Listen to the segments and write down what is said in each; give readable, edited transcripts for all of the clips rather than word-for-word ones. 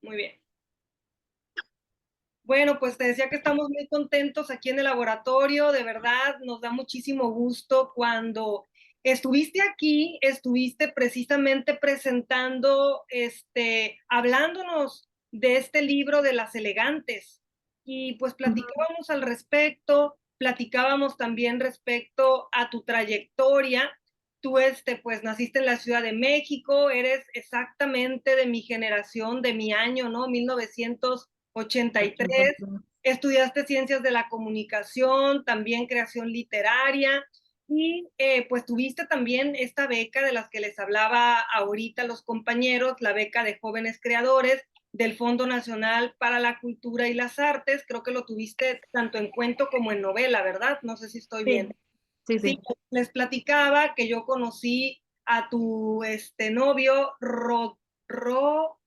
Muy bien. Bueno, pues te decía que estamos muy contentos aquí en el laboratorio, de verdad, nos da muchísimo gusto cuando estuviste aquí, estuviste precisamente presentando, hablándonos de este libro de Las Elegantes y pues Ujú. platicábamos al respecto, platicábamos también respecto a tu trayectoria. Tú, pues naciste en la Ciudad de México, eres exactamente de mi generación, de mi año, ¿no? 1983. 83. Estudiaste ciencias de la comunicación, también creación literaria y pues tuviste también esta beca de las que les hablaba ahorita los compañeros, la beca de jóvenes creadores del Fondo Nacional para la Cultura y las Artes. Creo que lo tuviste tanto en cuento como en novela, ¿verdad? No sé si estoy bien. Sí, sí, Sí, sí. les platicaba que yo conocí a tu novio, Rogelio.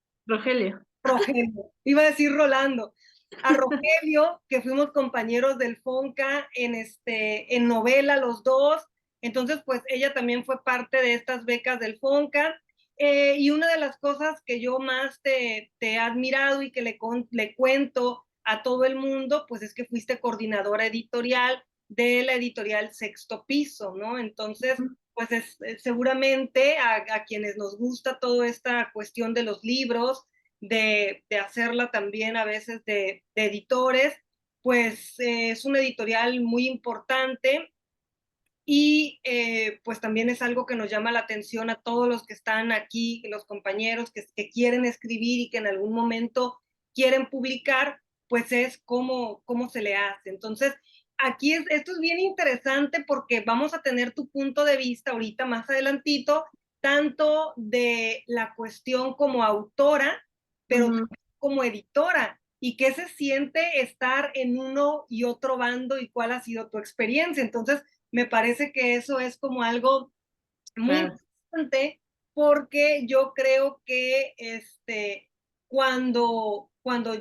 Rogelio, iba a decir Rolando, a Rogelio, que fuimos compañeros del FONCA en novela los dos, entonces pues ella también fue parte de estas becas del FONCA, y una de las cosas que yo más te he admirado y que le cuento a todo el mundo, pues es que fuiste coordinadora editorial de la editorial Sexto Piso, ¿no? Entonces, pues seguramente a quienes nos gusta toda esta cuestión de los libros, de hacerla también a veces de editores, pues es una editorial muy importante y pues también es algo que nos llama la atención a todos los que están aquí, los compañeros que quieren escribir y que en algún momento quieren publicar, pues es cómo se le hace. Entonces, aquí esto es bien interesante porque vamos a tener tu punto de vista ahorita más adelantito, tanto de la cuestión como autora, pero Ujú. también como editora. ¿Y qué se siente estar en uno y otro bando y cuál ha sido tu experiencia? Entonces, me parece que eso es como algo muy Claro. importante porque yo creo que cuando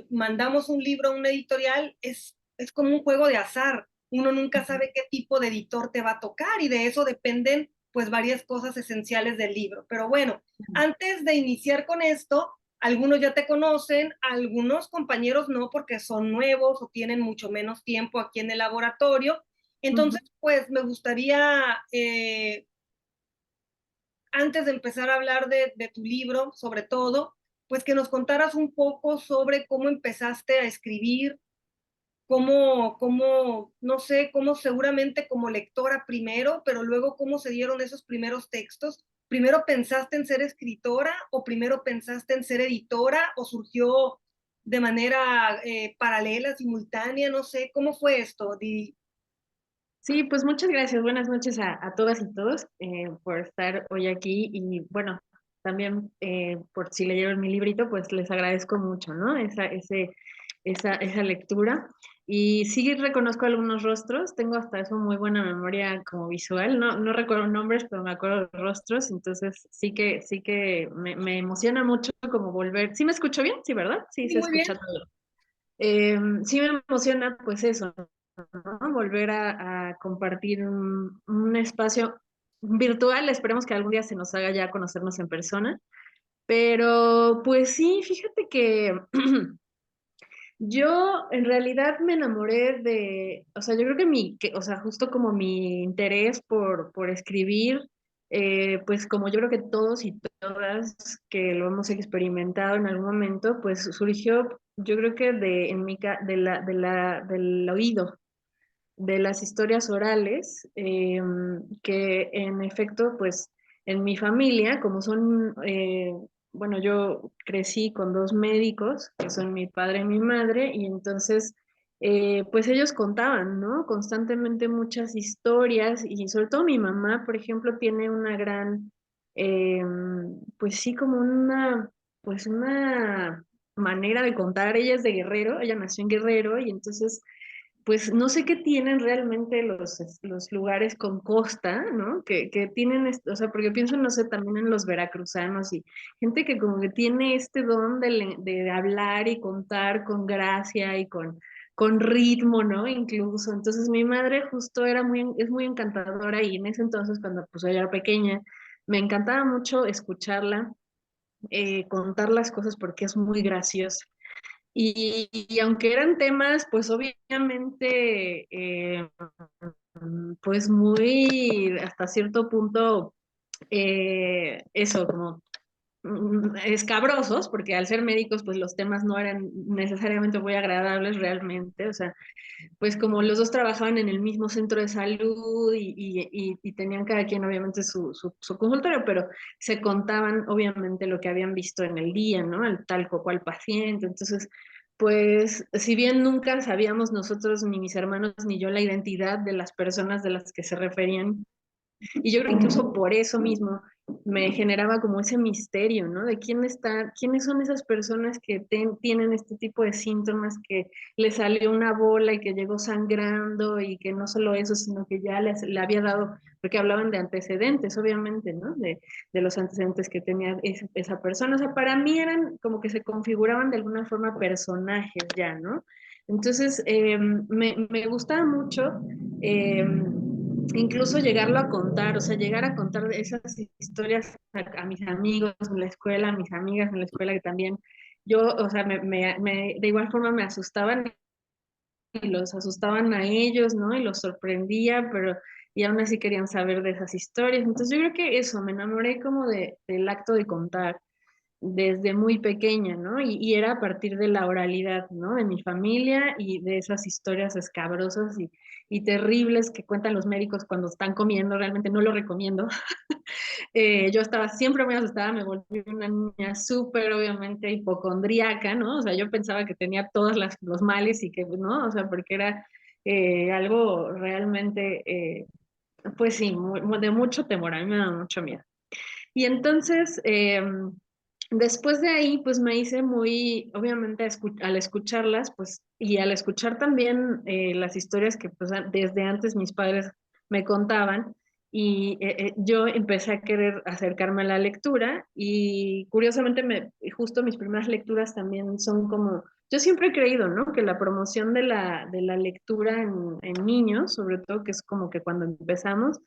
mandamos un libro a una editorial es como un juego de azar. Uno nunca Ujú. sabe qué tipo de editor te va a tocar y de eso dependen pues varias cosas esenciales del libro. Pero bueno, antes de iniciar con esto, algunos ya te conocen, algunos compañeros no porque son nuevos o tienen mucho menos tiempo aquí en el laboratorio. Ujú. Entonces, pues me gustaría, antes de empezar a hablar de tu libro, sobre todo, pues que nos contaras un poco sobre cómo empezaste a escribir, no sé, cómo seguramente como lectora primero, pero luego cómo se dieron esos primeros textos. ¿Primero pensaste en ser escritora o primero pensaste en ser editora o surgió de manera paralela, simultánea? No sé, ¿cómo fue esto? Sí, pues muchas gracias. Buenas noches a todas y todos por estar hoy aquí y bueno, también por si leyeron mi librito, pues les agradezco mucho, ¿no? Esa lectura. Y sí reconozco algunos rostros, tengo hasta eso muy buena memoria como visual, no recuerdo nombres, pero me acuerdo de rostros, entonces sí que me emociona mucho como volver. ¿Sí me escucho bien? Sí, ¿verdad? Sí, Sí, se muy bien. escucha todo. Sí me emociona pues eso, ¿no? Volver a compartir un espacio virtual, esperemos que algún día se nos haga ya conocernos en persona, pero pues sí, fíjate que yo en realidad me enamoré o sea, yo creo que o sea, justo como mi interés por escribir, pues como yo creo que todos y todas que lo hemos experimentado en algún momento, pues surgió, yo creo que del oído, de las historias orales, que en efecto, pues en mi familia, como bueno, yo crecí con dos médicos, que son mi padre y mi madre, y entonces, pues ellos contaban, ¿no? Constantemente muchas historias, y sobre todo mi mamá, por ejemplo, tiene una gran, eh, pues sí, como pues una manera de contar. Ella es de Guerrero, ella nació en Guerrero, y entonces pues no sé qué tienen realmente los lugares con costa, ¿no? Que tienen, o sea, porque pienso, no sé, también en los veracruzanos y gente que como que tiene este don de hablar y contar con gracia y con ritmo, ¿no? Incluso. Entonces mi madre justo es muy encantadora y en ese entonces, cuando pues yo era pequeña, me encantaba mucho escucharla contar las cosas porque es muy graciosa. Y aunque eran temas, pues obviamente, pues muy, hasta cierto punto, eso, como escabrosos, porque al ser médicos, pues los temas no eran necesariamente muy agradables realmente, o sea, pues como los dos trabajaban en el mismo centro de salud y tenían cada quien obviamente su consultorio, pero se contaban obviamente lo que habían visto en el día, ¿no? El tal o cual paciente. Entonces, pues si bien nunca sabíamos nosotros, ni mis hermanos ni yo, la identidad de las personas de las que se referían, y yo creo que incluso por eso mismo me generaba como ese misterio, ¿no? De quién está, quiénes son esas personas que tienen este tipo de síntomas, que le salió una bola y que llegó sangrando y que no solo eso, sino que ya le había dado, porque hablaban de antecedentes, obviamente, ¿no? De los antecedentes que tenía esa persona. O sea, para mí eran como que se configuraban de alguna forma personajes ya, ¿no? Entonces, me gustaba mucho. Eh, Incluso llegarlo a contar, o sea, llegar a contar esas historias a mis amigos en la escuela, a mis amigas en la escuela que también yo, o sea, de igual forma me asustaban y los asustaban a ellos, ¿no? Y los sorprendía, pero y aún así querían saber de esas historias. Entonces yo creo que eso, me enamoré como del acto de contar desde muy pequeña, ¿no? Y era a partir de la oralidad, ¿no? De mi familia y de esas historias escabrosas y terribles que cuentan los médicos cuando están comiendo, realmente no lo recomiendo. Yo estaba siempre muy asustada, me volví una niña súper, obviamente, hipocondríaca, ¿no? O sea, yo pensaba que tenía todos los males y que, ¿no? O sea, porque era algo realmente, pues sí, de mucho temor, a mí me da mucho miedo. Y entonces, después de ahí, pues me hice muy, obviamente, al escucharlas, pues, y al escuchar también las historias que pues, desde antes mis padres me contaban, y yo empecé a querer acercarme a la lectura, y curiosamente, justo mis primeras lecturas también son como, yo siempre he creído, ¿no? Que la promoción de la lectura en niños, sobre todo, que es como que cuando empezamos,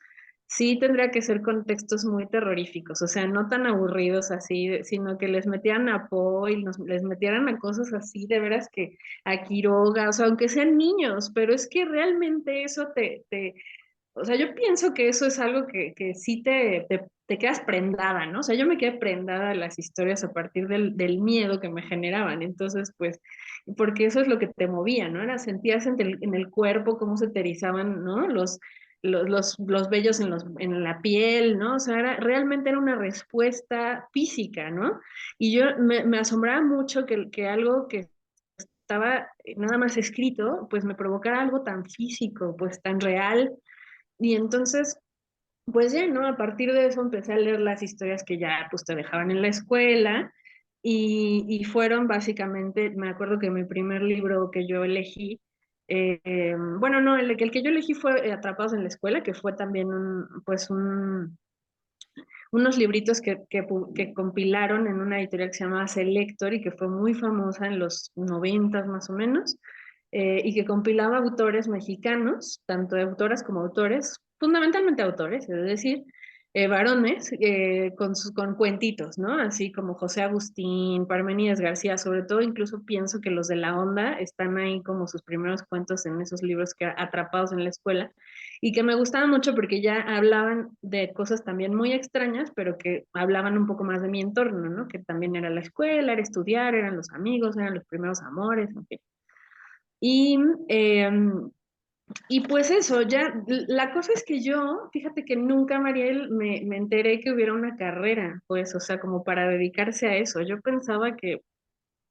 sí tendría que ser con textos muy terroríficos, o sea, no tan aburridos así, sino que les metieran a Poe y les metieran a cosas así, de veras que a Quiroga, o sea, aunque sean niños, pero es que realmente eso o sea, yo pienso que eso es algo que sí te quedas prendada, ¿no? O sea, yo me quedé prendada de las historias a partir del miedo que me generaban, entonces, pues, porque eso es lo que te movía, ¿no? Era sentías en el cuerpo cómo se te erizaban, ¿no? Los vellos en la piel, ¿no? O sea, realmente era una respuesta física, ¿no? Y yo me asombraba mucho que algo que estaba nada más escrito, pues me provocara algo tan físico, pues tan real. Y entonces, pues ya, ¿no? A partir de eso empecé a leer las historias que ya pues te dejaban en la escuela y fueron básicamente, me acuerdo que mi primer libro que yo elegí, bueno, no, el que yo elegí fue Atrapados en la escuela, que fue también unos libritos que compilaron en una editorial que se llamaba Selector y que fue muy famosa en los 90 más o menos, y que compilaba autores mexicanos, tanto de autoras como autores, fundamentalmente autores, es decir, varones, con cuentitos, ¿no? Así como José Agustín, Parmenides García, sobre todo incluso pienso que los de la onda están ahí como sus primeros cuentos en esos libros que atrapados en la escuela y que me gustaban mucho porque ya hablaban de cosas también muy extrañas, pero que hablaban un poco más de mi entorno, ¿no? Que también era la escuela, era estudiar, eran los amigos, eran los primeros amores, en fin. Y, eh, y pues eso, ya, la cosa es que yo, fíjate que nunca, Mariel, me enteré que hubiera una carrera, pues, o sea, como para dedicarse a eso. Yo pensaba que,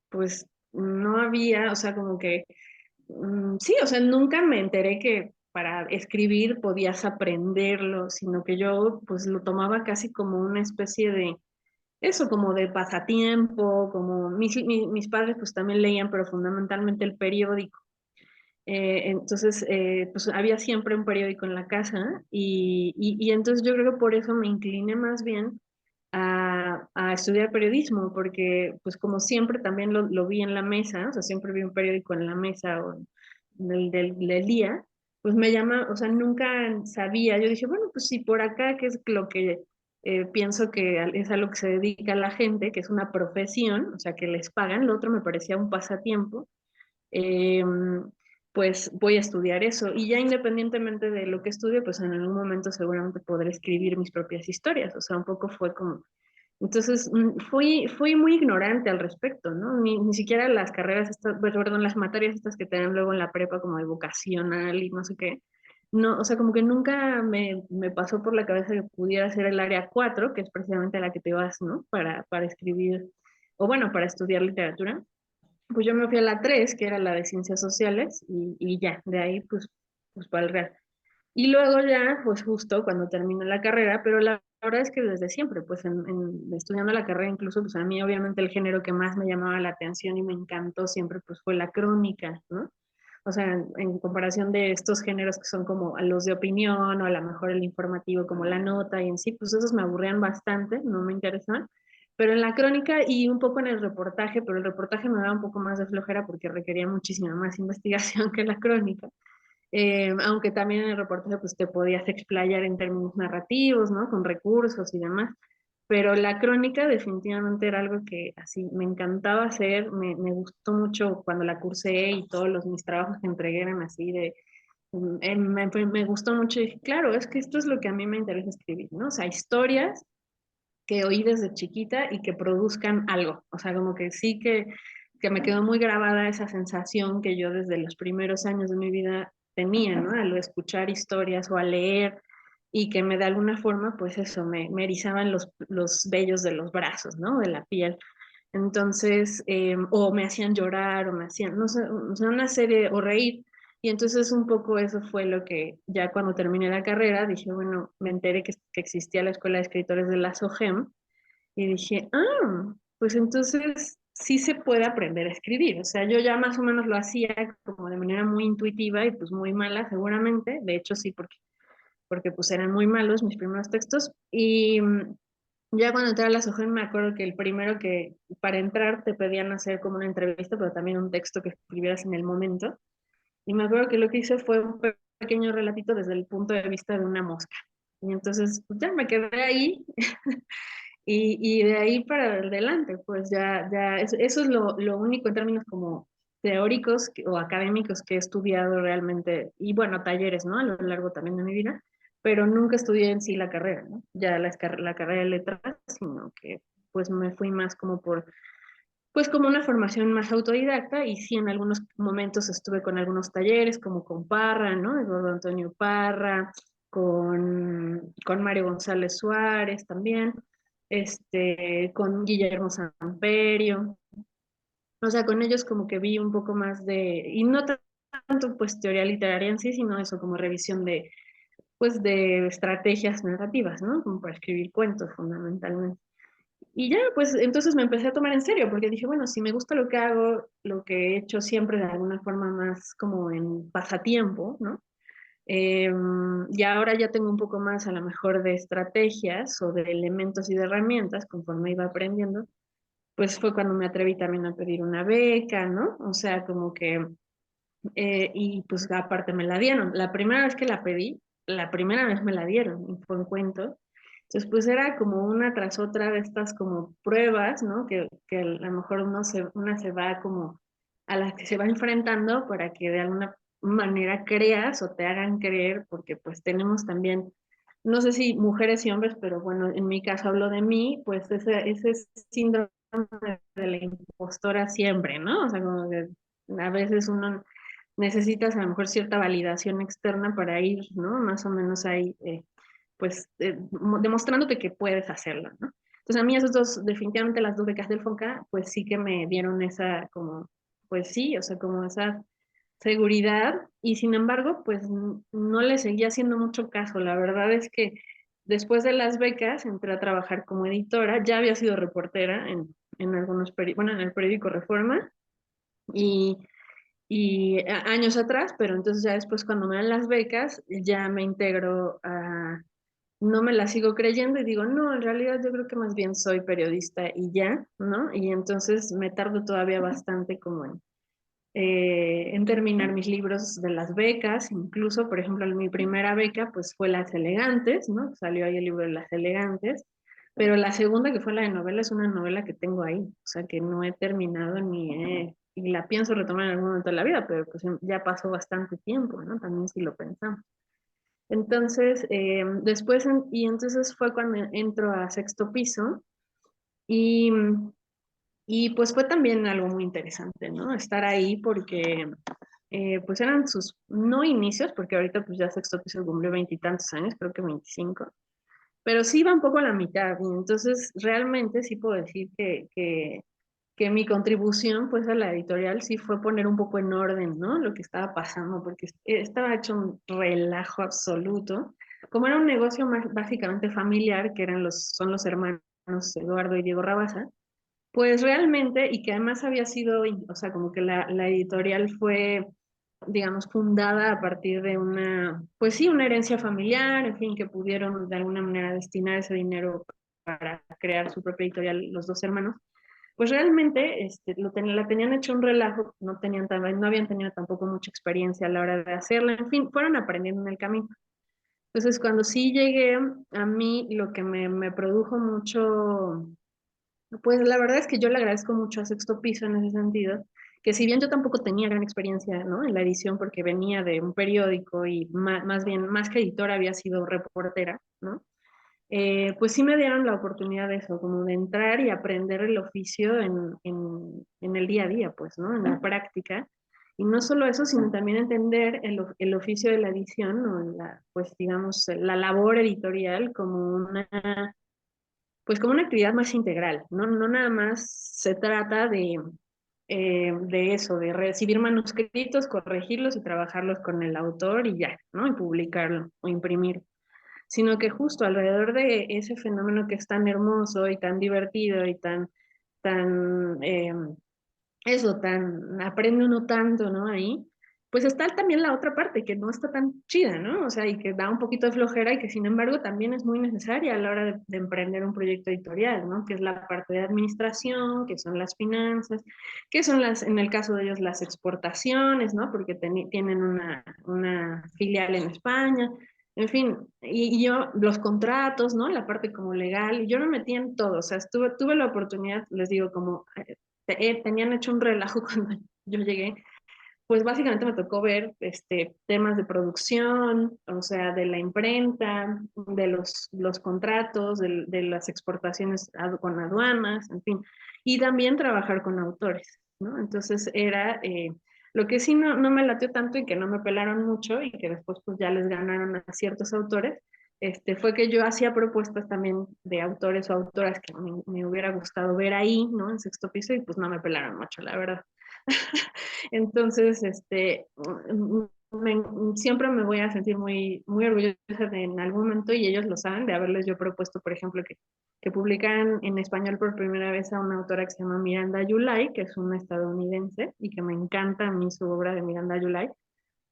pues, no había, o sea, como que sí, o sea, nunca me enteré que para escribir podías aprenderlo, sino que yo pues lo tomaba casi como una especie de, eso, como de pasatiempo, como mis padres pues también leían, pero fundamentalmente el periódico. Entonces, pues había siempre un periódico en la casa y entonces yo creo que por eso me incliné más bien a estudiar periodismo, porque pues como siempre también lo vi en la mesa, o sea, siempre vi un periódico en la mesa o del día, pues me llama, o sea, nunca sabía, yo dije, bueno, pues sí, por acá, ¿qué es lo que pienso que es a lo que se dedica la gente, que es una profesión, o sea, que les pagan. Lo otro me parecía un pasatiempo. eh, pues voy a estudiar eso. Y ya independientemente de lo que estudie, pues en algún momento seguramente podré escribir mis propias historias. O sea, un poco fue como... Entonces, fui muy ignorante al respecto, ¿no? Ni siquiera las carreras estas, pues, perdón, las materias estas que te dan luego en la prepa como de vocacional y no sé qué. No, o sea, como que nunca me pasó por la cabeza que pudiera ser el área 4 que es precisamente la que te vas, ¿no? Para escribir, o bueno, para estudiar literatura. Pues yo me fui a la 3 que era la de ciencias sociales, y ya, de ahí pues para el real. Y luego ya, pues justo cuando terminé la carrera, pero la verdad es que desde siempre, pues estudiando la carrera incluso, pues a mí obviamente el género que más me llamaba la atención y me encantó siempre, pues fue la crónica, ¿no? O sea, en comparación de estos géneros que son como a los de opinión o a lo mejor el informativo como la nota y en sí, pues esos me aburrían bastante, no me interesaban. Pero en la crónica y un poco en el reportaje, pero el reportaje me daba un poco más de flojera porque requería muchísima más investigación que la crónica. Aunque también en el reportaje pues te podías explayar en términos narrativos, ¿no? Con recursos y demás. Pero la crónica definitivamente era algo que así me encantaba hacer, me gustó mucho cuando la cursé y todos mis trabajos que entregué eran así de, me gustó mucho y dije, claro, es que esto es lo que a mí me interesa escribir, ¿no? O sea, historias que oí desde chiquita y que produzcan algo, o sea, como que sí que me quedó muy grabada esa sensación que yo desde los primeros años de mi vida tenía, ¿no? Al escuchar historias o a leer y que me de alguna forma, pues eso, me erizaban los vellos de los brazos, ¿no? De la piel. Entonces, o me hacían llorar, o me hacían, no sé, o sea, una serie, o reír. Y entonces un poco eso fue lo que ya cuando terminé la carrera, dije, bueno, me enteré que existía la Escuela de Escritores de la SOGEM y dije, pues entonces sí se puede aprender a escribir. O sea, yo ya más o menos lo hacía como de manera muy intuitiva y pues muy mala seguramente. De hecho, sí, porque pues eran muy malos mis primeros textos. Y ya cuando entré a la SOGEM me acuerdo que el primero que para entrar te pedían hacer como una entrevista, pero también un texto que escribieras en el momento. Y me acuerdo que lo que hice fue un pequeño relatito desde el punto de vista de una mosca. Y entonces pues, ya me quedé ahí y de ahí para adelante, pues ya eso es lo único en términos como teóricos o académicos que he estudiado realmente, y bueno, talleres, ¿no? A lo largo también de mi vida, pero nunca estudié en sí la carrera, ¿no? Ya la carrera de letras, sino que pues me fui más como pues como una formación más autodidacta, y sí en algunos momentos estuve con algunos talleres, como con Parra, ¿no? Eduardo Antonio Parra, con Mario González Suárez también, con Guillermo Samperio. O sea, con ellos como que vi un poco más y no tanto pues teoría literaria en sí, sino eso como revisión pues de estrategias narrativas, ¿no? Como para escribir cuentos fundamentalmente. Y ya, pues entonces me empecé a tomar en serio, porque dije, bueno, si me gusta lo que hago, lo que he hecho siempre de alguna forma más como en pasatiempo, ¿no? Y ahora ya tengo un poco más a lo mejor de estrategias o de elementos y de herramientas conforme iba aprendiendo, pues fue cuando me atreví también a pedir una beca, ¿no? O sea, como que, y pues aparte me la dieron. La primera vez que la pedí, la primera vez me la dieron, y fue un cuento. Entonces, pues era como una tras otra de estas como pruebas, ¿no? Que a lo mejor una se va como a las que se va enfrentando para que de alguna manera creas o te hagan creer, porque pues tenemos también, no sé si mujeres y hombres, pero bueno, en mi caso hablo de mí, pues ese síndrome de la impostora siempre, ¿no? O sea, como que a veces uno necesitas a lo mejor cierta validación externa para ir, ¿no? Más o menos ahí, pues, demostrándote que puedes hacerlo, ¿no? Entonces a mí esos dos, definitivamente las dos becas del FONCA, pues sí que me dieron esa como, pues sí, o sea, como esa seguridad, y sin embargo, pues no le seguía haciendo mucho caso. La verdad es que después de las becas entré a trabajar como editora, ya había sido reportera en algunos bueno, en el periódico Reforma, y años atrás, pero entonces ya después cuando me dan las becas, ya me integro no me la sigo creyendo y digo, no, en realidad yo creo que más bien soy periodista y ya, ¿no? Y entonces me tardo todavía bastante como en terminar mis libros de las becas, incluso, por ejemplo, mi primera beca pues fue Las Elegantes, ¿no? Salió ahí el libro de Las Elegantes, Pero la segunda, que fue la de novela, es una novela que tengo ahí, o sea, que no he terminado y la pienso retomar en algún momento de la vida, pero pues ya pasó bastante tiempo, ¿no? También si lo pensamos. Entonces, y entonces fue cuando entro a sexto piso y, y pues fue también algo muy interesante, ¿no? Estar ahí porque pues eran sus, no inicios, porque ahorita pues ya sexto piso cumplió veintitantos años, creo que 25, pero sí iba un poco a la mitad, y entonces realmente sí puedo decir que mi contribución pues a la editorial sí fue poner un poco en orden, ¿no? Lo que estaba pasando, porque estaba hecho un relajo absoluto. Como era un negocio más, básicamente familiar, que son los hermanos Eduardo y Diego Rabasa, pues realmente, y que además había sido, o sea, como que la editorial fue, digamos, fundada a partir de una, pues sí, una herencia familiar, en fin, que pudieron de alguna manera destinar ese dinero para crear su propia editorial los dos hermanos, pues realmente la tenían hecho un relajo, no habían tenido tampoco mucha experiencia a la hora de hacerla, en fin, fueron aprendiendo en el camino. Entonces, cuando sí llegué, a mí lo que me produjo mucho, pues la verdad es que yo le agradezco mucho a Sexto Piso en ese sentido, que si bien yo tampoco tenía gran experiencia, ¿no? En la edición porque venía de un periódico y más bien, más que editora, había sido reportera, ¿no? Pues sí me dieron la oportunidad de eso, como de entrar y aprender el oficio en el día a día, pues, ¿no? En la práctica. Y no solo eso, sino también entender el oficio de la edición, o pues digamos, la labor editorial como pues como una actividad más integral, ¿no? No nada más se trata de eso, de recibir manuscritos, corregirlos y trabajarlos con el autor y ya, ¿no? Y publicarlo o imprimir, sino que justo alrededor de ese fenómeno que es tan hermoso y tan divertido y tan, aprende uno tanto, ¿no? Ahí, pues está también la otra parte que no está tan chida, ¿no? O sea, y que da un poquito de flojera y que sin embargo también es muy necesaria a la hora de emprender un proyecto editorial, ¿no? Que es la parte de administración, que son las finanzas, que son en el caso de ellos, las exportaciones, ¿no? Porque tienen una filial en España, en fin, y yo, los contratos, ¿no? La parte como legal, y yo me metí en todo, o sea, tuve la oportunidad, les digo, como tenían hecho un relajo cuando yo llegué, pues básicamente me tocó ver temas de producción, o sea, de la imprenta, de los contratos, de las exportaciones con aduanas, en fin, y también trabajar con autores, ¿no? Entonces lo que sí no me latió tanto y que no me pelaron mucho y que después pues ya les ganaron a ciertos autores, fue que yo hacía propuestas también de autores o autoras que me hubiera gustado ver ahí, ¿no? En sexto piso y pues no me pelaron mucho, la verdad. Entonces, siempre me voy a sentir muy, muy orgullosa de en algún momento, y ellos lo saben, de haberles yo propuesto, por ejemplo, que publicaran en español por primera vez a una autora que se llama Miranda July, que es una estadounidense, y que me encanta a mí su obra de Miranda July,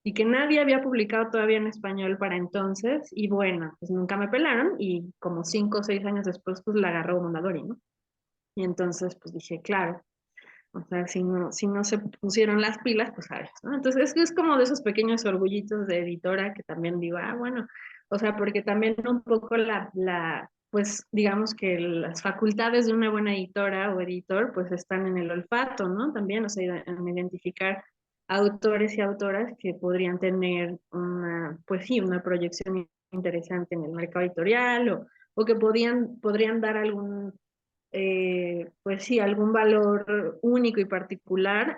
y que nadie había publicado todavía en español para entonces, y bueno, pues nunca me pelaron, y como 5 o 6 años después, pues la agarró Mondadori, ¿no? Y entonces, pues dije, claro, o sea, si no se pusieron las pilas, pues sabes, ¿no? Entonces es como de esos pequeños orgullitos de editora que también digo, bueno, o sea, porque también un poco pues digamos que las facultades de una buena editora o editor, pues están en el olfato, ¿no? También, o sea, en identificar autores y autoras que podrían tener pues sí, una proyección interesante en el mercado editorial, o que podrían dar pues sí, algún valor único y particular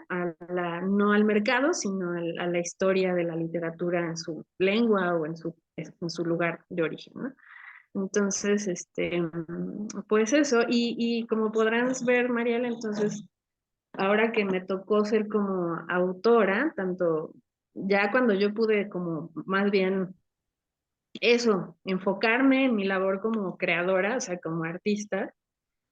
no al mercado, sino a la historia de la literatura en su lengua o en su lugar de origen, ¿no? Entonces, pues eso, y como podrás ver, Mariela, entonces, ahora que me tocó ser como autora, tanto ya cuando yo pude como más bien eso, enfocarme en mi labor como creadora, o sea, como artista,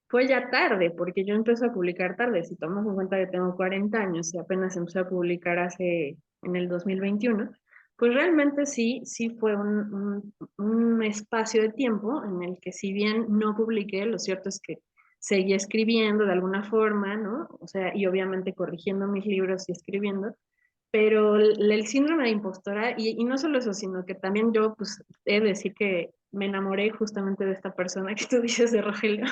fue ya tarde, porque yo empecé a publicar tarde. Si tomas en cuenta que tengo 40 años y apenas empecé a publicar en el 2021, pues realmente sí fue un espacio de tiempo en el que si bien no publiqué, lo cierto es que seguí escribiendo de alguna forma, ¿no? O sea, y obviamente corrigiendo mis libros y escribiendo, pero el síndrome de impostora, y no solo eso, sino que también yo, pues, he de decir que me enamoré justamente de esta persona que tú dices de Rogelio.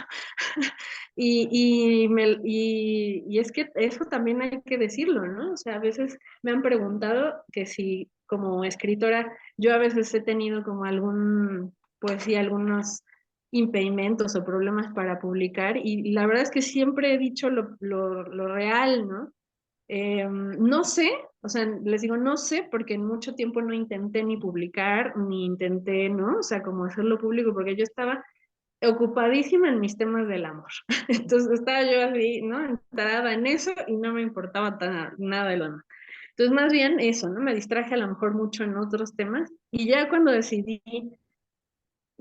Y es que eso también hay que decirlo, ¿no? O sea, a veces me han preguntado que si como escritora, yo a veces he tenido como pues sí, algunos impedimentos o problemas para publicar y la verdad es que siempre he dicho lo real, ¿no? No sé, o sea, les digo no sé porque en mucho tiempo no intenté ni publicar, ni intenté, ¿no? O sea, como hacerlo público porque yo estaba ocupadísima en mis temas del amor. Entonces estaba yo así, ¿no? Entrada en eso y no me importaba nada de lo demás. Entonces, más bien eso, ¿no? Me distraje a lo mejor mucho en otros temas y ya cuando decidí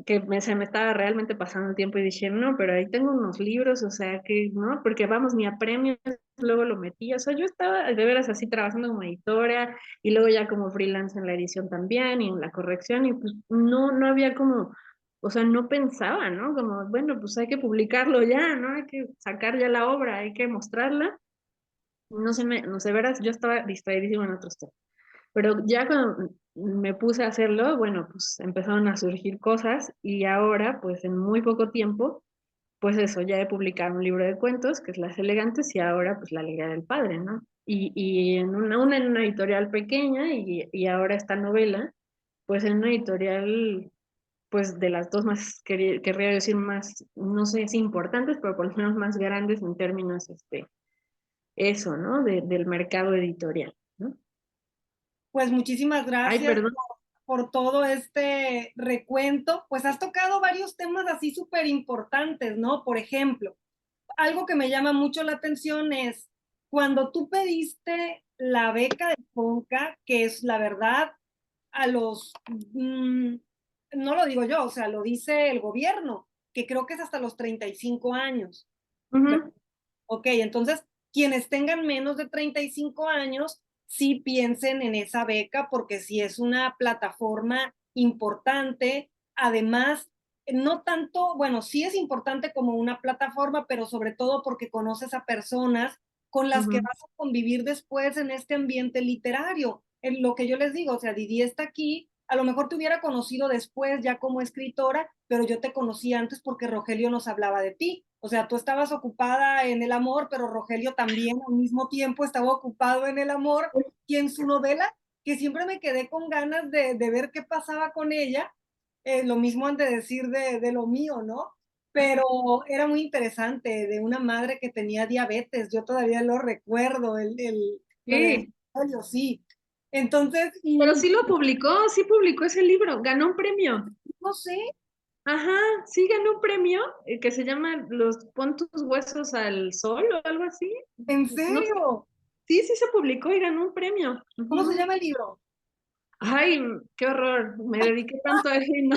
que se me estaba realmente pasando el tiempo y dije, no, pero ahí tengo unos libros, o sea, que, ¿no? Porque vamos, ni a premios, luego lo metí, o sea, yo estaba de veras así trabajando como editora y luego ya como freelance en la edición también y en la corrección y pues no había como, o sea, no pensaba, ¿no? Como, bueno, pues hay que publicarlo ya, ¿no? Hay que sacar ya la obra, hay que mostrarla. No sé, veras, yo estaba distraídísima en otros temas. Pero ya cuando me puse a hacerlo, bueno, pues empezaron a surgir cosas y ahora, pues en muy poco tiempo, pues eso, ya he publicado un libro de cuentos, que es Las Elegantes, y ahora pues La Alegría del Padre, ¿no? Y en una en una editorial pequeña y ahora esta novela, pues en una editorial, pues de las dos más, querría decir más, no sé si importantes, pero por lo menos más grandes en términos, eso, ¿no? Del mercado editorial, ¿no? Pues muchísimas Ay, gracias perdón. por todo este recuento. Pues has tocado varios temas así súper importantes, ¿no? Por ejemplo, algo que me llama mucho la atención es cuando tú pediste la beca de FONCA, que es la verdad, a los, no lo digo yo, o sea, lo dice el gobierno, que creo que es hasta los 35 años. Ujú. Ok, entonces, quienes tengan menos de 35 años, sí piensen en esa beca porque sí es una plataforma importante. Además, no tanto, bueno, sí es importante como una plataforma, pero sobre todo porque conoces a personas con las que Ujú. vas a convivir después en este ambiente literario. En lo que yo les digo, o sea, Didi está aquí, a lo mejor te hubiera conocido después ya como escritora, pero yo te conocí antes porque Rogelio nos hablaba de ti. O sea, tú estabas ocupada en el amor, pero Rogelio también al mismo tiempo estaba ocupado en el amor y en su novela, que siempre me quedé con ganas de ver qué pasaba con ella. Lo mismo han de decir de lo mío, ¿no? Pero era muy interesante, de una madre que tenía diabetes, yo todavía lo recuerdo, lo de Sí, Rogelio, sí. Entonces, pero y sí publicó ese libro, ganó un premio. no sé, Ajá, sí ganó un premio que se llama Los Pon tus huesos al sol o algo así. ¿en No sé, serio? sí se publicó y ganó un premio. ¿Cómo se Ujú. llama el libro? Ay, qué horror, me dediqué tanto a él, ¿no?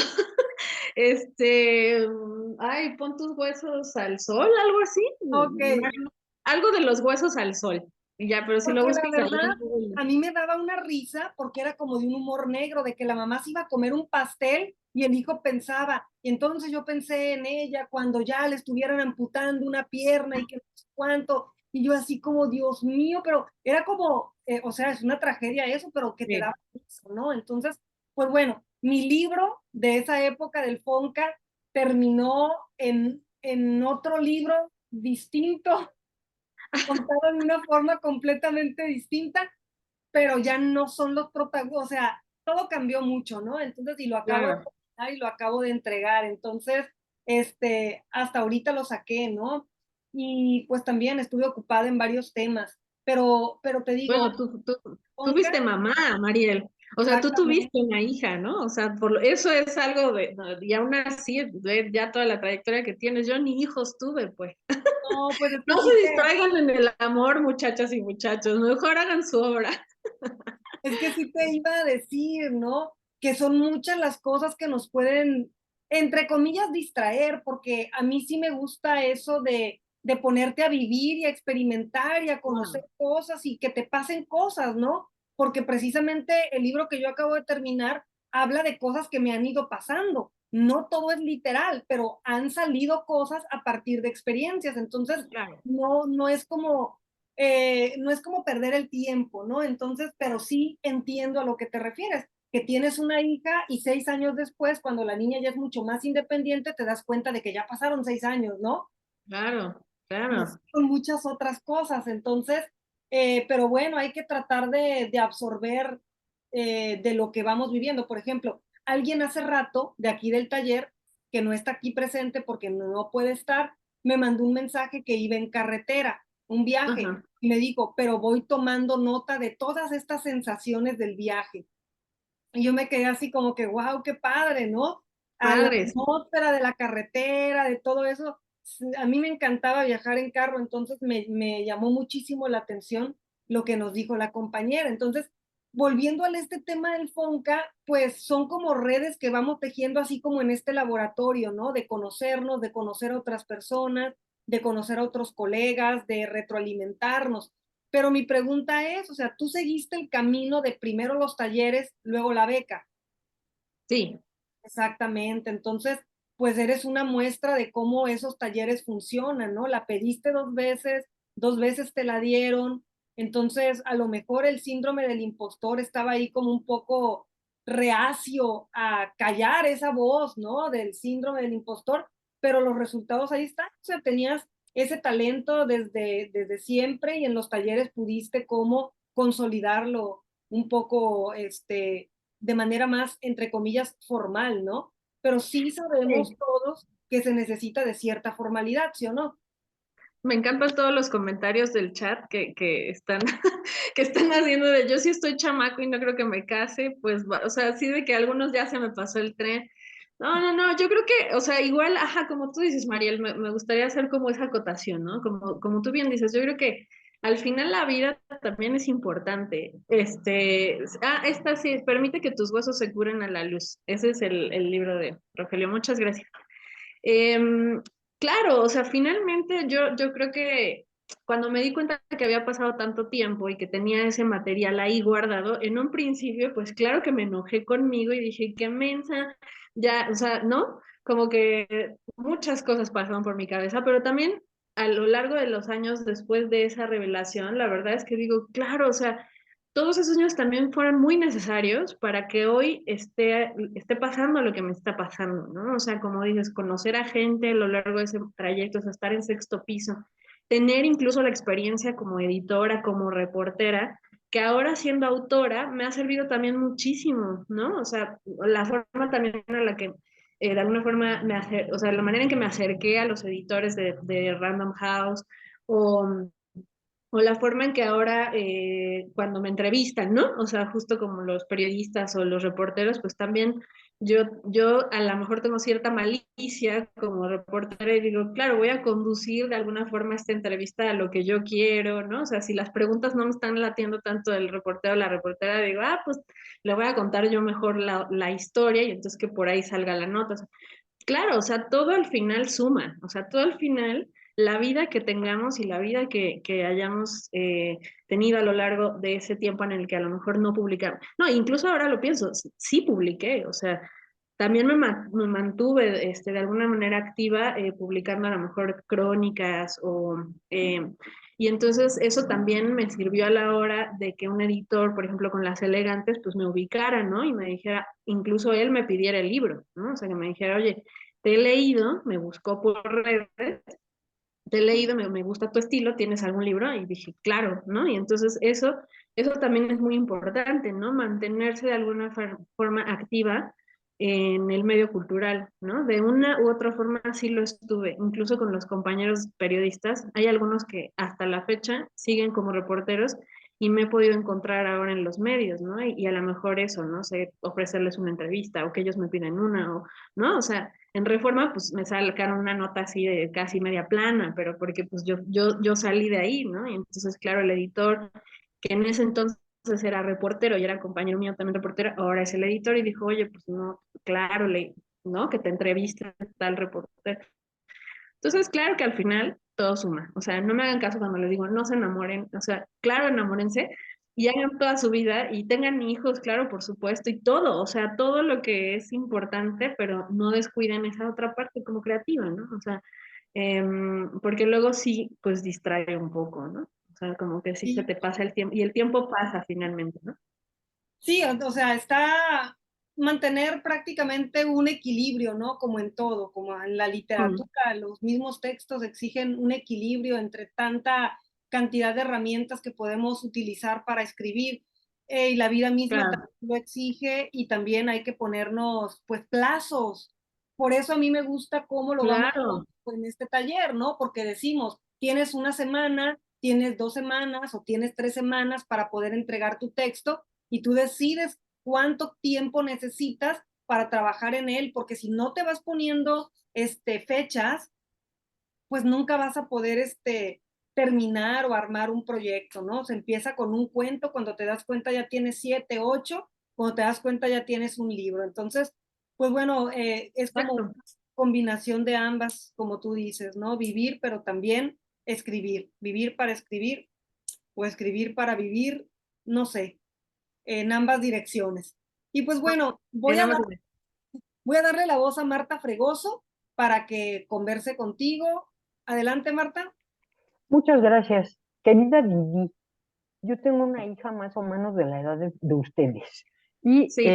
Ay, pon tus huesos al sol, algo así. Ok, Algo de los huesos al sol. Y ya, pero si lo porque la buscas ahí verdad, en Google. a mí me daba una risa porque era como de un humor negro, de que la mamá se iba a comer un pastel y el hijo pensaba, y entonces yo pensé en ella cuando ya le estuvieran amputando una pierna y que no sé cuánto, y yo así como, Dios mío, pero era como, o sea, es una tragedia eso, pero que te Sí. daba eso, ¿no? Entonces, pues bueno, mi libro de esa época del Fonca terminó en otro libro distinto, contado de una forma completamente distinta, pero ya no son los protagonistas, o sea, todo cambió mucho, ¿no? Entonces, y lo acabo de Claro. terminar y lo acabo de entregar, entonces, hasta ahorita lo saqué, ¿no? Y pues también estuve ocupada en varios temas, pero te digo, Bueno, tú Onca, fuiste mamá, Mariel. O sea, tú exactamente, tuviste una hija, ¿no? O sea, eso es algo de, no, y aún así, ver ya toda la trayectoria que tienes, yo ni hijos tuve, pues. no, pues No se distraigan en el amor, muchachas y muchachos, mejor hagan su obra. es que sí te iba a decir, ¿no? Que son muchas las cosas que nos pueden, entre comillas, distraer, porque a mí sí me gusta eso de ponerte a vivir y a experimentar y a conocer Claro. cosas y que te pasen cosas, ¿no? Porque precisamente el libro que yo acabo de terminar habla de cosas que me han ido pasando. No todo es literal, pero han salido cosas a partir de experiencias. Entonces, Claro. no es como no es como perder el tiempo, ¿no? Entonces, pero sí entiendo a lo que te refieres, que tienes una hija y 6 años después, cuando la niña ya es mucho más independiente, te das cuenta de que ya pasaron 6 años, ¿no? Claro, Y así claro. con muchas otras cosas. Entonces, pero bueno, hay que tratar de absorber de lo que vamos viviendo. Por ejemplo, alguien hace rato de aquí del taller, que no está aquí presente porque no puede estar, me mandó un mensaje que iba en carretera, un viaje, Ajá. y me dijo, pero voy tomando nota de todas estas sensaciones del viaje. Y yo me quedé así como que, wow, qué padre, ¿no? A la Padres. atmósfera de la carretera, de todo eso. A mí me encantaba viajar en carro, entonces me llamó muchísimo la atención lo que nos dijo la compañera. Entonces, volviendo a este tema del FONCA, pues son como redes que vamos tejiendo así como en este laboratorio, ¿no? De conocernos, de conocer a otras personas, de conocer a otros colegas, de retroalimentarnos. Pero mi pregunta es, o sea, tú seguiste el camino de primero los talleres, luego la beca. Sí, Exactamente. Entonces, pues eres una muestra de cómo esos talleres funcionan, ¿no? La pediste 2 veces te la dieron. Entonces, a lo mejor el síndrome del impostor estaba ahí como un poco reacio a callar esa voz, ¿no? Del síndrome del impostor, pero los resultados ahí están. O sea, tenías ese talento desde siempre y en los talleres pudiste como consolidarlo un poco, de manera más, entre comillas, formal, ¿no? Pero sí sabemos sí. todos que se necesita de cierta formalidad, ¿sí o no? Me encantan todos los comentarios del chat que están, que están haciendo de yo sí estoy chamaco y no creo que me case, pues, o sea, sí de que algunos ya se me pasó el tren. No, no, no, yo creo que, o sea, igual, ajá, como tú dices, Mariel, me gustaría hacer como esa acotación, ¿no? Como tú bien dices, yo creo que al final la vida también es importante. Esta sí, permite que tus huesos se curen a la luz. Ese es el libro de Rogelio. Muchas gracias. Em, claro, o sea, finalmente yo creo que cuando me di cuenta que había pasado tanto tiempo y que tenía ese material ahí guardado, en un principio, pues claro que me enojé conmigo y dije, qué mensa, ya, o sea, ¿no? Como que muchas cosas pasaron por mi cabeza, pero también a lo largo de los años después de esa revelación, la verdad es que digo, claro, o sea, todos esos años también fueron muy necesarios para que hoy esté pasando lo que me está pasando, ¿no? O sea, como dices, conocer a gente a lo largo de ese trayecto, o sea, estar en sexto piso, tener incluso la experiencia como editora, como reportera, que ahora siendo autora me ha servido también muchísimo, ¿no? O sea, la forma también en la que de alguna forma o sea, la manera en que me acerqué a los editores de Random House o o la forma en que ahora cuando me entrevistan, ¿no? O sea, justo como los periodistas o los reporteros, pues también yo a lo mejor tengo cierta malicia como reportera y digo, claro, voy a conducir de alguna forma esta entrevista a lo que yo quiero, ¿no? O sea, si las preguntas no me están latiendo tanto del reportero o la reportera, digo, pues le voy a contar yo mejor la historia y entonces que por ahí salga la nota. O sea, claro, o sea, todo al final suma, o sea, todo al final, la vida que tengamos y la vida que hayamos tenido a lo largo de ese tiempo en el que a lo mejor no publicamos. No, incluso ahora lo pienso, sí publiqué, o sea, también me mantuve de alguna manera activa publicando a lo mejor crónicas y entonces eso también me sirvió a la hora de que un editor, por ejemplo, con Las Elegantes, pues me ubicara, ¿no? Y me dijera, incluso él me pidiera el libro, ¿no? O sea, que me dijera, oye, te he leído, me buscó por redes, te he leído, me gusta tu estilo, ¿tienes algún libro? Y dije, claro, ¿no? Y entonces eso también es muy importante, ¿no? Mantenerse de alguna forma activa en el medio cultural, ¿no? De una u otra forma sí lo estuve, incluso con los compañeros periodistas. Hay algunos que hasta la fecha siguen como reporteros y me he podido encontrar ahora en los medios, ¿no? Y a lo mejor eso, ¿no? Sé, ofrecerles una entrevista o que ellos me piden una, ¿no? O sea, en Reforma, pues me sacaron una nota así de casi media plana, pero porque pues yo salí de ahí, ¿no? Y entonces, claro, el editor, que en ese entonces era reportero y era compañero mío también reportero, ahora es el editor y dijo, oye, pues no, claro, ¿no? Que te entrevista tal reportero. Entonces, claro que al final todo suma. O sea, no me hagan caso cuando les digo, no se enamoren. O sea, claro, enamórense y hagan toda su vida y tengan hijos, claro, por supuesto, y todo. O sea, todo lo que es importante, pero no descuiden esa otra parte como creativa, ¿no? O sea, porque luego sí, pues distrae un poco, ¿no? O sea, como que sí se Sí, te pasa el tiempo y el tiempo pasa finalmente, ¿no? Sí, o sea, está mantener prácticamente un equilibrio, ¿no? Como en todo, como en la Mm, literatura, los mismos textos exigen un equilibrio entre tanta cantidad de herramientas que podemos utilizar para escribir, y la vida misma claro, también lo exige, y también hay que ponernos, pues, plazos. Por eso a mí me gusta cómo lo vamos claro, en este taller, ¿no? Porque decimos, tienes una semana, tienes 2 semanas o tienes 3 semanas para poder entregar tu texto, y tú decides cuánto tiempo necesitas para trabajar en él, porque si no te vas poniendo fechas, pues nunca vas a poder terminar o armar un proyecto, ¿no? Se empieza con un cuento, cuando te das cuenta ya tienes 7, 8, cuando te das cuenta ya tienes un libro. Entonces, pues bueno, es como una exacto. combinación de ambas, como tú dices, ¿no? Vivir, pero también escribir, vivir para escribir o escribir para vivir, no sé, en ambas direcciones. Y pues bueno, Sí, nada más voy a darle la voz a Marta Fregoso para que converse contigo. Adelante, Marta. Muchas gracias. Querida Didi, yo tengo una hija más o menos de la edad de ustedes. Y sí,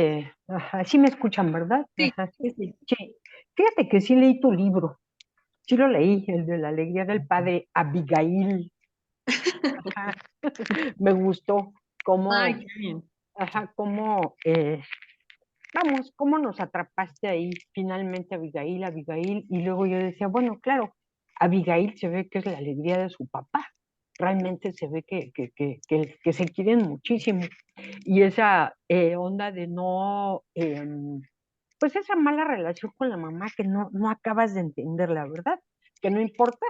ajá, sí me escuchan, ¿verdad? sí, Ajá. sí, sí. Sí. Fíjate que sí leí tu libro. Sí lo leí, el de la alegría del padre Abigail. Ajá. Me gustó Ay, cómo, qué bien. ajá, cómo, vamos, cómo nos atrapaste ahí finalmente Abigail, Abigail. Y luego yo decía, bueno, claro, Abigail se ve que es la alegría de su papá. Realmente se ve que se quieren muchísimo. Y esa onda de no, pues esa mala relación con la mamá que no acabas de entender, la verdad, que no importa,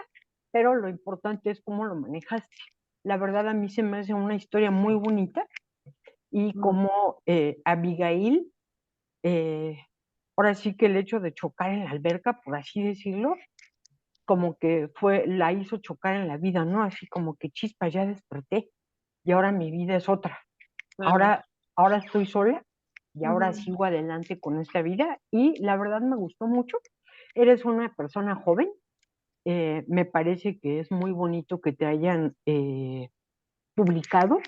pero lo importante es cómo lo manejaste. La verdad a mí se me hace una historia muy bonita y Mm, como Abigail, eh, ahora sí que el hecho de chocar en la alberca, por así decirlo, como que la hizo chocar en la vida, ¿no? Así como que chispa, ya desperté y ahora mi vida es otra. claro. Ahora estoy sola y ahora Ujú. sigo adelante con esta vida y la verdad me gustó mucho. Eres una persona joven, me parece que es muy bonito que te hayan publicado.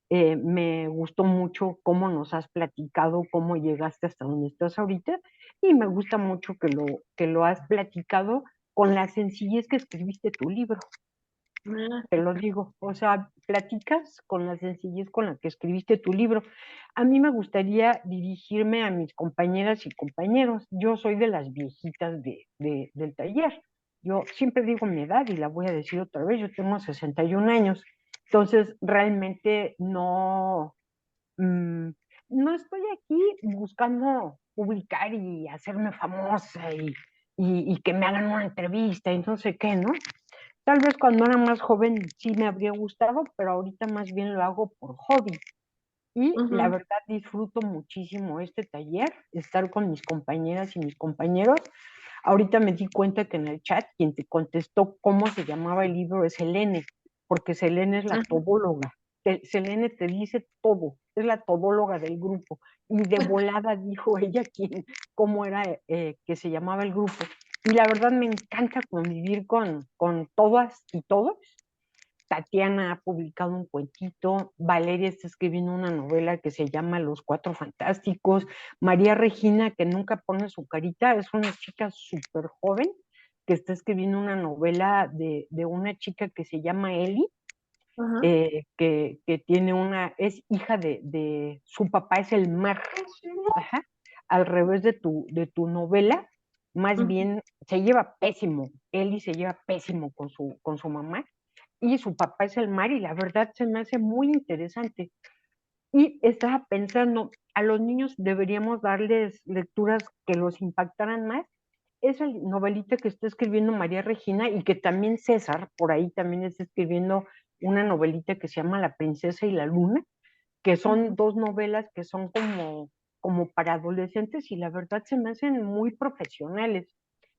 Me gustó mucho cómo nos has platicado, cómo llegaste hasta donde estás ahorita y me gusta mucho que lo has platicado con la sencillez que escribiste tu libro, Ah, te lo digo, o sea, platicas con la sencillez con la que escribiste tu libro. A mí me gustaría dirigirme a mis compañeras y compañeros. Yo soy de las viejitas del taller. Yo siempre digo mi edad y la voy a decir otra vez, yo tengo 61 años. Entonces, realmente mm, no estoy aquí buscando publicar y hacerme famosa y que me hagan una entrevista y no sé qué, ¿no? Tal vez cuando era más joven sí me habría gustado, pero ahorita más bien lo hago por hobby. Y la ujú. verdad disfruto muchísimo este taller, estar con mis compañeras y mis compañeros. Ahorita me di cuenta que en el chat quien te contestó cómo se llamaba el libro es Selene, porque Selene es la Ajá. todóloga. Selene te dice todo, es la todóloga del grupo. Y de volada dijo ella cómo era que se llamaba el grupo. Y la verdad me encanta convivir con todas y todos. Tatiana ha publicado un cuentito, Valeria está escribiendo una novela que se llama Los Cuatro Fantásticos, María Regina, que nunca pone su carita, es una chica súper joven que está escribiendo una novela de una chica que se llama Eli, Ajá. que tiene es hija su papá es el mar, ajá, al revés de tu novela, más Ujú. bien se lleva pésimo, Eli se lleva pésimo con su mamá, y su papá es el mar, y la verdad se me hace muy interesante. Y estaba pensando, a los niños deberíamos darles lecturas que los impactaran más. Esa novelita que está escribiendo María Regina y que también César, por ahí también está escribiendo una novelita que se llama La Princesa y la Luna, que son Ujú. dos novelas que son como para adolescentes y la verdad se me hacen muy profesionales.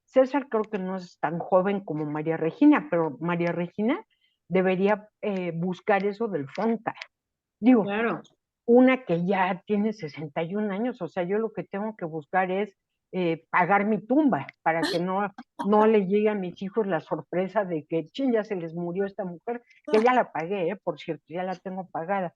César creo que no es tan joven como María Regina, pero María Regina debería buscar eso del Fonca. Digo, Claro. una que ya tiene 61 años, o sea, yo lo que tengo que buscar es pagar mi tumba para que no le llegue a mis hijos la sorpresa de que, ching, ya se les murió esta mujer, que ya la pagué, por cierto, ya la tengo pagada.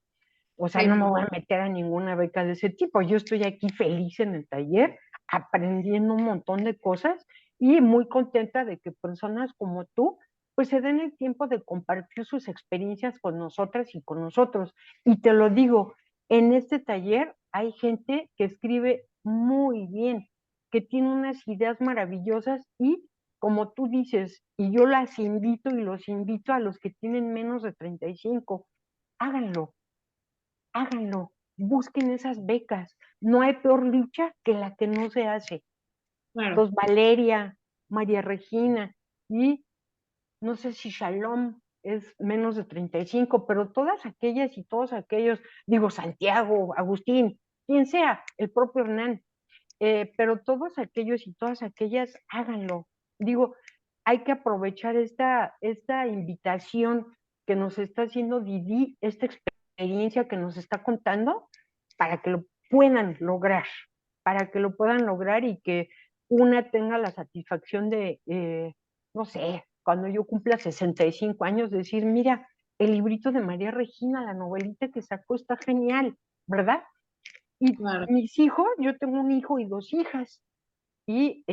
O sea, no me voy a meter a ninguna beca de ese tipo. Yo estoy aquí feliz en el taller, aprendiendo un montón de cosas y muy contenta de que personas como tú, pues se den el tiempo de compartir sus experiencias con nosotras y con nosotros. Y te lo digo, en este taller hay gente que escribe muy bien, que tiene unas ideas maravillosas y, como tú dices, y yo las invito y los invito a los que tienen menos de 35, háganlo, háganlo, busquen esas becas. No hay peor lucha que la que no se hace. Claro. Entonces, Valeria, María Regina y no sé si Shalom es menos de 35, pero todas aquellas y todos aquellos, digo Santiago, Agustín, quien sea, el propio Hernán, pero todos aquellos y todas aquellas, háganlo. Digo, hay que aprovechar esta invitación que nos está haciendo Didi, esta experiencia que nos está contando, para que lo puedan lograr, para que lo puedan lograr y que una tenga la satisfacción de, no sé, cuando yo cumpla 65 años, decir, mira, el librito de María Regina, la novelita que sacó está genial, ¿verdad? Y Claro. mis hijos, yo tengo un hijo y dos hijas, y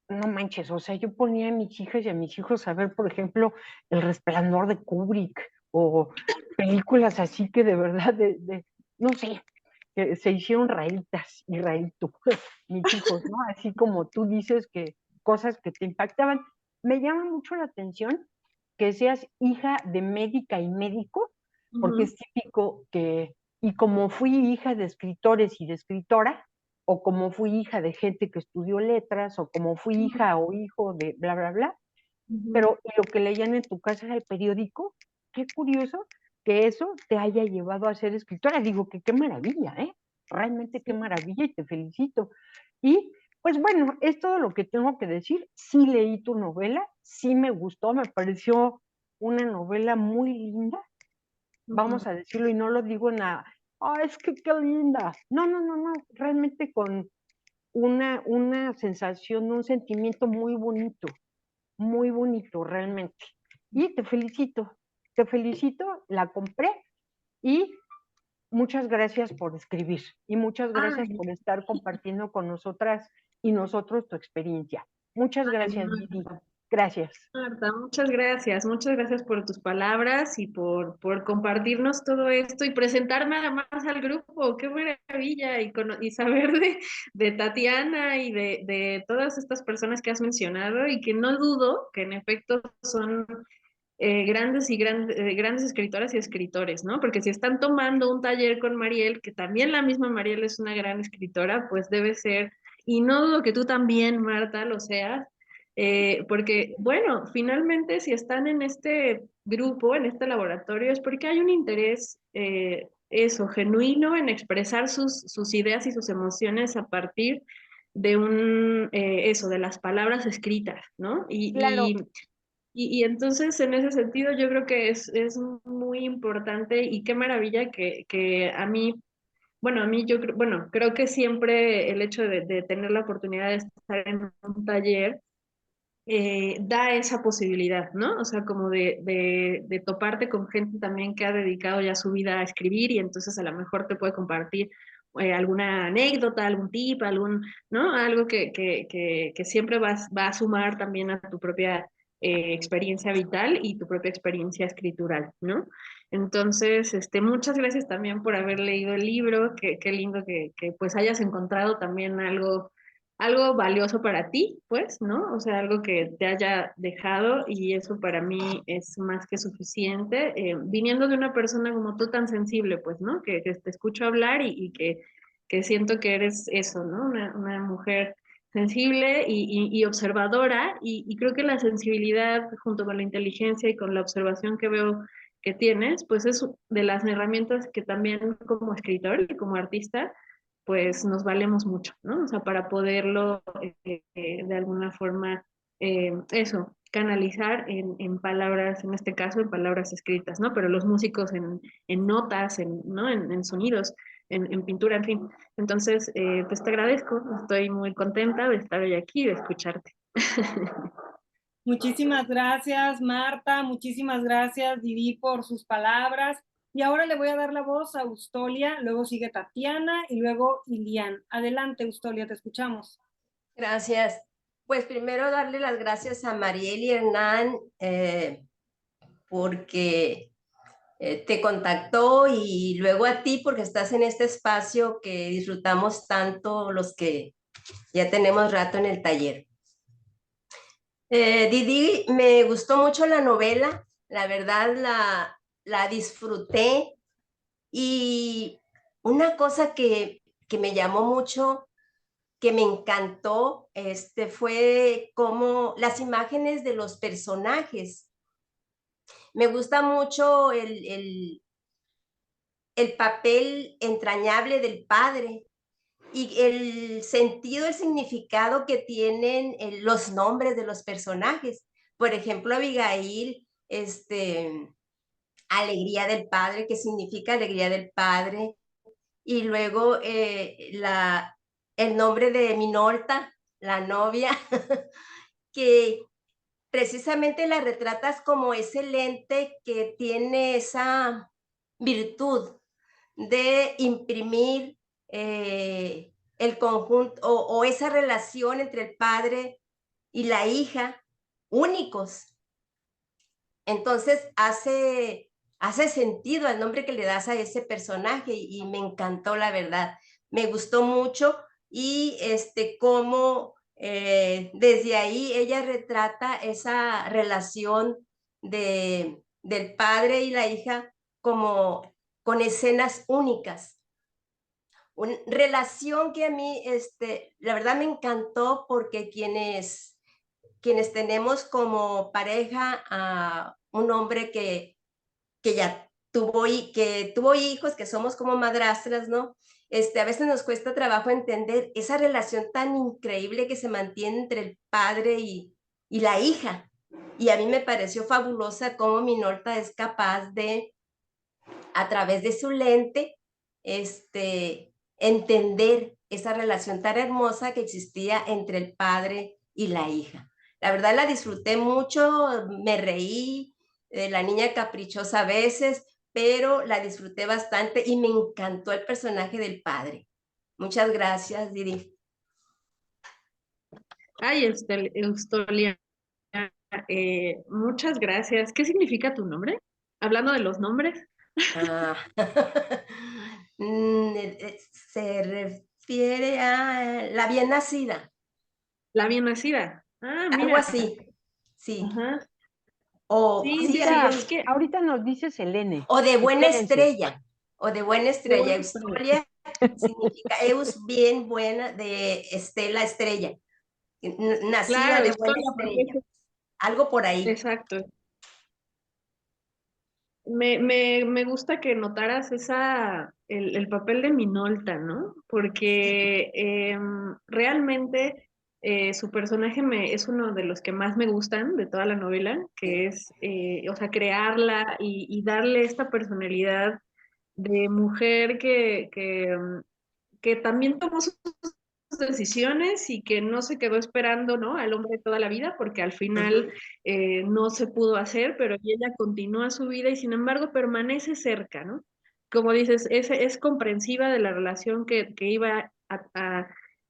no manches, o sea, yo ponía a mis hijas y a mis hijos a ver, por ejemplo, El Resplandor de Kubrick, o películas así que de verdad, no sé, que se hicieron raritas y rarito, mis hijos, ¿no? Así como tú dices que cosas que te impactaban. Me llama mucho la atención que seas hija de médica y médico, porque es típico que, y como fui hija de escritores y de escritora, o como fui hija de gente que estudió letras, o como fui hija o hijo de bla, bla, bla, pero lo que leían en tu casa era el periódico, qué curioso que eso te haya llevado a ser escritora. Digo que qué maravilla, ¿eh? Realmente qué maravilla y te felicito. Y pues bueno, es todo lo que tengo que decir. Sí leí tu novela, sí me gustó, me pareció una novela muy linda, vamos a decirlo, y no lo digo en la, es que qué linda. No, no, no, no, realmente con una sensación, un sentimiento muy bonito realmente. Y te felicito, la compré y muchas gracias por escribir y muchas gracias Ay, por estar compartiendo con nosotras y nosotros tu experiencia. Muchas ay, gracias, Didi. Gracias. Marta, muchas gracias por tus palabras y por compartirnos todo esto y presentarme además al grupo, qué maravilla, y saber de Tatiana y de todas estas personas que has mencionado y que no dudo que en efecto son grandes escritoras y escritores, ¿no? Porque si están tomando un taller con Mariel, que también la misma Mariel es una gran escritora, pues debe ser, y no dudo que tú también, Marta, lo seas, porque, bueno, finalmente si están en este grupo, en este laboratorio, es porque hay un interés, eso, genuino en expresar sus ideas y sus emociones a partir de eso, de las palabras escritas, ¿no? Claro, Y entonces, en ese sentido, yo creo que es muy importante y qué maravilla que a mí, bueno, a mí bueno, creo que siempre el hecho de tener la oportunidad de estar en un taller da esa posibilidad, ¿no? O sea, como de toparte con gente también que ha dedicado ya su vida a escribir y entonces a lo mejor te puede compartir alguna anécdota, algún tip, ¿no? Algo que siempre va a sumar también a tu propia experiencia vital y tu propia experiencia escritural, ¿no? Entonces, muchas gracias también por haber leído el libro, qué lindo que pues hayas encontrado también algo valioso para ti, pues, ¿no? O sea, algo que te haya dejado y eso para mí es más que suficiente, viniendo de una persona como tú tan sensible, pues, ¿no? Que te escucho hablar y que siento que eres eso, ¿no? Una mujer sensible y observadora y creo que la sensibilidad junto con la inteligencia y con la observación que veo que tienes, pues es de las herramientas que también como escritor y como artista pues nos valemos mucho, ¿no? O sea, para poderlo de alguna forma, eso, canalizar en palabras, en este caso, en palabras escritas, ¿no? Pero los músicos en notas, ¿no? En sonidos, en pintura, en fin. Entonces, pues te agradezco, estoy muy contenta de estar hoy aquí y de escucharte. Muchísimas gracias, Marta. Muchísimas gracias, Didi, por sus palabras. Y ahora le voy a dar la voz a Eustolia, luego sigue Tatiana y luego Ilian. Adelante, Eustolia, te escuchamos. Gracias. Pues primero darle las gracias a Mariel y Hernán porque te contactó, y luego a ti porque estás en este espacio que disfrutamos tanto los que ya tenemos rato en el taller. Didi, me gustó mucho la novela, la verdad la disfruté, y una cosa que me llamó mucho, que me encantó, fue como las imágenes de los personajes. Me gusta mucho el papel entrañable del padre y el sentido, el significado que tienen los nombres de los personajes. Por ejemplo, Abigail, alegría del padre, que significa alegría del padre, y luego el nombre de Minolta, la novia, que precisamente la retratas como ese lente que tiene esa virtud de imprimir el conjunto o esa relación entre el padre y la hija únicos. Entonces hace sentido el nombre que le das a ese personaje, y me encantó, la verdad. Me gustó mucho, y cómo desde ahí ella retrata esa relación del padre y la hija como con escenas únicas. Una relación que a mí, la verdad me encantó, porque quienes tenemos como pareja a un hombre que ya que tuvo hijos, que somos como madrastras, ¿no? A veces nos cuesta trabajo entender esa relación tan increíble que se mantiene entre el padre y la hija. Y a mí me pareció fabulosa cómo Minolta es capaz de, a través de su lente, entender esa relación tan hermosa que existía entre el padre y la hija. La verdad la disfruté mucho, me reí de la niña caprichosa a veces, pero la disfruté bastante y me encantó el personaje del padre. Muchas gracias, Didi. Ay, Eustolia, muchas gracias. ¿Qué significa tu nombre? Hablando de los nombres. Ah, se refiere a la bien nacida. La bien nacida. Ah, Algo mira. así, sí. Ajá. O, Sí, sí, mira, Ahorita, es que ahorita nos dice Selene. o de buena Espérense. estrella, o de buena qué estrella. bueno. Eustolia significa Eus, bien buena, de Estela, estrella. Nacida Claro, de buena Eustolia, porque estrella. Algo por ahí. exacto. Me gusta que notaras el papel de Minolta, ¿no? Porque realmente su personaje es uno de los que más me gustan de toda la novela, que es, o sea, crearla y darle esta personalidad de mujer que también tomó sus decisiones y que no se quedó esperando, ¿no? Al hombre toda la vida, porque al final no se pudo hacer, pero ella continúa su vida y sin embargo permanece cerca, ¿no? Como dices, es comprensiva de la relación que iba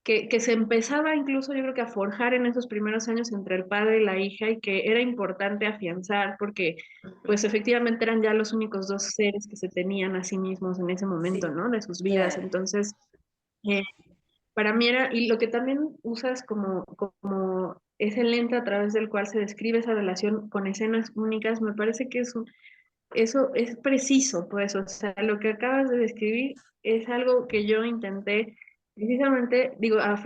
que se empezaba incluso yo creo que a forjar en esos primeros años entre el padre y la hija, y que era importante afianzar porque pues efectivamente eran ya los únicos dos seres que se tenían a sí mismos en ese momento, Sí, ¿no? De sus vidas. claro. Entonces, eh, para mí era, y lo que también usas como ese lente a través del cual se describe esa relación con escenas únicas, me parece que eso es preciso, pues, o sea, lo que acabas de describir es algo que yo intenté, precisamente, digo, a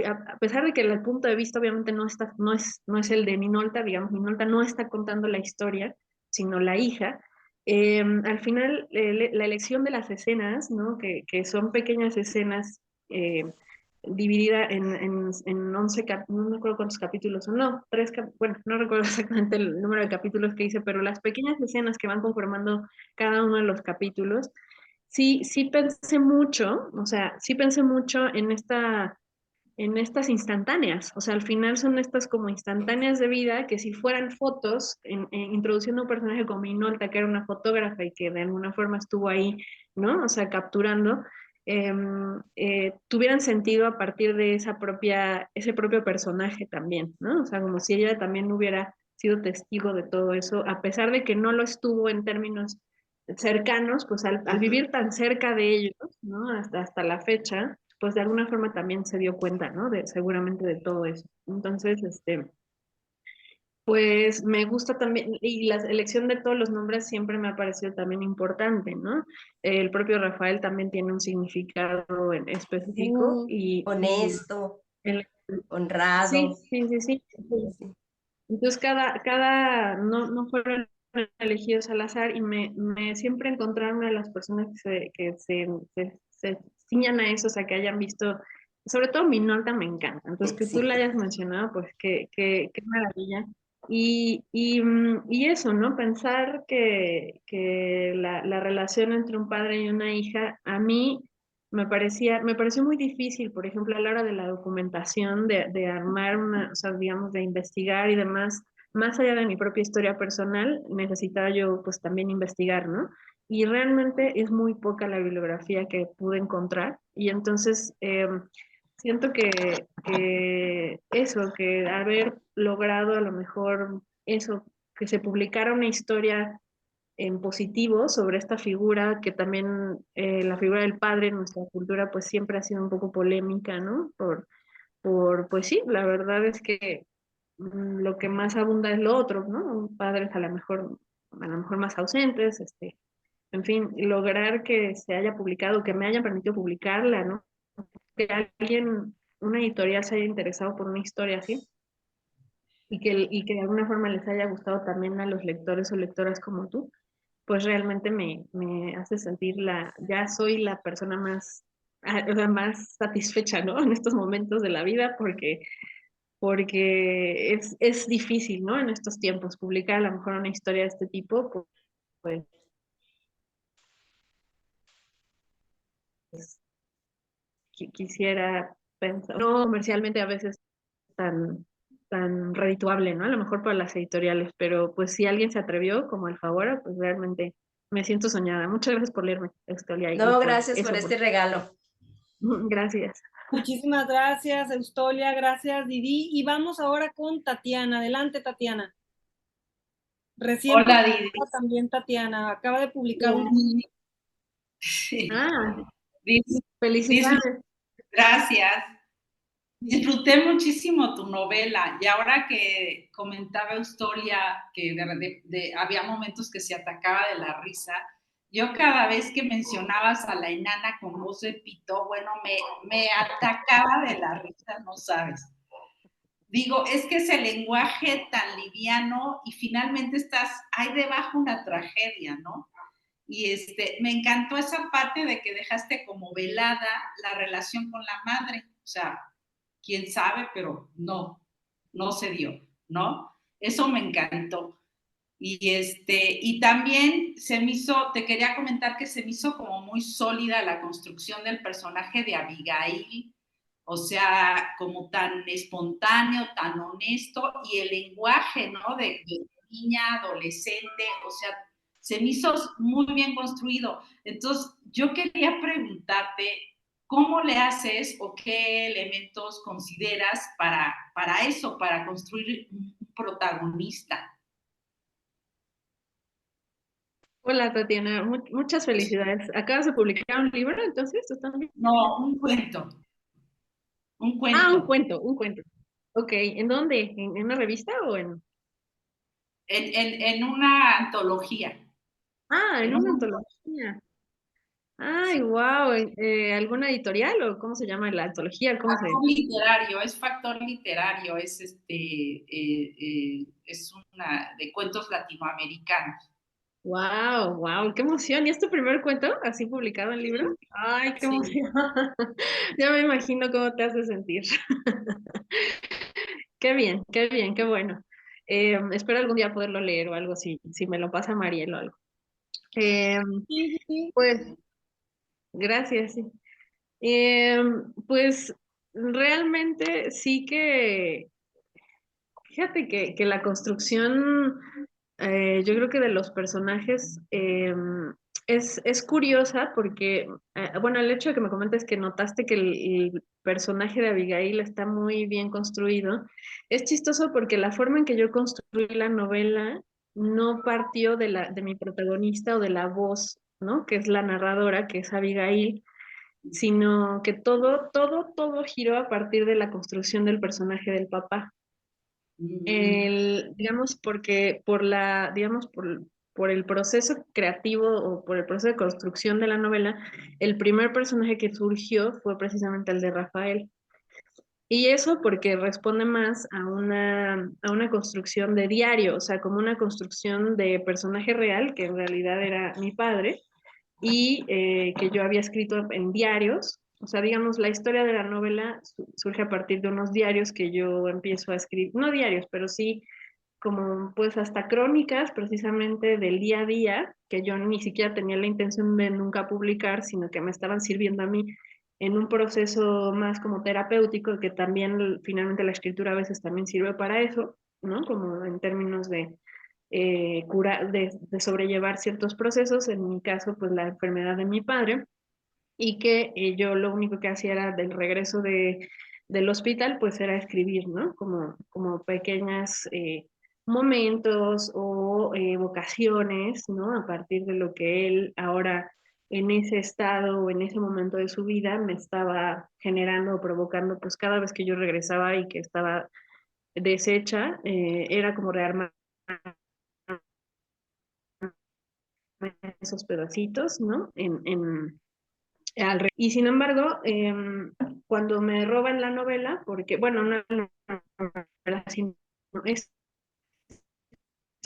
pesar de que el punto de vista obviamente no es el de Minolta, digamos, Minolta no está contando la historia, sino la hija. Al final, la elección de las escenas, ¿no? Que son pequeñas escenas eh, dividida en 11, no me acuerdo cuántos capítulos son, no, bueno, no recuerdo exactamente el número de capítulos que hice, pero las pequeñas escenas que van conformando cada uno de los capítulos, sí pensé mucho, o sea, sí pensé mucho en esta en estas instantáneas. O sea, al final son estas como instantáneas de vida que si fueran fotos, introduciendo un personaje como Minolta, que era una fotógrafa y que de alguna forma estuvo ahí, ¿no? O sea, capturando, tuvieran sentido a partir de ese propio personaje también, ¿no? O sea, como si ella también hubiera sido testigo de todo eso, a pesar de que no lo estuvo en términos cercanos, pues al vivir tan cerca de ellos, ¿no? Hasta la fecha, pues de alguna forma también se dio cuenta, ¿no? Seguramente de todo eso. Entonces, pues me gusta también, y la elección de todos los nombres siempre me ha parecido también importante, ¿no? El propio Rafael también tiene un significado en específico Sí, y honesto, el- sí, honrado. sí, sí, sí. Sí. Entonces no fueron elegidos al azar y me siempre encontrar una de las personas se ciñan a eso, o sea, que hayan visto, sobre todo Minolta me encanta, entonces que tú Sí. la hayas mencionado, pues qué maravilla. Y eso, ¿no? Pensar que la relación entre un padre y una hija, a mí me pareció muy difícil, por ejemplo, a la hora de la documentación, de armar una, o sea, digamos, de investigar y demás, más allá de mi propia historia personal, necesitaba yo pues también investigar, ¿no? Y realmente es muy poca la bibliografía que pude encontrar y entonces siento que haber logrado a lo mejor eso, que se publicara una historia en positivo sobre esta figura, que también la figura del padre en nuestra cultura pues siempre ha sido un poco polémica, ¿no? Pues sí, la verdad es que lo que más abunda es lo otro, ¿no? Padres a lo mejor más ausentes, en fin, lograr que se haya publicado, que me hayan permitido publicarla, ¿no? Que alguien, una editorial se haya interesado por una historia así y que de alguna forma les haya gustado también a los lectores o lectoras como tú, pues realmente me hace sentir ya soy la persona más, o sea, más satisfecha, ¿no? En estos momentos de la vida porque es difícil, ¿no? En estos tiempos publicar a lo mejor una historia de este tipo, pues quisiera pensar, no comercialmente a veces tan redituable, ¿no? A lo mejor para las editoriales, pero pues si alguien se atrevió, como Alfaguara, pues realmente me siento soñada. Muchas gracias por leerme, Eustolia, y No, por gracias por eso, este regalo. gracias. Muchísimas gracias, Eustolia, gracias, Didi. Y vamos ahora con Tatiana. Adelante, Tatiana. Recién Hola, Didi. publicada también Tatiana, acaba de publicar un... Sí. Ah, Dis- felicidades. Gracias. Disfruté muchísimo tu novela y ahora que comentaba Eustolia que había momentos que se atacaba de la risa, yo cada vez que mencionabas a la enana con voz de pito, bueno, me atacaba de la risa, no sabes. Digo, es que ese lenguaje tan liviano y finalmente hay debajo una tragedia, ¿no? Y me encantó esa parte de que dejaste como velada la relación con la madre, o sea, quién sabe, pero no se dio, ¿no? Eso me encantó. Y también te quería comentar que se me hizo como muy sólida la construcción del personaje de Abigail, o sea, como tan espontáneo, tan honesto, y el lenguaje, ¿no? De niña, adolescente, o sea, se me hizo muy bien construido. Entonces, yo quería preguntarte, ¿cómo le haces o qué elementos consideras para eso, para construir un protagonista? Hola, Tatiana, muchas felicidades. ¿Acabas de publicar un libro, entonces? ¿Tú también? No, un cuento, un Ah, un cuento. cuento, un cuento. Ok, ¿en dónde? ¿En una revista o en...? En una antología. Ah, en En una un, antología. Ay, wow. ¿Alguna editorial o cómo se llama la antología? ¿Cómo se...? factor literario, es una de cuentos latinoamericanos. Wow, wow, qué emoción. ¿Y es tu primer cuento así publicado en libro? Ay, qué Sí. emoción. Ya me imagino cómo te hace sentir. Qué bien, qué bien, qué bueno. Espero algún día poderlo leer o algo si me lo pasa Mariel o algo. Eh, Sí, sí, sí. pues, gracias. Sí. Pues realmente sí que, fíjate que la construcción, yo creo que de los personajes es curiosa porque, bueno, el hecho de que me comentes que notaste que el personaje de Abigail está muy bien construido, es chistoso porque la forma en que yo construí la novela no partió de mi protagonista o de la voz, ¿no? Que es la narradora, que es Abigail, sino que todo giró a partir de la construcción del personaje del papá. Digamos, porque por el proceso creativo o por el proceso de construcción de la novela, el primer personaje que surgió fue precisamente el de Rafael. Y eso porque responde más a una construcción de diario, o sea, como una construcción de personaje real, que en realidad era mi padre, y que yo había escrito en diarios. O sea, digamos, la historia de la novela surge a partir de unos diarios que yo empiezo a escribir, no diarios, pero sí como pues hasta crónicas precisamente del día a día, que yo ni siquiera tenía la intención de nunca publicar, sino que me estaban sirviendo a mí en un proceso más como terapéutico, que también finalmente la escritura a veces también sirve para eso, ¿no? Como en términos de de sobrellevar ciertos procesos, en mi caso, pues la enfermedad de mi padre, y que yo lo único que hacía era del regreso del hospital, pues era escribir, ¿no? Como pequeñas momentos o vocaciones, ¿no? A partir de lo que él ahora en ese estado o en ese momento de su vida me estaba generando o provocando, pues cada vez que yo regresaba y que estaba deshecha, era como rearmar esos pedacitos, ¿no? Y sin embargo, cuando me roban la novela, porque, bueno, no novela, sino esto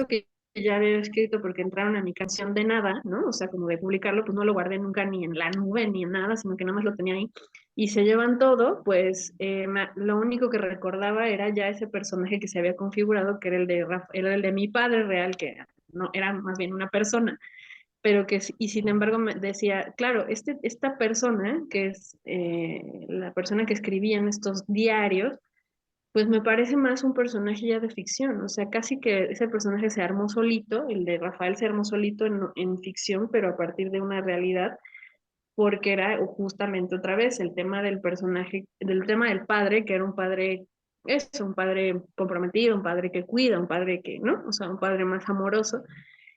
que ya había escrito porque entraron a mi canción de nada, ¿no? O sea, como de publicarlo, pues no lo guardé nunca ni en la nube ni en nada, sino que nada más lo tenía ahí. Y se llevan todo, pues lo único que recordaba era ya ese personaje que se había configurado, que era era el de mi padre real, que no era más bien una persona, pero que, y sin embargo me decía, claro, esta persona, que es la persona que escribía en estos diarios, pues me parece más un personaje ya de ficción, o sea, casi que ese personaje se armó solito, el de Rafael se armó solito en ficción, pero a partir de una realidad, porque era justamente otra vez el tema del personaje, del tema del padre, que era un padre, es un padre comprometido, un padre que cuida, un padre que, ¿no? O sea, un padre más amoroso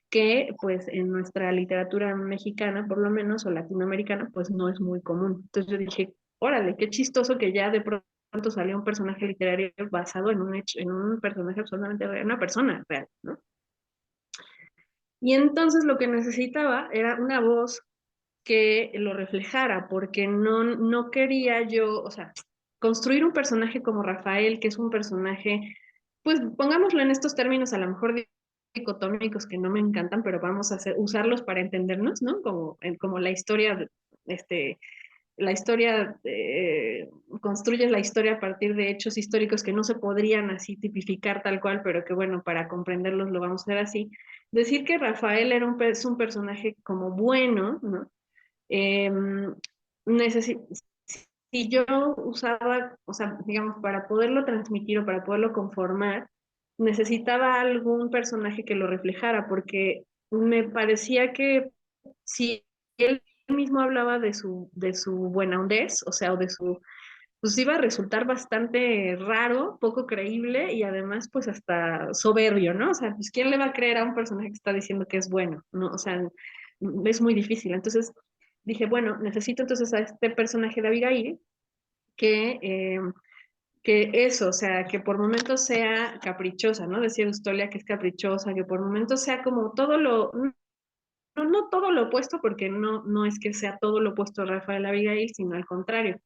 que pues en nuestra literatura mexicana, por lo menos, o latinoamericana, pues no es muy común. Entonces yo dije, órale, qué chistoso que ya de pronto salió un personaje literario basado en un hecho, en un personaje absolutamente real, una persona real, ¿no? Y entonces lo que necesitaba era una voz que lo reflejara, porque no quería yo, o sea, construir un personaje como Rafael, que es un personaje, pues pongámoslo en estos términos, a lo mejor dicotómicos que no me encantan, pero vamos a usarlos para entendernos, ¿no? Como la historia, este, la historia, construyes la historia a partir de hechos históricos que no se podrían así tipificar tal cual, pero que bueno, para comprenderlos lo vamos a hacer así. Decir que Rafael era es un personaje como bueno, ¿no? Eh, si yo usaba, o sea, digamos, para poderlo transmitir o para poderlo conformar, necesitaba algún personaje que lo reflejara, porque me parecía que si él mismo hablaba de su buena hondez, o sea, o de su, pues iba a resultar bastante raro, poco creíble y además pues hasta soberbio, ¿no? O sea, pues ¿quién le va a creer a un personaje que está diciendo que es bueno? ¿No? O sea, es muy difícil. Entonces dije, bueno, necesito entonces a este personaje de Abigail que, que eso, o sea, que por momentos sea caprichosa, ¿no? Decía Eustolia que es caprichosa, que por momentos sea como todo lo, no todo lo opuesto, porque no es que sea todo lo opuesto a Rafael Abigail, sino al contrario.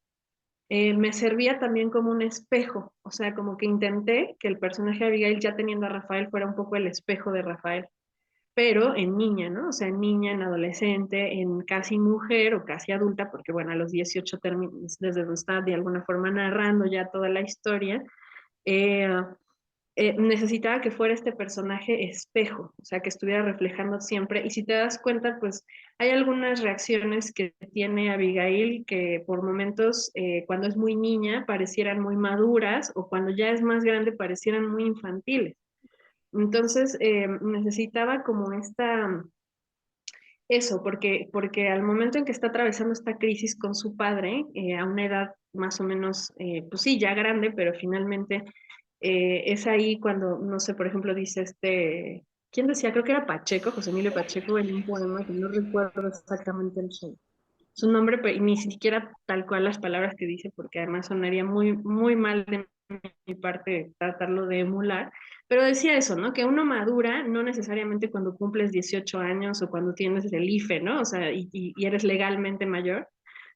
Me servía también como un espejo, o sea, como que intenté que el personaje de Abigail, ya teniendo a Rafael, fuera un poco el espejo de Rafael, pero en niña, ¿no? O sea, en niña, en adolescente, en casi mujer o casi adulta, porque bueno, a los 18 desde donde está de alguna forma narrando ya toda la historia, eh, necesitaba que fuera este personaje espejo, o sea, que estuviera reflejando siempre. Y si te das cuenta, pues hay algunas reacciones que tiene Abigail que por momentos, cuando es muy niña, parecieran muy maduras, o cuando ya es más grande, parecieran muy infantiles. Entonces, necesitaba como eso, porque al momento en que está atravesando esta crisis con su padre, a una edad más o menos, pues sí, ya grande, pero finalmente es ahí cuando, no sé, por ejemplo, dice ¿quién decía? Creo que era Pacheco, José Emilio Pacheco, en un poema que no recuerdo exactamente su nombre, pero ni siquiera tal cual las palabras que dice, porque además sonaría muy, muy mal de mi parte tratarlo de emular, pero decía eso, ¿no? Que uno madura no necesariamente cuando cumples 18 años o cuando tienes el IFE, ¿no? O sea, y eres legalmente mayor,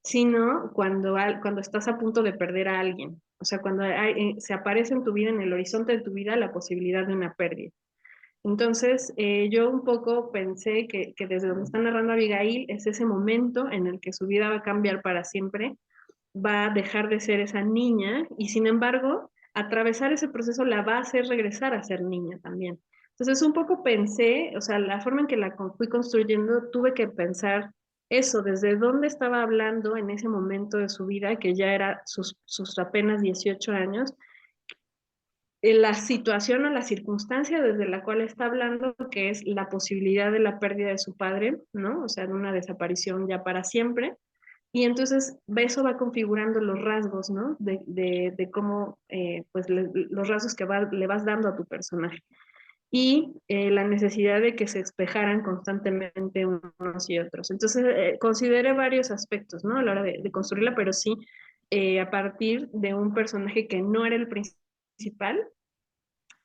sino cuando estás a punto de perder a alguien. O sea, cuando se aparece en tu vida, en el horizonte de tu vida, la posibilidad de una pérdida. Entonces, yo un poco pensé que desde donde está narrando Abigail es ese momento en el que su vida va a cambiar para siempre, va a dejar de ser esa niña y sin embargo, atravesar ese proceso la va a hacer regresar a ser niña también. Entonces, un poco pensé, o sea, la forma en que fui construyendo, tuve que pensar eso, desde dónde estaba hablando en ese momento de su vida, que ya era sus apenas 18 años, la situación o la circunstancia desde la cual está hablando, que es la posibilidad de la pérdida de su padre, ¿no? O sea, de una desaparición ya para siempre. Y entonces eso va configurando los rasgos, ¿no? De cómo, pues, los rasgos que le vas dando a tu personaje. Y la necesidad de que se espejaran constantemente unos y otros. Entonces, consideré varios aspectos, ¿no? A la hora de construirla, pero sí, a partir de un personaje que no era el principal,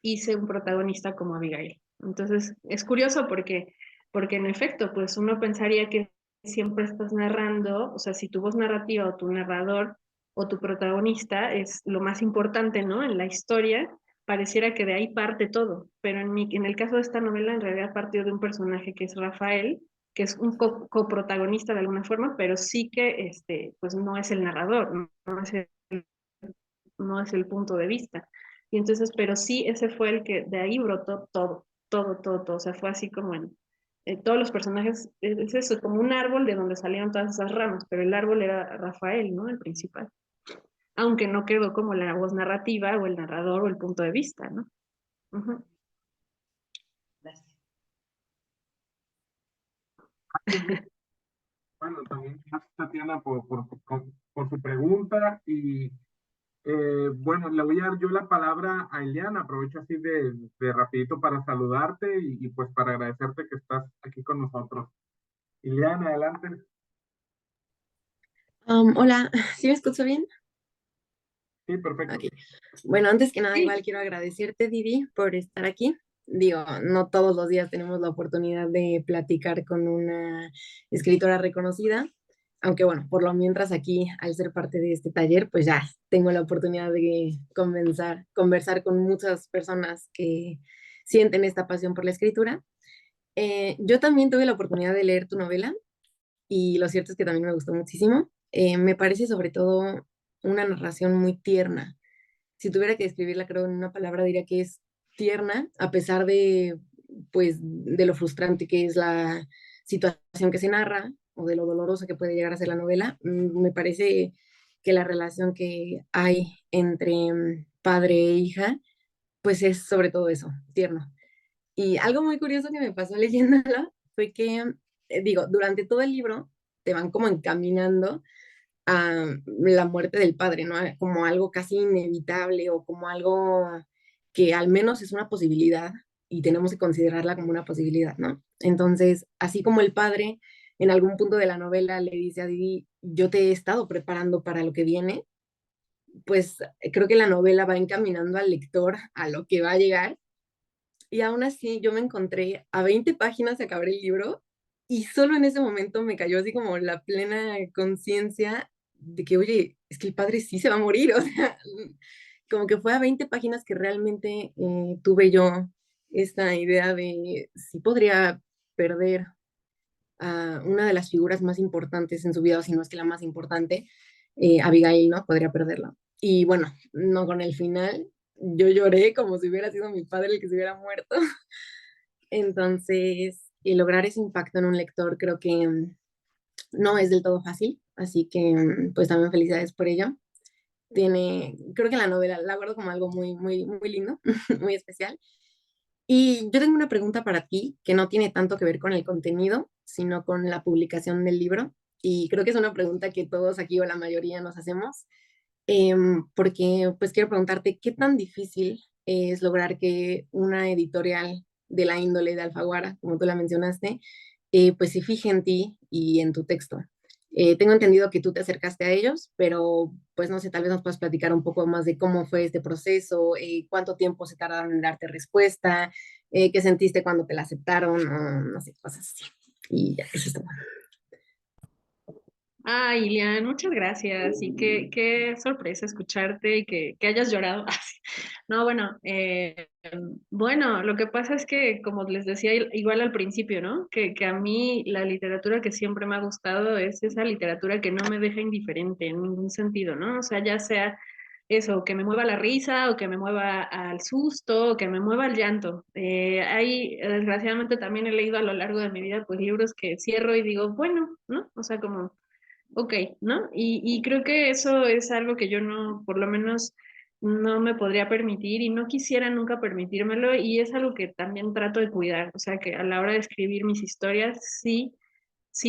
hice un protagonista como Abigail. Entonces, es curioso porque en efecto, pues uno pensaría que siempre estás narrando, o sea, si tu voz narrativa o tu narrador o tu protagonista es lo más importante, ¿no? En la historia, pareciera que de ahí parte todo, pero en el caso de esta novela, en realidad partió de un personaje que es Rafael, que es un coprotagonista de alguna forma, pero sí que, pues no es el narrador, no es el punto de vista. Y entonces, pero sí, ese fue el que de ahí brotó todo, todo, todo, todo. O sea, fue así como en todos los personajes, es eso, como un árbol de donde salieron todas esas ramas, pero el árbol era Rafael, ¿no? El principal. Aunque no quedó como la voz narrativa o el narrador o el punto de vista, ¿no? Uh-huh. Gracias. Bueno, también gracias, Tatiana, por su pregunta. Y bueno, le voy a dar yo la palabra a Ileana. Aprovecho así de rapidito para saludarte y pues para agradecerte que estás aquí con nosotros. Ileana, adelante. Hola, ¿sí me escucho bien? Sí, perfecto. Ok. Bueno, antes que nada, Sí. igual quiero agradecerte, Didi, por estar aquí. Digo, no todos los días tenemos la oportunidad de platicar con una escritora reconocida, aunque bueno, por lo mientras aquí, al ser parte de este taller, pues ya tengo la oportunidad de conversar con muchas personas que sienten esta pasión por la escritura. Yo también tuve la oportunidad de leer tu novela y lo cierto es que también me gustó muchísimo. Me parece sobre todo una narración muy tierna. Si tuviera que describirla, creo, en una palabra, diría que es tierna, a pesar de, pues, de lo frustrante que es la situación que se narra o de lo dolorosa que puede llegar a ser la novela. Me parece que la relación que hay entre padre e hija, pues es sobre todo eso, tierno. Y algo muy curioso que me pasó leyéndola fue que, digo, durante todo el libro te van como encaminando a la muerte del padre, ¿no? Como algo casi inevitable o como algo que al menos es una posibilidad y tenemos que considerarla como una posibilidad, ¿no? Entonces, así como el padre en algún punto de la novela le dice a Didi, yo te he estado preparando para lo que viene, pues creo que la novela va encaminando al lector a lo que va a llegar y aún así yo me encontré a 20 páginas de acabar el libro y solo en ese momento me cayó así como la plena conciencia de que, oye, es que el padre sí se va a morir, o sea, como que fue a 20 páginas que realmente tuve yo esta idea de si podría perder a una de las figuras más importantes en su vida, o si no es que la más importante, Abigail, ¿no? Podría perderla. Y bueno, no con el final, yo lloré como si hubiera sido mi padre el que se hubiera muerto. Entonces, y lograr ese impacto en un lector creo que no es del todo fácil, así que pues también felicidades por ello. Creo que la novela la guardo como algo muy, muy, muy lindo, muy especial. Y yo tengo una pregunta para ti que no tiene tanto que ver con el contenido, sino con la publicación del libro. Y creo que es una pregunta que todos aquí o la mayoría nos hacemos, porque pues quiero preguntarte, ¿qué tan difícil es lograr que una editorial de la índole de Alfaguara, como tú la mencionaste, pues se fije en ti y en tu texto? Tengo entendido que tú te acercaste a ellos, pero pues no sé, tal vez nos puedas platicar un poco más de cómo fue este proceso, cuánto tiempo se tardaron en darte respuesta, qué sentiste cuando te la aceptaron, o no sé, cosas así. Y ya, eso es todo. Ah, Ilian, muchas gracias y qué sorpresa escucharte y que hayas llorado. No, bueno, lo que pasa es que, como les decía igual al principio, ¿no? Que a mí la literatura que siempre me ha gustado es esa literatura que no me deja indiferente en ningún sentido, ¿no? O sea, ya sea eso, que me mueva la risa o que me mueva al susto o que me mueva al llanto. Desgraciadamente también he leído a lo largo de mi vida, pues libros que cierro y digo, bueno, ¿no? O sea, como ok, ¿no? Y creo que eso es algo que yo no, por lo menos, no me podría permitir y no quisiera nunca permitírmelo y es algo que también trato de cuidar, o sea, que a la hora de escribir mis historias, sí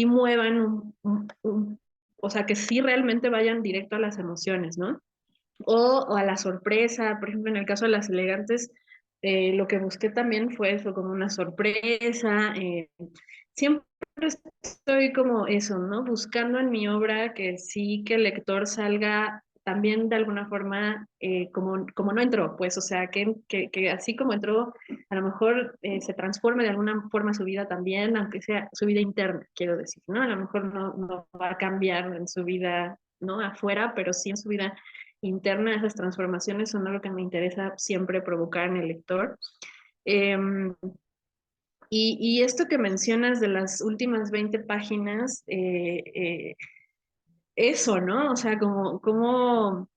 muevan o sea, que sí realmente vayan directo a las emociones, ¿no? O a la sorpresa, por ejemplo, en el caso de Las Elegantes, lo que busqué también fue eso, como una sorpresa. Siempre estoy como eso, ¿no? Buscando en mi obra que sí que el lector salga también de alguna forma como no entró, pues, o sea, que así como entró, a lo mejor se transforme de alguna forma su vida también, aunque sea su vida interna, quiero decir, ¿no? A lo mejor no va a cambiar en su vida, ¿no? Afuera, pero sí en su vida interna. Esas transformaciones son algo que me interesa siempre provocar en el lector. Em, y esto que mencionas de las últimas 20 páginas, eso, ¿no? O sea, como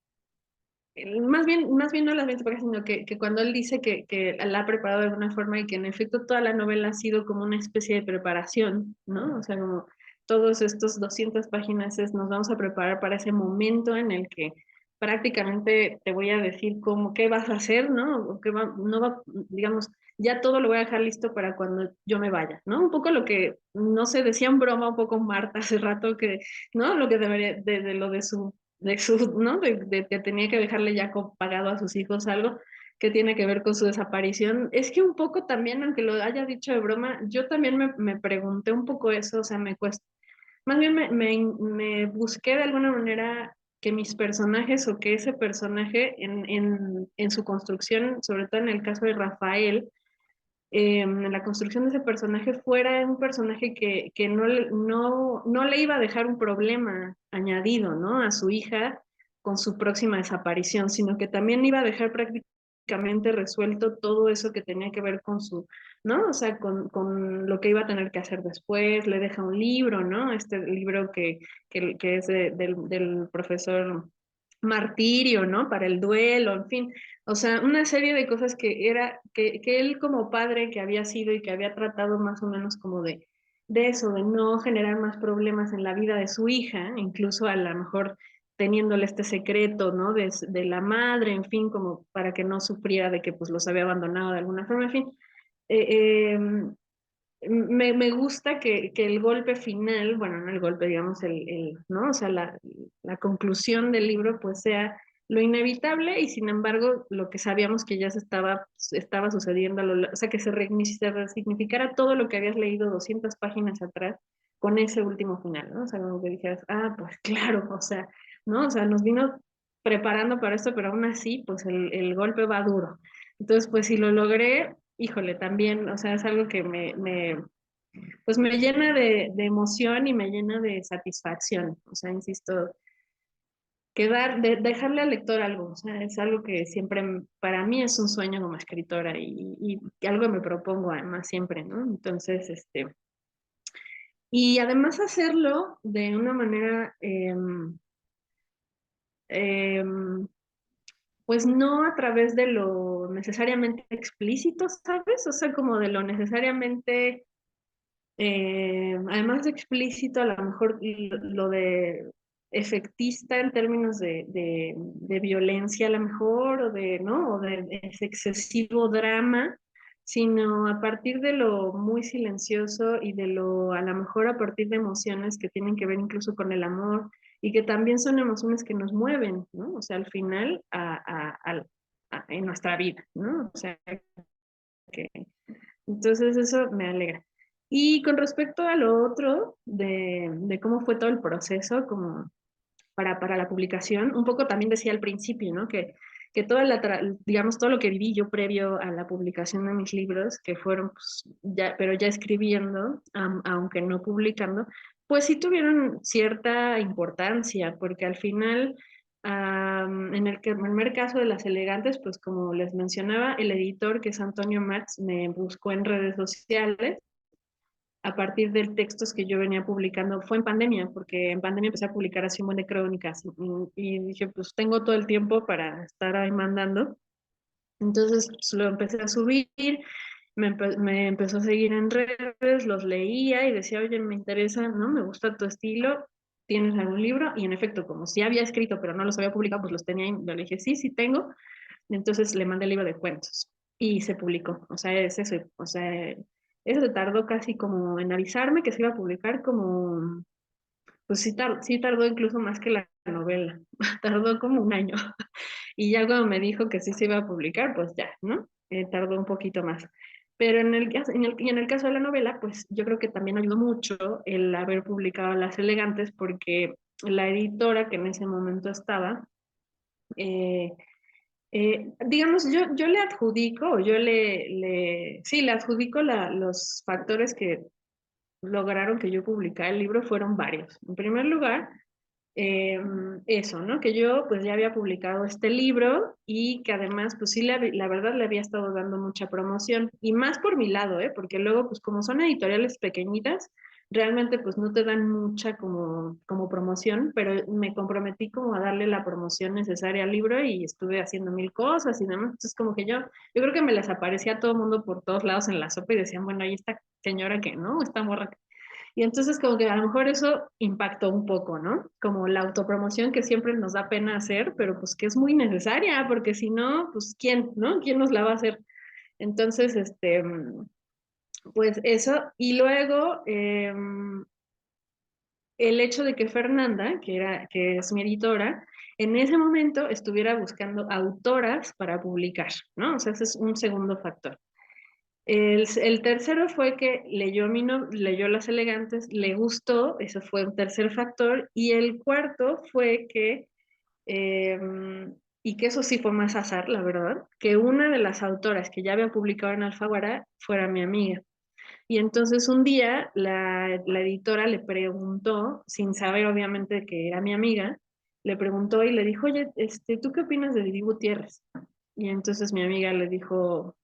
más bien no las 20 páginas, sino que cuando él dice que la ha preparado de alguna forma y que en efecto toda la novela ha sido como una especie de preparación, ¿no? O sea, como todos estos 200 páginas nos vamos a preparar para ese momento en el que prácticamente te voy a decir cómo, qué vas a hacer, ¿no? O qué no va, digamos, ya todo lo voy a dejar listo para cuando yo me vaya, ¿no? Un poco lo que, no sé, decía en broma un poco Marta hace rato que, ¿no? Lo que debería, de lo de su, ¿no? De que tenía que dejarle ya pagado a sus hijos algo que tiene que ver con su desaparición. Es que un poco también, aunque lo haya dicho de broma, yo también me pregunté un poco eso, o sea, me cuesta, más bien me busqué de alguna manera que mis personajes o que ese personaje en su construcción, sobre todo en el caso de Rafael, en la construcción de ese personaje fuera un personaje que no le iba a dejar un problema añadido, ¿no? A su hija con su próxima desaparición, sino que también iba a dejar prácticamente resuelto todo eso que tenía que ver con su, ¿no? O sea, con lo que iba a tener que hacer después, le deja un libro, ¿no? Este libro que es del profesor Martirio, ¿no? Para el duelo, en fin. O sea, una serie de cosas que él como padre que había sido y que había tratado más o menos como de eso, de no generar más problemas en la vida de su hija, incluso a lo mejor teniéndole este secreto, ¿no? De la madre, en fin, como para que no sufriera de que pues los había abandonado de alguna forma, en fin. Eh, eh, me gusta que el golpe final, bueno, no el golpe, digamos, ¿no? O sea, la conclusión del libro pues sea lo inevitable y sin embargo lo que sabíamos que ya estaba sucediendo, o sea, que se resignificara todo lo que habías leído 200 páginas atrás con ese último final, ¿no? O sea, como que dijeras, ah, pues claro, o sea, ¿no? O sea, nos vino preparando para esto, pero aún así, pues el golpe va duro. Entonces, pues si lo logré, híjole, también, o sea, es algo que pues me llena de emoción y me llena de satisfacción. O sea, insisto, dejarle al lector algo, o sea, es algo que siempre, para mí es un sueño como escritora y algo que me propongo además siempre, ¿no? Entonces, y además hacerlo de una manera, pues no a través de lo necesariamente explícito, ¿sabes? O sea, como de lo necesariamente, además de explícito, a lo mejor lo de efectista en términos de violencia a lo mejor, o de, ¿no? O de ese excesivo drama, sino a partir de lo muy silencioso y de lo, a lo mejor a partir de emociones que tienen que ver incluso con el amor y que también son emociones que nos mueven, ¿no? O sea, al final en nuestra vida, ¿no? O sea, que entonces eso me alegra. Y con respecto a lo otro, de cómo fue todo el proceso, como para la publicación, un poco también decía al principio, ¿no? Que toda digamos, todo lo que viví yo previo a la publicación de mis libros, que fueron, pues, ya, pero ya escribiendo, aunque no publicando, pues sí tuvieron cierta importancia, porque al final, en el primer caso de Las Elegantes, pues como les mencionaba, el editor, que es Antonio Matz, me buscó en redes sociales a partir de textos que yo venía publicando. Fue en pandemia, porque en pandemia empecé a publicar así un buen de crónicas y dije, pues tengo todo el tiempo para estar ahí mandando. Entonces pues, lo empecé a subir, me empezó a seguir en redes, los leía y decía, oye, me interesa, ¿no? Me gusta tu estilo, ¿tienes algún libro? Y en efecto, como sí había escrito, pero no los había publicado, pues los tenía, y yo le dije, sí, sí tengo. Entonces le mandé el libro de cuentos y se publicó. O sea, es eso. O sea, eso se tardó casi como en avisarme que se iba a publicar, como, pues sí tardó incluso más que la novela. Tardó como un año. Y ya cuando me dijo que sí se iba a publicar, pues ya, ¿no? Tardó un poquito más. Pero y en el caso de la novela, pues yo creo que también ayudó mucho el haber publicado Las Elegantes, porque la editora que en ese momento estaba, eh, digamos, yo le adjudico, o sí, le adjudico los factores que lograron que yo publicara el libro fueron varios. En primer lugar, eso, ¿no? Que yo pues ya había publicado este libro y que además pues sí, la verdad le había estado dando mucha promoción y más por mi lado, ¿eh? Porque luego pues como son editoriales pequeñitas, realmente pues no te dan mucha como promoción, pero me comprometí como a darle la promoción necesaria al libro y estuve haciendo mil cosas y demás. Entonces como que yo creo que me les aparecía a todo el mundo por todos lados en la sopa y decían, bueno, ahí está señora que no, esta morra. Y entonces como que a lo mejor eso impactó un poco, ¿no? Como la autopromoción que siempre nos da pena hacer, pero pues que es muy necesaria, porque si no, pues ¿quién, no? ¿Quién nos la va a hacer? Entonces, pues eso. Y luego, el hecho de que Fernanda, que es mi editora, en ese momento estuviera buscando autoras para publicar, ¿no? O sea, ese es un segundo factor. El tercero fue que leyó Las Elegantes, le gustó, eso fue un tercer factor, y el cuarto fue que, eh, y que eso sí fue más azar, la verdad, que una de las autoras que ya había publicado en Alfaguara fuera mi amiga. Y entonces un día la editora le preguntó, sin saber obviamente que era mi amiga, le preguntó y le dijo, oye, ¿tú qué opinas de Didi Gutiérrez? Y entonces mi amiga le dijo,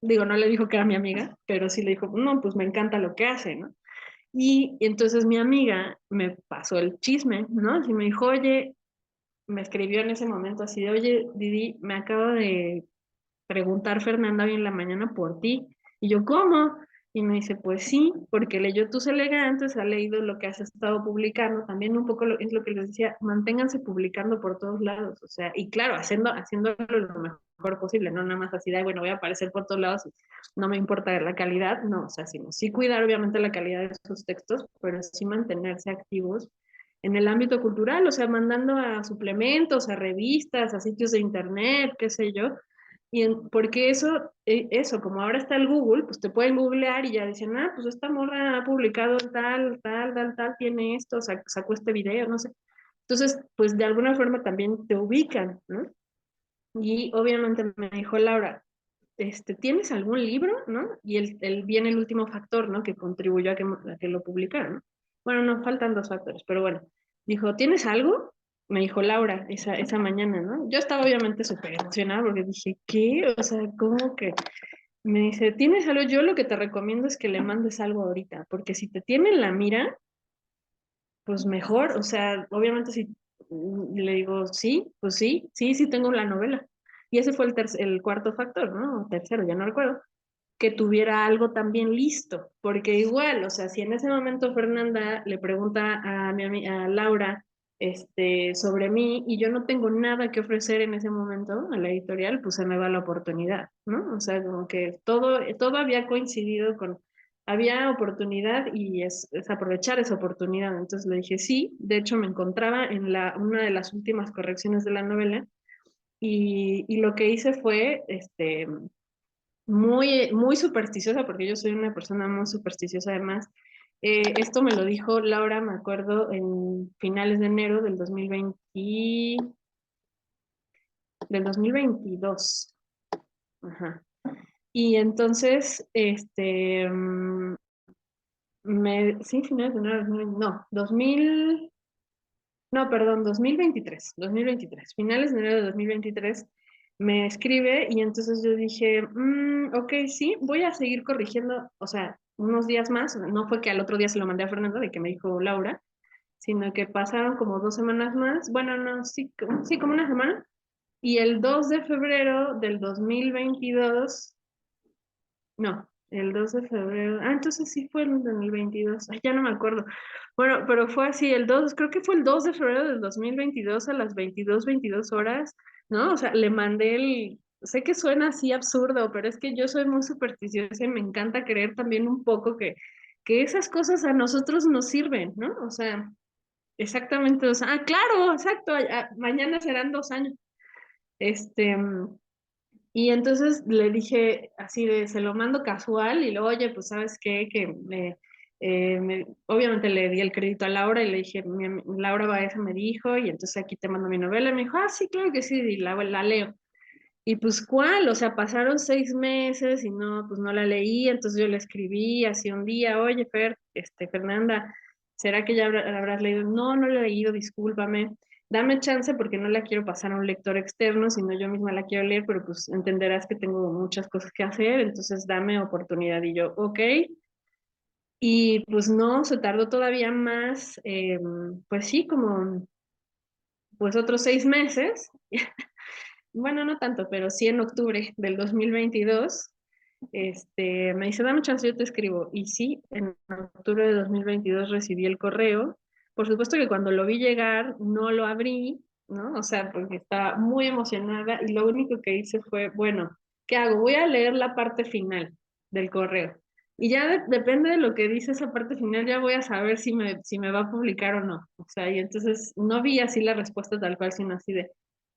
digo, no le dijo que era mi amiga, pero sí le dijo, no, pues me encanta lo que hace, ¿no? Y entonces mi amiga me pasó el chisme, ¿no? Y me dijo, oye, me escribió en ese momento así de, oye, Didi, me acaba de preguntar Fernanda hoy en la mañana por ti. Y yo, ¿cómo? Y me dice, pues sí, porque leyó Tus Elegantes, ha leído lo que has estado publicando, también un poco es lo que les decía, manténganse publicando por todos lados, o sea, y claro, haciéndolo lo mejor posible, no nada más así de, bueno, voy a aparecer por todos lados, no me importa la calidad, no, o sea, sino sí cuidar obviamente la calidad de sus textos, pero sí mantenerse activos en el ámbito cultural, o sea, mandando a suplementos, a revistas, a sitios de internet, qué sé yo, porque eso, como ahora está el Google, pues te pueden googlear y ya dicen, pues esta morra ha publicado tal, tiene esto, sacó este video, no sé. Entonces, pues de alguna forma también te ubican, ¿no? Y obviamente me dijo Laura, ¿tienes algún libro, no? Y viene el último factor, ¿no? Que contribuyó a que lo publicaran, ¿no? Bueno, no, faltan dos factores, pero bueno. Dijo, ¿tienes algo? Me dijo Laura esa mañana, ¿no? Yo estaba obviamente súper emocionada porque dije, ¿qué? O sea, ¿cómo que? Me dice, ¿tienes algo? Yo lo que te recomiendo es que le mandes algo ahorita, porque si te tienen la mira, pues mejor, o sea, obviamente si Y le digo, sí, pues sí, sí tengo la novela. Y ese fue el cuarto factor, ¿no? O tercero, ya no recuerdo, que tuviera algo también listo, porque igual, o sea, si en ese momento Fernanda le pregunta a a Laura, sobre mí y yo no tengo nada que ofrecer en ese momento a la editorial, pues se me va la oportunidad, ¿no? O sea, como que todo había coincidido con, había oportunidad y es aprovechar esa oportunidad. Entonces le dije sí, de hecho me encontraba en una de las últimas correcciones de la novela y lo que hice fue, muy supersticiosa, porque yo soy una persona muy supersticiosa además. Esto me lo dijo Laura, me acuerdo, en finales de enero del 2022. Ajá. Y entonces, sí, finales de enero, no, 2000, no, perdón, 2023, finales de enero de 2023, me escribe y entonces yo dije, ok, sí, voy a seguir corrigiendo, o sea, unos días más, no fue que al otro día se lo mandé a Fernando, de que me dijo Laura, sino que pasaron como 2 semanas más, bueno, no, sí, sí, como una semana, y el 2 de febrero del 2022, no, el 2 de febrero. Ah, entonces sí fue el 2022. Ay, ya no me acuerdo. Bueno, pero fue así, creo que fue el 2 de febrero del 2022 a las 22 horas, ¿no? O sea, le mandé sé que suena así absurdo, pero es que yo soy muy supersticiosa y me encanta creer también un poco que esas cosas a nosotros nos sirven, ¿no? O sea, exactamente, o sea, claro, exacto, mañana serán 2 años. Este, y entonces le dije así se lo mando casual y luego, oye, pues sabes qué, que obviamente le di el crédito a Laura y le dije, Laura Baeza me dijo y entonces aquí te mando mi novela. Y me dijo, ah, sí, claro que sí, y la leo. Y pues, ¿cuál? O sea, pasaron 6 meses y no, pues no la leí, entonces yo le escribí así un día, oye, Fernanda, ¿será que ya la habrás leído? No, no la he leído, discúlpame, dame chance porque no la quiero pasar a un lector externo, sino yo misma la quiero leer, pero pues entenderás que tengo muchas cosas que hacer, entonces dame oportunidad. Y yo, ok, y pues no, se tardó todavía más, pues sí, como pues otros 6 meses. Bueno, no tanto, pero sí en octubre del 2022, me dice, dame chance, yo te escribo. Y sí, en octubre de 2022 recibí el correo. Por supuesto que cuando lo vi llegar, no lo abrí, ¿no? O sea, porque estaba muy emocionada y lo único que hice fue, bueno, ¿qué hago? Voy a leer la parte final del correo. Y ya depende de lo que dice esa parte final, ya voy a saber si me va a publicar o no. O sea, y entonces no vi así la respuesta tal cual, sino así de,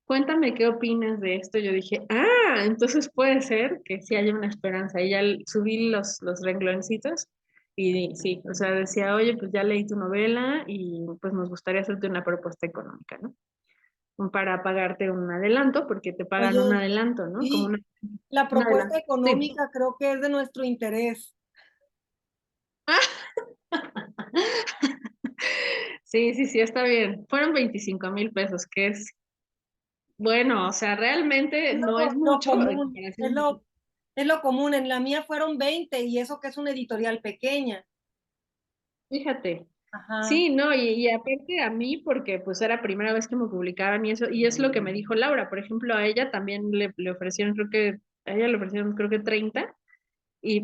cuéntame qué opinas de esto. Yo dije, entonces puede ser que sí haya una esperanza. Y ya subí los rengloncitos y sí, o sea, decía, oye, pues ya leí tu novela y pues nos gustaría hacerte una propuesta económica, ¿no? Para pagarte un adelanto, porque te pagan un Oye, adelanto, ¿no? Como sí, la un propuesta adelanto. Sí. económica creo que es de nuestro interés. Sí, sí, sí, está bien. Fueron 25,000 pesos, que es, bueno, o sea, realmente Es no es lo mucho en común, comparación. es lo común. En la mía fueron 20 y eso que es una editorial pequeña. Fíjate. Ajá. Sí, no, y aparte a mí, porque pues era primera vez que me publicaban y eso, y es lo que me dijo Laura, por ejemplo, a ella también le ofrecieron, a ella le ofrecieron creo que 30,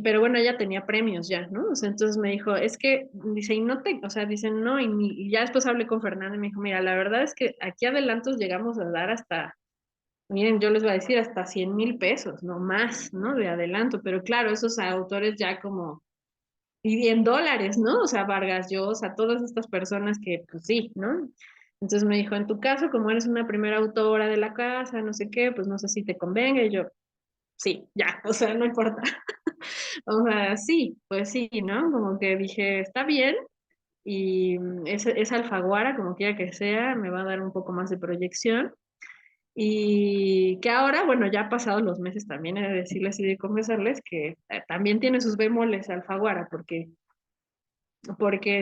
pero bueno, ella tenía premios ya, ¿no? O sea, entonces me dijo, es que, dice, y no o sea, dice, no, y ya después hablé con Fernanda y me dijo, mira, la verdad es que aquí adelantos llegamos a dar hasta, miren, yo les voy a decir, hasta 100,000 pesos, no más, ¿no? De adelanto, pero claro, esos autores ya como y en dólares, ¿no? O sea, Vargas Llosa, todas estas personas que, pues sí, ¿no? Entonces me dijo, en tu caso, como eres una primera autora de la casa, no sé qué, pues no sé si te convenga. Y yo, sí, ya, o sea, no importa. O sea, sí, pues sí, ¿no? Como que dije, está bien, y es Alfaguara, como quiera que sea, me va a dar un poco más de proyección. Y que ahora, bueno, ya pasados los meses también he de decirles y de confesarles que también tiene sus bemoles Alfaguara, porque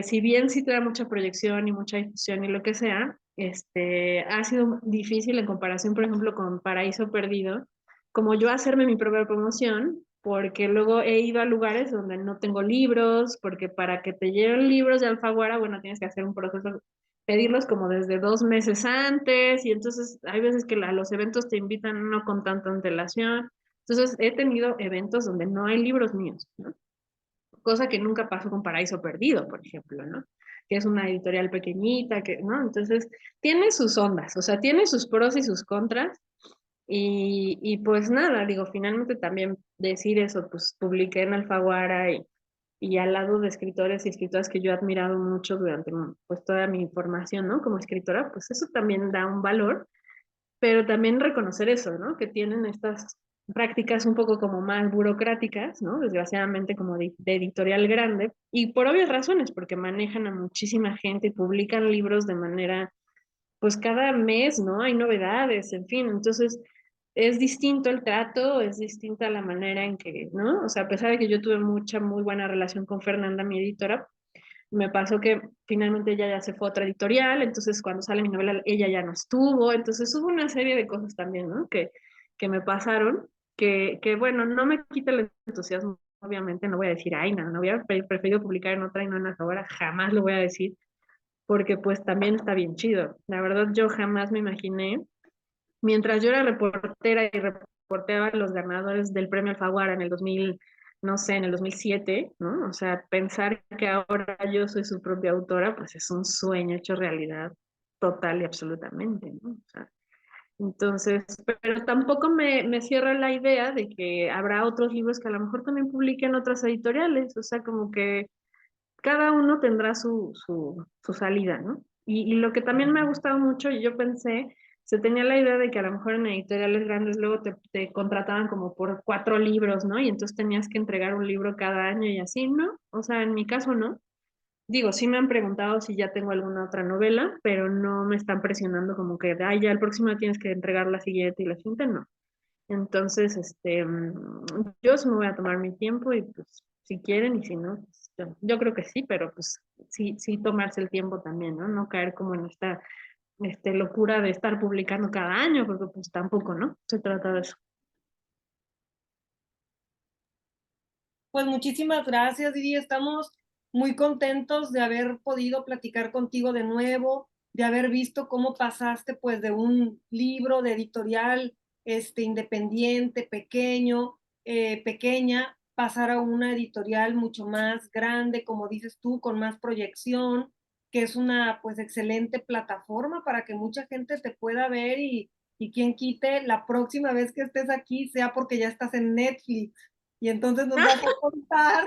si bien sí te da mucha proyección y mucha difusión y lo que sea, ha sido difícil en comparación, por ejemplo, con Paraíso Perdido, como yo hacerme mi propia promoción, porque luego he ido a lugares donde no tengo libros, porque para que te lleven libros de Alfaguara, bueno, tienes que hacer un proceso pedirlos como desde 2 meses antes, y entonces hay veces que a los eventos te invitan no con tanta antelación. Entonces he tenido eventos donde no hay libros míos, ¿no? Cosa que nunca pasó con Paraíso Perdido, por ejemplo, ¿no? Que es una editorial pequeñita, que, ¿no? Entonces tiene sus ondas, o sea, tiene sus pros y sus contras, y pues nada, digo, finalmente también decir eso, pues publiqué en Alfaguara y al lado de escritores y escritoras que yo he admirado mucho durante pues toda mi formación, ¿no? Como escritora, pues eso también da un valor, pero también reconocer eso, ¿no? Que tienen estas prácticas un poco como más burocráticas, ¿no? Desgraciadamente como de editorial grande, y por obvias razones, porque manejan a muchísima gente y publican libros de manera, pues cada mes, ¿no? Hay novedades, en fin, entonces es distinto el trato, es distinta la manera en que, ¿no? O sea, a pesar de que yo tuve muy buena relación con Fernanda, mi editora, me pasó que finalmente ella ya se fue a otra editorial, entonces cuando sale mi novela ella ya no estuvo, entonces hubo una serie de cosas también, ¿no? Que me pasaron, que bueno, no me quita el entusiasmo, obviamente, no voy a decir, ay, no, no hubiera preferido publicar en otra y no en Alfaguara, jamás lo voy a decir, porque pues también está bien chido. La verdad, yo jamás me imaginé, mientras yo era reportera y reporteaba los ganadores del premio Alfaguara en el 2000, no sé, en el 2007, ¿no? O sea, pensar que ahora yo soy su propia autora, pues es un sueño hecho realidad total y absolutamente, ¿no? O sea, entonces, pero tampoco me cierra la idea de que habrá otros libros que a lo mejor también publiquen otras editoriales, o sea, como que cada uno tendrá su salida, ¿no? Y lo que también me ha gustado mucho, y yo pensé, se tenía la idea de que a lo mejor en editoriales grandes luego te contrataban como por 4 libros, ¿no? Y entonces tenías que entregar un libro cada año y así, ¿no? O sea, en mi caso no. Digo, sí me han preguntado si ya tengo alguna otra novela, pero no me están presionando como que, ay, ya el próximo tienes que entregar la siguiente y la siguiente, no. Entonces, yo sí me voy a tomar mi tiempo y pues si quieren y si no, pues, yo creo que sí, pero pues sí, sí tomarse el tiempo también, ¿no? No caer como en esta locura de estar publicando cada año, porque pues tampoco, ¿no? Se trata de eso. Pues muchísimas gracias, Didi. Estamos muy contentos de haber podido platicar contigo de nuevo, de haber visto cómo pasaste pues de un libro de editorial independiente, pequeño, pequeña, pasar a una editorial mucho más grande, como dices tú, con más proyección, que es una pues excelente plataforma para que mucha gente te pueda ver y quien quite la próxima vez que estés aquí sea porque ya estás en Netflix. Y entonces nos vas a contar,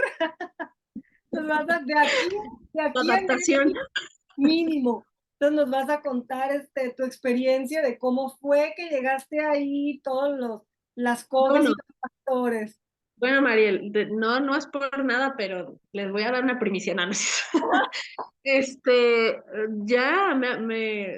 nos vas a, de aquí en Adaptación. mínimo. Entonces nos vas a contar tu experiencia de cómo fue que llegaste ahí, las comas y Bueno, los factores. bueno, Mariel, no, no es por nada, pero les voy a dar una primicia, no, no es cierto. Ya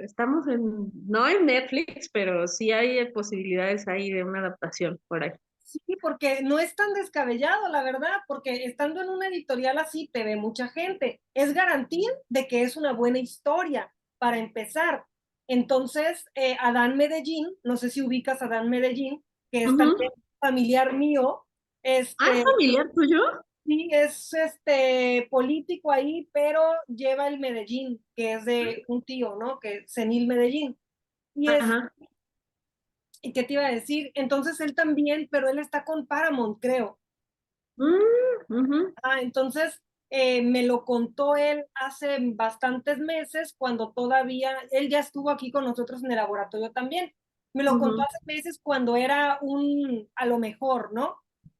estamos no en Netflix, pero sí hay posibilidades ahí de una adaptación por ahí. Sí, porque no es tan descabellado, la verdad, porque estando en una editorial así te ve mucha gente. Es garantía de que es una buena historia para empezar. Entonces, Adán Medellín, no sé si ubicas a Adán Medellín, que es también familiar mío, Ah, ¿es familiar tuyo? sí, es político ahí, pero lleva el Medellín, que es de un tío, ¿no? Que es Senil Medellín. Y Ajá. ¿y qué te iba a decir? Entonces él también, pero él está con Paramount, creo. Ujú. Entonces me lo contó él hace bastantes meses, cuando todavía, él ya estuvo aquí con nosotros en el laboratorio también. Me lo contó hace meses cuando era a lo mejor, ¿no?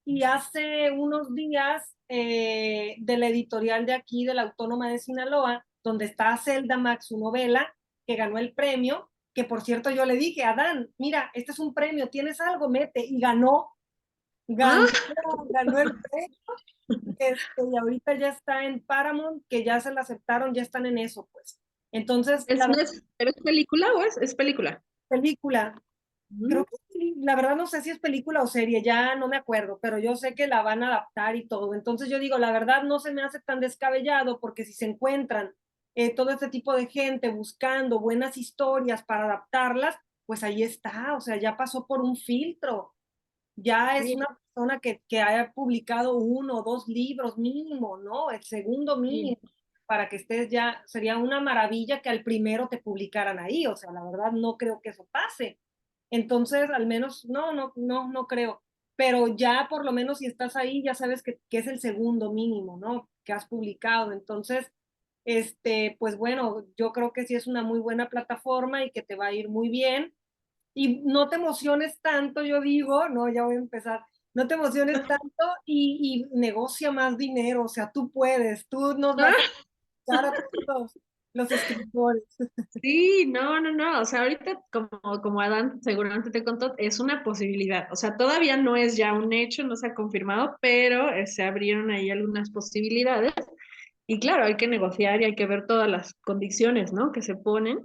Y hace unos días de la editorial de aquí, de la Autónoma de Sinaloa, donde está Zelda Max, su novela, que ganó el premio, que por cierto yo le dije, Adán, mira, este es un premio, ¿tienes algo? Mete, y ganó, Ah, ganó el premio. Y ahorita ya está en Paramount, que ya se la aceptaron, ya están en eso, pues. Entonces, la ¿pero es película o es película? película, Mm. creo que sí, la verdad no sé si es película o serie, ya no me acuerdo, pero yo sé que la van a adaptar y todo. Entonces yo digo, la verdad no se me hace tan descabellado, porque si se encuentran todo este tipo de gente buscando buenas historias para adaptarlas, pues ahí está, o sea, ya pasó por un filtro. Ya es Sí, una persona que haya publicado 1 o 2 libros mínimo, ¿no? El segundo sí. mínimo. para que estés ya, sería una maravilla que al primero te publicaran ahí, o sea, la verdad no creo que eso pase. Entonces, al menos, no creo. Pero ya por lo menos si estás ahí, ya sabes que es el segundo mínimo, ¿no? Que has publicado. Entonces, pues bueno, yo creo que sí es una muy buena plataforma y que te va a ir muy bien. Y no te emociones tanto, yo digo, no, ya voy a empezar, no te emociones tanto y negocia más dinero, o sea, tú puedes, tú nos vas a dar a todos los escritores. Sí, no, o sea, ahorita como Adán seguramente te contó, es una posibilidad, o sea, todavía no es ya un hecho, no se ha confirmado, pero se abrieron ahí algunas posibilidades y claro, hay que negociar y hay que ver todas las condiciones, ¿no? Que se ponen,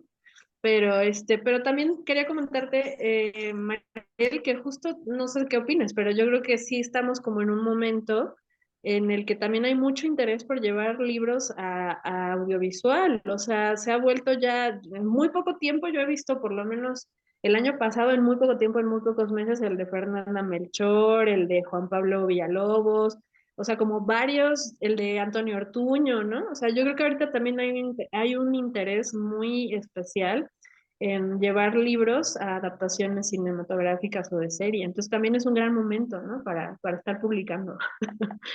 pero también quería comentarte, Mariel, que justo, no sé qué opinas, pero yo creo que sí estamos como en un momento en el que también hay mucho interés por llevar libros a audiovisual. O sea, se ha vuelto ya en muy poco tiempo, yo he visto por lo menos el año pasado, en muy poco tiempo, en muy pocos meses, el de Fernanda Melchor, el de Juan Pablo Villalobos, o sea, como varios, el de Antonio Ortuño, ¿no? O sea, yo creo que ahorita también hay un interés muy especial en llevar libros a adaptaciones cinematográficas o de serie. Entonces también es un gran momento, ¿no? Para estar publicando.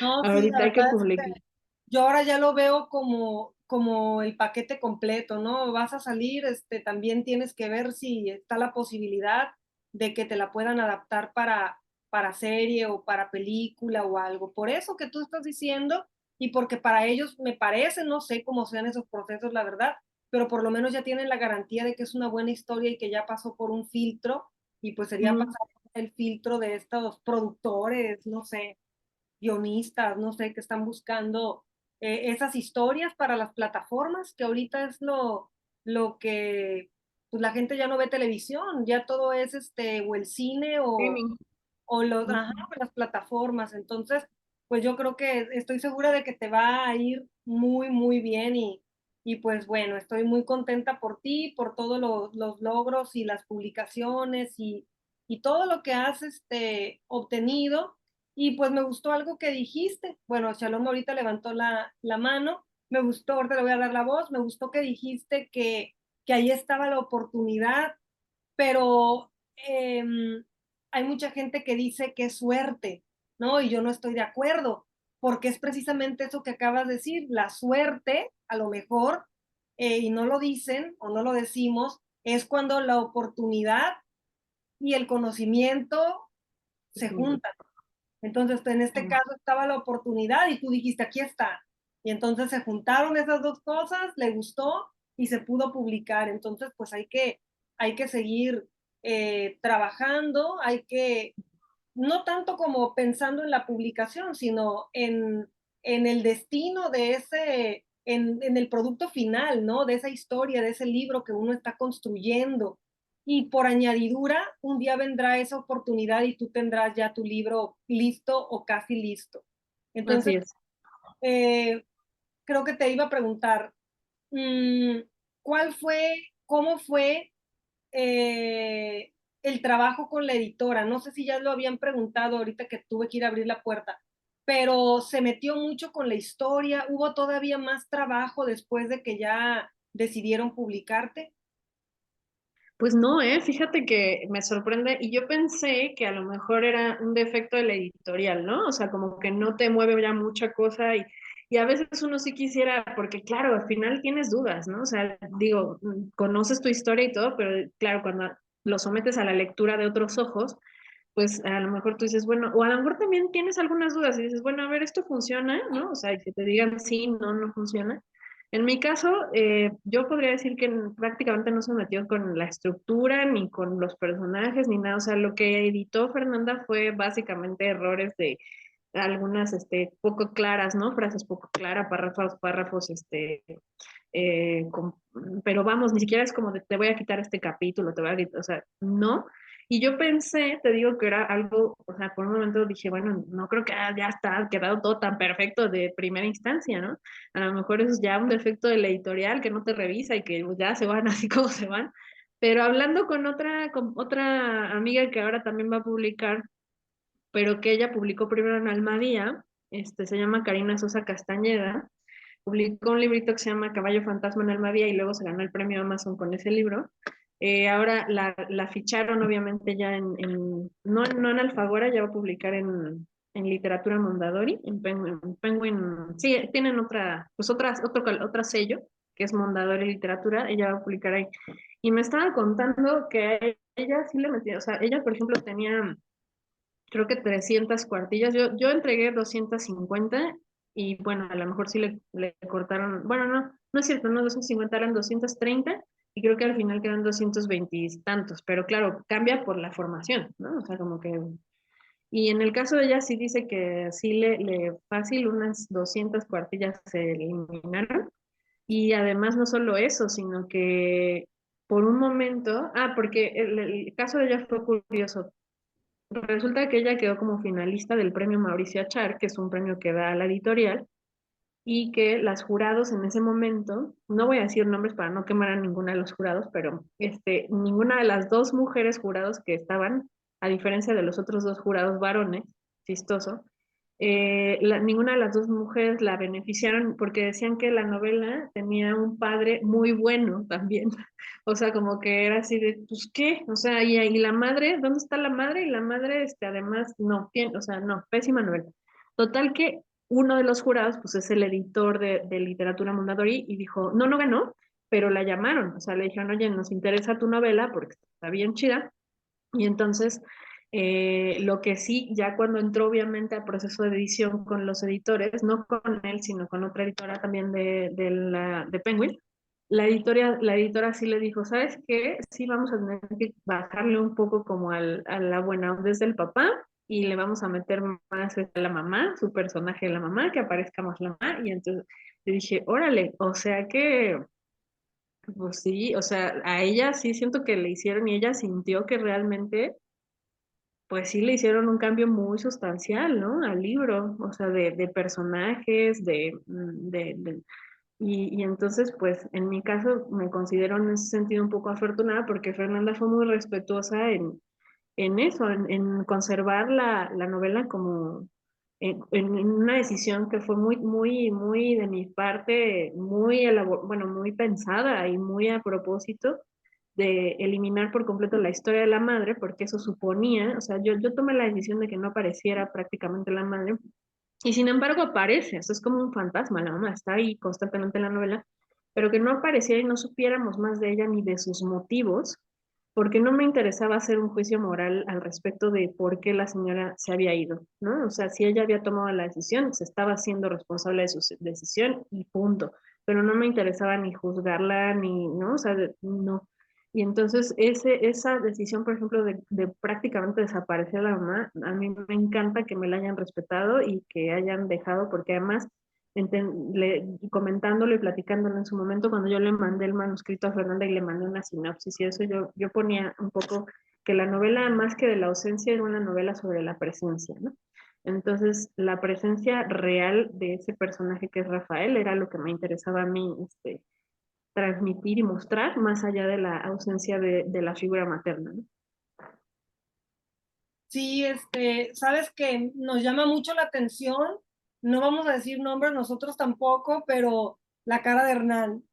No, sí, la Ahorita hay que verdad es publicar. que yo ahora ya lo veo como el paquete completo, ¿no? Vas a salir, también tienes que ver si está la posibilidad de que te la puedan adaptar para serie o para película o algo. Por eso que tú estás diciendo y porque para ellos me parece, no sé cómo sean esos procesos, la verdad, pero por lo menos ya tienen la garantía de que es una buena historia y que ya pasó por un filtro y pues sería Mm, pasar el filtro de estos productores, no sé, guionistas, no sé, que están buscando esas historias para las plataformas, que ahorita es lo que pues la gente ya no ve televisión, ya todo es o el cine streaming. o ajá, Ujú. las plataformas. Entonces, pues yo creo que estoy segura de que te va a ir muy, muy bien y pues bueno, estoy muy contenta por ti, por todos los logros y las publicaciones y todo lo que has obtenido. Y pues me gustó algo que dijiste. Bueno, Shalom ahorita levantó la mano. Me gustó, ahorita le voy a dar la voz. Me gustó que dijiste que ahí estaba la oportunidad, pero hay mucha gente que dice que es suerte, ¿no? Y yo no estoy de acuerdo, porque es precisamente eso que acabas de decir, la suerte, a lo mejor, y no lo dicen o no lo decimos, es cuando la oportunidad y el conocimiento se juntan. Entonces, en este caso estaba la oportunidad y tú dijiste, aquí está. Y entonces se juntaron esas dos cosas, le gustó y se pudo publicar. Entonces, pues hay que seguir trabajando, hay que, no tanto como pensando en la publicación, sino en el destino de en el producto final, ¿no? De esa historia, de ese libro que uno está construyendo. Y por añadidura, un día vendrá esa oportunidad y tú tendrás ya tu libro listo o casi listo. Entonces, Así es. eh, creo que te iba a preguntar, mm, cómo fue el trabajo con la editora? No sé si ya lo habían preguntado ahorita que tuve que ir a abrir la puerta, pero se metió mucho con la historia. ¿Hubo todavía más trabajo después de que ya decidieron publicarte? Pues no, fíjate que me sorprende y yo pensé que a lo mejor era un defecto de la editorial, ¿no? O sea, como que no te mueve ya mucha cosa y a veces uno sí quisiera, porque claro, al final tienes dudas, ¿no? O sea, digo, conoces tu historia y todo, pero claro, cuando lo sometes a la lectura de otros ojos, pues a lo mejor tú dices, bueno, o a lo mejor también tienes algunas dudas y dices, bueno, a ver, esto funciona, ¿no? O sea, y que te digan sí, no funciona. En mi caso, yo podría decir que prácticamente no se metió con la estructura, ni con los personajes, ni nada. O sea, lo que editó Fernanda fue básicamente errores de algunas poco claras, ¿no? Frases poco claras, párrafos, pero vamos, ni siquiera es como de, te voy a quitar este capítulo, te voy a quitar, o sea, no. Y yo pensé, te digo que era algo, o sea, por un momento dije, bueno, no creo que ya está, ha quedado todo tan perfecto de primera instancia, ¿no? A lo mejor es ya un defecto de la editorial que no te revisa y que pues, ya se van así como se van. Pero hablando con otra amiga que ahora también va a publicar, pero que ella publicó primero en Almadía, se llama Karina Sosa Castañeda, publicó un librito que se llama Caballo Fantasma en Almadía y luego se ganó el premio Amazon con ese libro. Ahora la ficharon obviamente ya no en Alfaguara, ya va a publicar en Literatura Mondadori, Penguin, sí, tienen otra sello, que es Mondadori Literatura, ella va a publicar ahí. Y me estaba contando que a ella sí le metía, o sea, ella por ejemplo tenía creo que 300 cuartillas. Yo entregué 250 y bueno, a lo mejor sí le cortaron, bueno, no es cierto, no 250, eran 230 y creo que al final quedan 220 y tantos, pero claro, cambia por la formación, ¿no? O sea, como que... Y en el caso de ella sí dice que sí le fácil unas 200 cuartillas se eliminaron y además no solo eso, sino que por un momento, porque el caso de ella fue curioso. Resulta que ella quedó como finalista del premio Mauricio Achar, que es un premio que da a la editorial, y que las jurados en ese momento, no voy a decir nombres para no quemar a ninguna de los jurados, pero ninguna de las dos mujeres jurados que estaban, a diferencia de los otros dos jurados varones, chistoso, ninguna de las dos mujeres la beneficiaron porque decían que la novela tenía un padre muy bueno también. O sea, como que era así de, pues, ¿qué? O sea, y la madre, ¿dónde está la madre? Y la madre, además, no, o sea, no, pésima novela. Total que uno de los jurados, pues, es el editor de Literatura Mondadori y dijo, no ganó, pero la llamaron. O sea, le dijeron, oye, nos interesa tu novela porque está bien chida. Y entonces, lo que sí, ya cuando entró obviamente al proceso de edición con los editores, no con él, sino con otra editora también de Penguin, la editora sí le dijo, ¿sabes qué? Sí vamos a tener que bajarle un poco como a la buena onda del papá y le vamos a meter más a la mamá, su personaje de la mamá, que aparezca más la mamá. Y entonces le dije, órale, o sea que pues sí, o sea, a ella sí siento que le hicieron y ella sintió que realmente, pues sí le hicieron un cambio muy sustancial, ¿no? Al libro, o sea, de personajes, y entonces, pues en mi caso me considero en ese sentido un poco afortunada porque Fernanda fue muy respetuosa en eso, en conservar la novela como en una decisión que fue muy de mi parte, bueno, muy pensada y muy a propósito de eliminar por completo la historia de la madre, porque eso suponía, o sea, yo tomé la decisión de que no apareciera prácticamente la madre, y sin embargo aparece, eso es como un fantasma, la mamá está ahí constantemente en la novela, pero que no apareciera y no supiéramos más de ella ni de sus motivos, porque no me interesaba hacer un juicio moral al respecto de por qué la señora se había ido, ¿no? O sea, si ella había tomado la decisión, se estaba haciendo responsable de su decisión y punto. Pero no me interesaba ni juzgarla, ni, ¿no? O sea, no. Y entonces esa decisión, por ejemplo, de prácticamente desaparecer a la mamá, a mí me encanta que me la hayan respetado y que hayan dejado, porque además comentándolo y platicándolo en su momento, cuando yo le mandé el manuscrito a Fernanda y le mandé una sinopsis y eso, yo ponía un poco que la novela, más que de la ausencia, era una novela sobre la presencia, ¿no? Entonces, la presencia real de ese personaje que es Rafael era lo que me interesaba a mí transmitir y mostrar, más allá de la ausencia de la figura materna, ¿no? Sí, sabes que nos llama mucho la atención, no vamos a decir nombres nosotros tampoco, pero la cara de Hernán.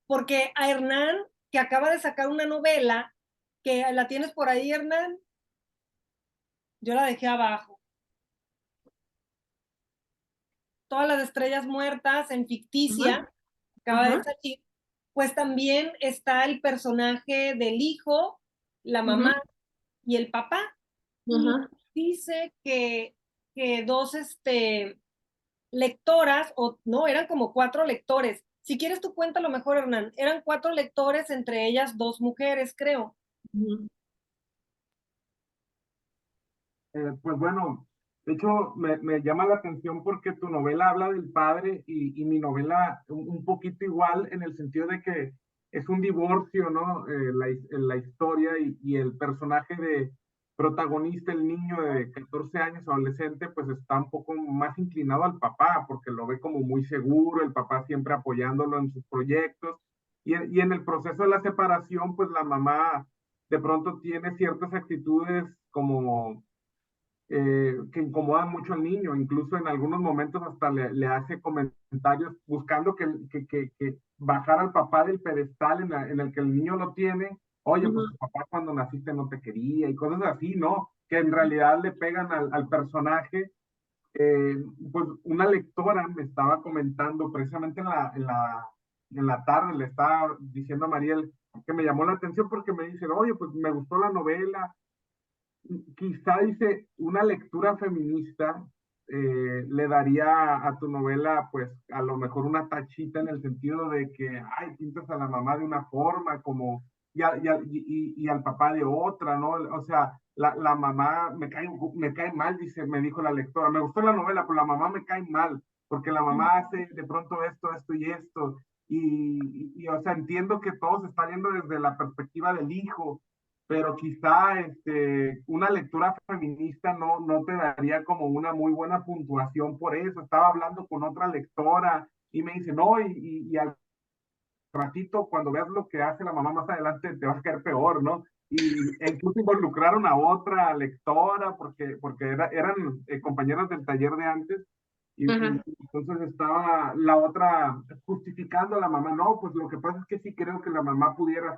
Porque a Hernán, que acaba de sacar una novela, que la tienes por ahí, Hernán, yo la dejé abajo. Todas las estrellas muertas en ficticia, acaba de salir, pues también está el personaje del hijo, la mamá y el papá. Y dice que dos lectoras, o no, eran como 4 lectores. Si quieres tú cuéntalo mejor, Hernán. Eran 4 lectores, entre ellas 2 mujeres, creo. Pues bueno, de hecho me llama la atención porque tu novela habla del padre y mi novela un poquito igual en el sentido de que es un divorcio, ¿no? La historia y el personaje de protagonista, el niño de 14 años, adolescente, pues está un poco más inclinado al papá porque lo ve como muy seguro, el papá siempre apoyándolo en sus proyectos y en el proceso de la separación, pues la mamá de pronto tiene ciertas actitudes como que incomodan mucho al niño, incluso en algunos momentos hasta le hace comentarios buscando que bajar al papá del pedestal en el que el niño lo tiene. Oye, pues Ujú. tu papá cuando naciste no te quería y cosas así, ¿no? Que en realidad le pegan al personaje. eh, pues una lectora me estaba comentando precisamente en la tarde, le estaba diciendo a Mariel que me llamó la atención porque me dice, oye, pues me gustó la novela, quizá dice una lectura feminista le daría a tu novela, pues a lo mejor una tachita en el sentido de que, ay, pintas a la mamá de una forma, como, y al papá de otra, ¿no? O sea, la mamá me cae mal, dice, me dijo la lectora, me gustó la novela, pero la mamá me cae mal, porque la mamá hace de pronto esto y esto, o sea, entiendo que todo se está viendo desde la perspectiva del hijo, pero quizá una lectura feminista no te daría como una muy buena puntuación por eso. Estaba hablando con otra lectora y me dice, no, y al ratito, cuando veas lo que hace la mamá más adelante, te vas a caer peor, ¿no? E incluso involucraron a otra lectora porque eran compañeras del taller de antes. Y Ajá. entonces estaba la otra justificando a la mamá, no, pues lo que pasa es que sí creo que la mamá pudiera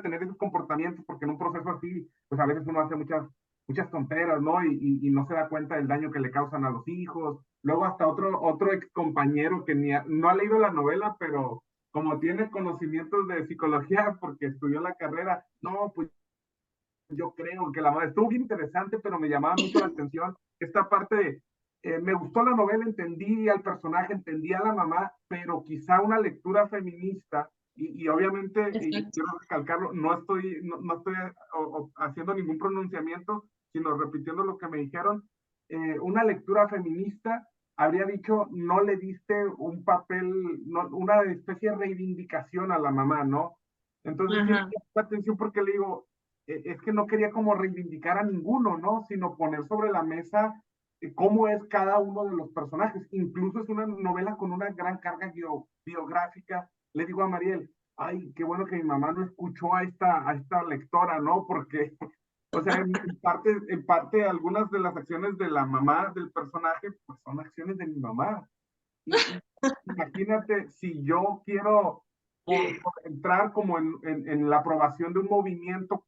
tener esos comportamientos, porque en un proceso así, pues a veces uno hace muchas tonteras, ¿no? Y no se da cuenta del daño que le causan a los hijos. Luego hasta otro ex compañero que no ha leído la novela, pero como tiene conocimientos de psicología porque estudió la carrera, no, pues yo creo que la madre estuvo bien interesante, pero me llamaba mucho la atención esta parte de, me gustó la novela, entendí al personaje, entendí a la mamá, pero quizá una lectura feminista, y obviamente, y Exacto. quiero recalcarlo, no estoy haciendo ningún pronunciamiento, sino repitiendo lo que me dijeron, una lectura feminista habría dicho, no le diste un papel, no, una especie de reivindicación a la mamá, ¿no? Entonces sí me Ajá. llama la atención porque le digo, es que no quería como reivindicar a ninguno, ¿no? Sino poner sobre la mesa cómo es cada uno de los personajes. Incluso es una novela con una gran carga biográfica. Le digo a Mariel, ay, qué bueno que mi mamá no escuchó a esta lectora, ¿no? Porque, o sea, en parte algunas de las acciones de la mamá del personaje, pues son acciones de mi mamá. Y imagínate si yo quiero por entrar como en la aprobación de un movimiento,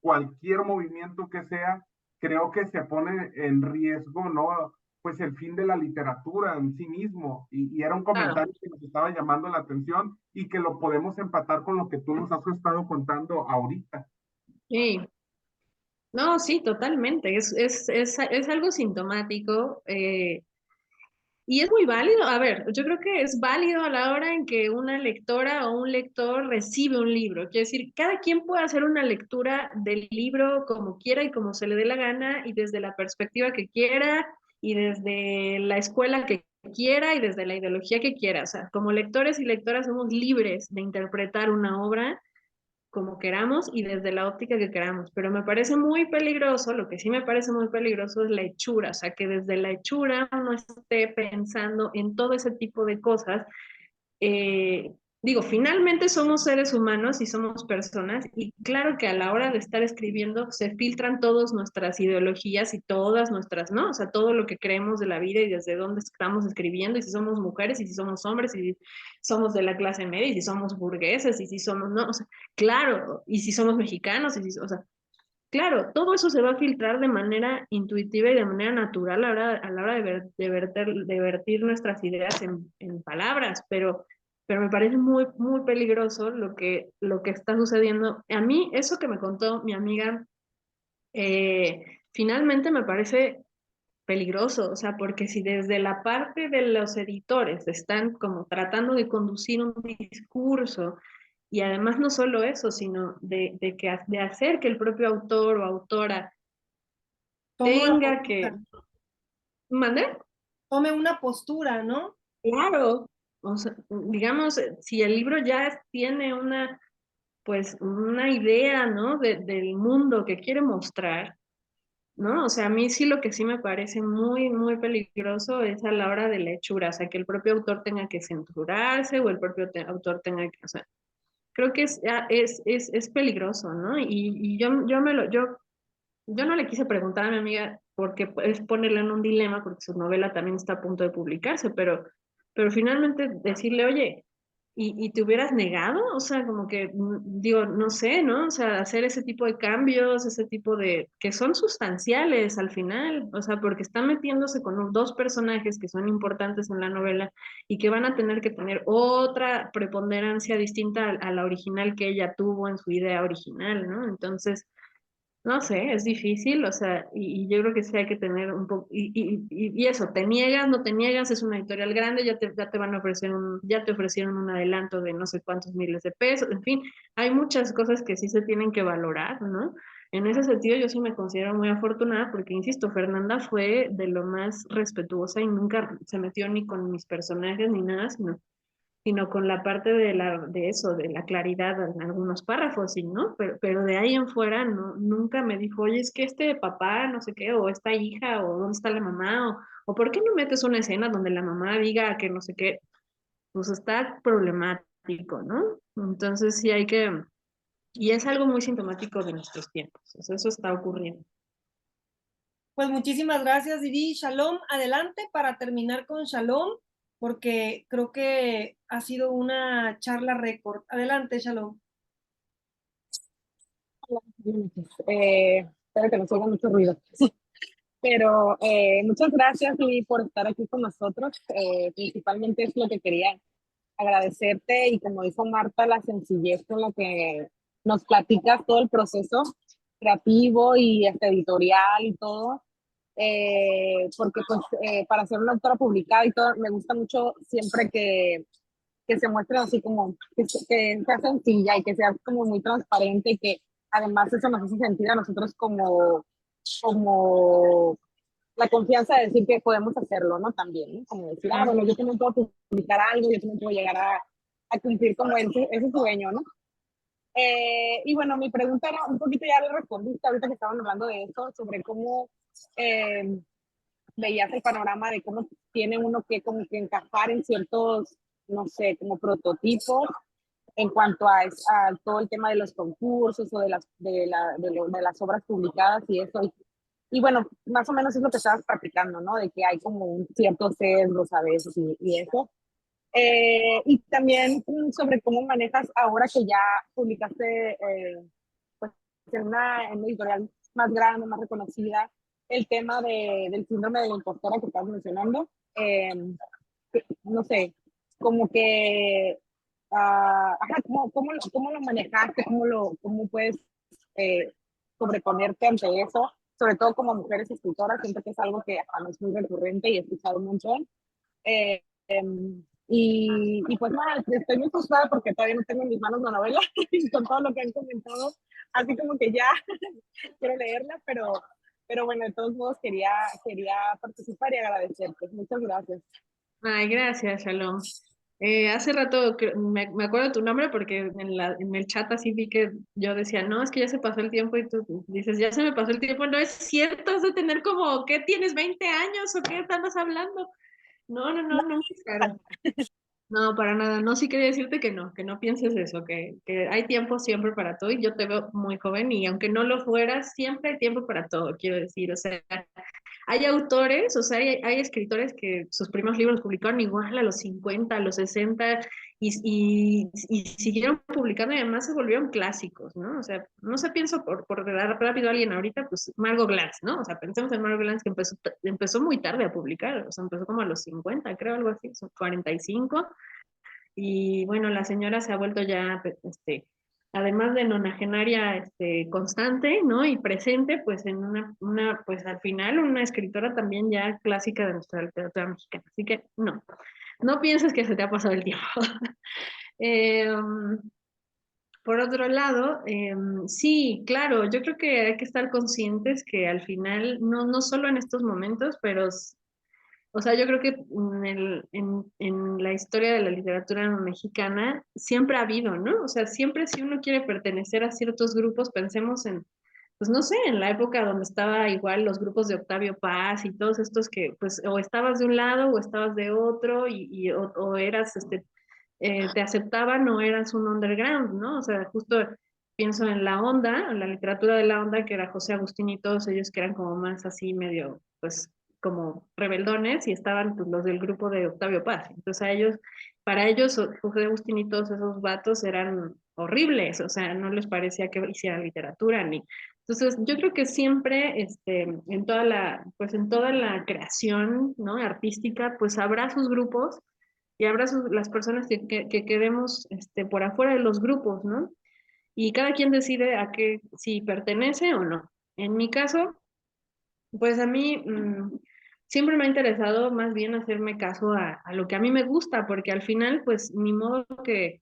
cualquier movimiento que sea, creo que se pone en riesgo, ¿no? Pues el fin de la literatura en sí mismo. Y era un Claro. comentario que nos estaba llamando la atención y que lo podemos empatar con lo que tú nos has estado contando ahorita. Sí. No, sí, totalmente. Es algo sintomático. Y es muy válido, a ver, yo creo que es válido a la hora en que una lectora o un lector recibe un libro. Quiero decir, cada quien puede hacer una lectura del libro como quiera y como se le dé la gana y desde la perspectiva que quiera y desde la escuela que quiera y desde la ideología que quiera. O sea, como lectores y lectoras somos libres de interpretar una obra como queramos y desde la óptica que queramos, pero me parece muy peligroso, lo que sí me parece muy peligroso es la hechura, o sea, que desde la hechura uno esté pensando en todo ese tipo de cosas. eh, Digo, finalmente somos seres humanos y somos personas y claro que a la hora de estar escribiendo se filtran todas nuestras ideologías y todas nuestras, ¿no? O sea, todo lo que creemos de la vida y desde dónde estamos escribiendo y si somos mujeres y si somos hombres y si somos de la clase media y si somos burgueses y si somos, no, o sea, claro, y si somos mexicanos y si, o sea, claro, todo eso se va a filtrar de manera intuitiva y de manera natural a la hora de vertir nuestras ideas en palabras, pero me parece muy, muy peligroso lo que está sucediendo. A mí, eso que me contó mi amiga, finalmente me parece peligroso, o sea, porque si desde la parte de los editores están como tratando de conducir un discurso y además no solo eso, sino de hacer que el propio autor o autora Tome una tenga que, postura, ¿mande? tome una postura, ¿no? Claro, o sea, digamos, si el libro ya tiene pues, una idea, ¿no? Del mundo que quiere mostrar, ¿no? O sea, a mí sí lo que sí me parece muy, muy peligroso es a la hora de la hechura, o sea, que el propio autor tenga que censurarse o el propio autor tenga que, o sea, creo que es peligroso, ¿no? Y yo yo no le quise preguntar a mi amiga porque es ponerla en un dilema, porque su novela también está a punto de publicarse, pero finalmente decirle, oye, ¿y te hubieras negado? O sea, como que, digo, no sé, ¿no? O sea, hacer ese tipo de cambios, ese tipo de, que son sustanciales al final, o sea, porque están metiéndose con dos personajes que son importantes en la novela y que van a tener que tener otra preponderancia distinta a la original que ella tuvo en su idea original, ¿no? Entonces, no sé, es difícil, o sea, y yo creo que sí hay que tener un poco, y eso, te niegas, no te niegas, es una editorial grande, ya te van a ofrecer ya te ofrecieron un adelanto de no sé cuántos miles de pesos, en fin, hay muchas cosas que sí se tienen que valorar, ¿no? En ese sentido yo sí me considero muy afortunada porque, insisto, Fernanda fue de lo más respetuosa y nunca se metió ni con mis personajes ni nada, sino con la parte de eso, de la claridad en algunos párrafos, sí, ¿no? Pero de ahí en fuera no, nunca me dijo, oye, es que este papá, no sé qué, o esta hija, o dónde está la mamá, o ¿por qué no metes una escena donde la mamá diga que no sé qué? Pues está problemático, ¿no? Entonces sí hay que, y es algo muy sintomático de nuestros tiempos, o sea, eso está ocurriendo. Pues muchísimas gracias, Vivi. Shalom, adelante para terminar con Shalom, porque creo que ha sido una charla récord. Adelante, Shalom. Espero que no se oiga mucho ruido. Pero muchas gracias, Lee, por estar aquí con nosotros. Principalmente es lo que quería agradecerte y como dijo Marta, la sencillez con la que nos platicas todo el proceso creativo y hasta editorial y todo. Porque pues para ser una autora publicada y todo, me gusta mucho siempre que se muestre así como que sea sencilla y que sea como muy transparente y que además eso nos hace sentir a nosotros como la confianza de decir que podemos hacerlo, ¿no? También, ¿no? Como decir, bueno, yo también puedo publicar algo, yo también puedo llegar a cumplir como ese sueño, ¿no? Y bueno, mi pregunta era un poquito, ya le respondiste ahorita que estaban hablando de eso, sobre cómo eh, veías el panorama de cómo tiene uno que como que encajar en ciertos, no sé, como prototipos en cuanto a todo el tema de los concursos o de las obras publicadas y eso. Y bueno, más o menos es lo que estabas practicando, ¿no? De que hay como un cierto sesgos a veces y eso. Y también sobre cómo manejas ahora que ya publicaste pues, en una editorial más grande, más reconocida, el tema del síndrome de la impostora que estás mencionando. No sé, como que, ajá, ¿cómo lo manejaste? ¿Cómo puedes eh, sobreponerte ante eso? Sobre todo como mujeres escritoras, siento que es algo que ajá, no es muy recurrente y he escuchado un montón. Eh, y pues nada, estoy muy frustrada porque todavía no tengo en mis manos la novela y con todo lo que han comentado, así como que ya quiero leerla, pero bueno, de todos modos quería participar y agradecerte. Muchas gracias. Ay, gracias, Shalom. Hace rato me acuerdo de tu nombre porque en el chat así vi que yo decía, no, es que ya se pasó el tiempo y tú dices, ya se me pasó el tiempo. No es cierto, has de tener como, ¿qué tienes, 20 años o qué estamos hablando? No, claro. No, para nada. No, sí quería decirte que no pienses eso, que hay tiempo siempre para todo y yo te veo muy joven y aunque no lo fueras, siempre hay tiempo para todo, quiero decir. O sea, hay autores, o sea, hay escritores que sus primeros libros los publicaron igual a los 50, a los 60 y siguieron publicando y además se volvieron clásicos, ¿no? O sea, no sé, pienso por dar rápido a alguien ahorita, pues Margot Glantz, ¿no? O sea, pensemos en Margot Glantz que empezó muy tarde a publicar, o sea, empezó como a los 50, creo, algo así, son 45 y bueno, la señora se ha vuelto ya, además de nonagenaria, constante, ¿no? Y presente, pues en pues al final una escritora también ya clásica de nuestra literatura mexicana. Así que no pienses que se te ha pasado el tiempo. Por otro lado, sí, claro, yo creo que hay que estar conscientes que al final, no solo en estos momentos, pero o sea, yo creo que en la historia de la literatura mexicana siempre ha habido, ¿no? O sea, siempre si uno quiere pertenecer a ciertos grupos, pensemos en, pues no sé, en la época donde estaba igual los grupos de Octavio Paz y todos estos que, pues, o estabas de un lado o estabas de otro o eras, te aceptaban o eras un underground, ¿no? O sea, justo pienso en la onda, en la literatura de la onda, que era José Agustín y todos ellos que eran como más así medio, pues, como rebeldones, y estaban pues, los del grupo de Octavio Paz. Entonces a ellos, para ellos, José Agustín y todos esos vatos eran horribles, o sea, no les parecía que hicieran literatura ni... Entonces, yo creo que siempre, pues en toda la creación, ¿no? Artística, pues habrá sus grupos y habrá las personas que quedemos, por afuera de los grupos, ¿no? Y cada quien decide a qué, si pertenece o no. En mi caso, pues a mí siempre me ha interesado más bien hacerme caso a lo que a mí me gusta, porque al final, pues ni modo que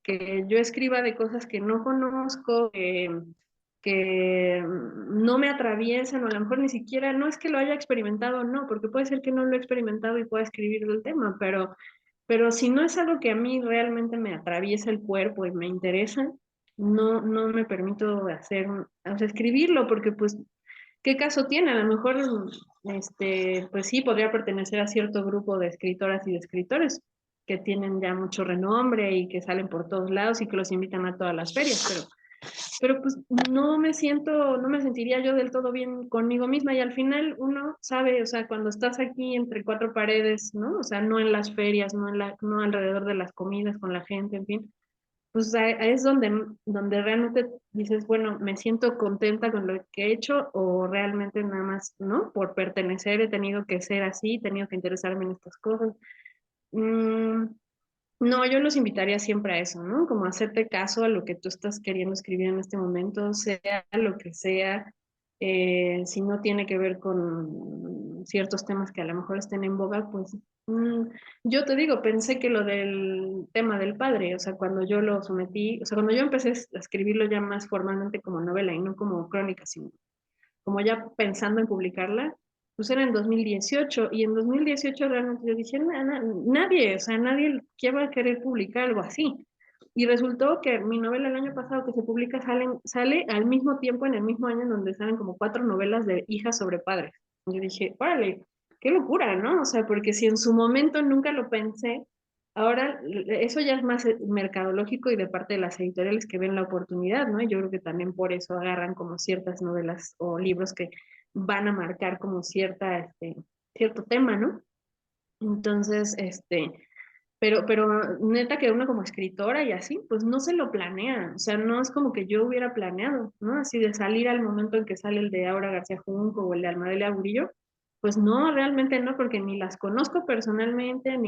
yo escriba de cosas que no conozco, que no me atraviesan, o a lo mejor ni siquiera, no es que lo haya experimentado, no, porque puede ser que no lo he experimentado y pueda escribir del tema, pero si no es algo que a mí realmente me atraviesa el cuerpo y me interesa, no me permito o sea, escribirlo, porque pues, ¿qué caso tiene? A lo mejor, pues sí, podría pertenecer a cierto grupo de escritoras y de escritores que tienen ya mucho renombre y que salen por todos lados y que los invitan a todas las ferias, pero pues no me sentiría yo del todo bien conmigo misma, y al final uno sabe, o sea, cuando estás aquí entre cuatro paredes, ¿no? O sea, no en las ferias, no alrededor de las comidas con la gente, en fin, pues es donde realmente dices, bueno, me siento contenta con lo que he hecho, o realmente nada más, ¿no? Por pertenecer he tenido que ser así, he tenido que interesarme en estas cosas. Mm, no, yo los invitaría siempre a eso, ¿no? Como a hacerte caso a lo que tú estás queriendo escribir en este momento, sea lo que sea, si no tiene que ver con ciertos temas que a lo mejor estén en boga, pues yo te digo, pensé que lo del tema del padre, o sea, cuando yo lo sometí, o sea, cuando yo empecé a escribirlo ya más formalmente como novela y no como crónica, sino como ya pensando en publicarla, pues era en 2018, y en 2018 realmente yo dije, nadie, o sea, nadie va a querer publicar algo así. Y resultó que mi novela el año pasado que se publica sale al mismo tiempo, en el mismo año en donde salen como 4 novelas de hijas sobre padres. Y yo dije, órale, qué locura, ¿no? O sea, porque si en su momento nunca lo pensé, ahora eso ya es más mercadológico y de parte de las editoriales que ven la oportunidad, ¿no? Y yo creo que también por eso agarran como ciertas novelas o libros que van a marcar como cierto tema, ¿no? Entonces, pero neta que uno como escritora y así, pues no se lo planea, o sea, no es como que yo hubiera planeado, ¿no? Así de salir al momento en que sale el de Aura García Junco o el de Almadelia Burillo, pues no, realmente no, porque ni las conozco personalmente,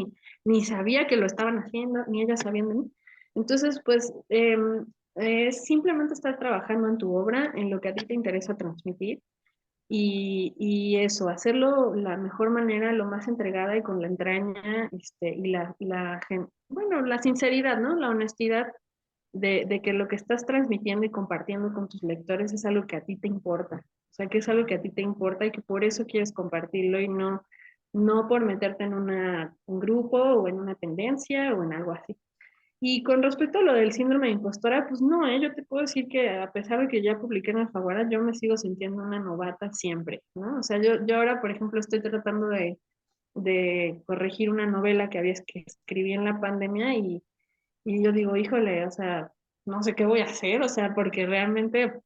ni sabía que lo estaban haciendo, ni ellas sabían de mí. Entonces, pues es simplemente estar trabajando en tu obra, en lo que a ti te interesa transmitir, y eso, hacerlo la mejor manera, lo más entregada y con la entraña, bueno, la sinceridad, ¿no? La honestidad de que lo que estás transmitiendo y compartiendo con tus lectores es algo que a ti te importa. O sea, que es algo que a ti te importa y que por eso quieres compartirlo, y no por meterte en un grupo o en una tendencia o en algo así. Y con respecto a lo del síndrome de impostora, pues no, yo te puedo decir que a pesar de que ya publiqué en Alfaguara, yo me sigo sintiendo una novata siempre, ¿no? O sea, yo ahora, por ejemplo, estoy tratando de corregir una novela que escribí en la pandemia, y yo digo, híjole, o sea, no sé qué voy a hacer, o sea, porque realmente,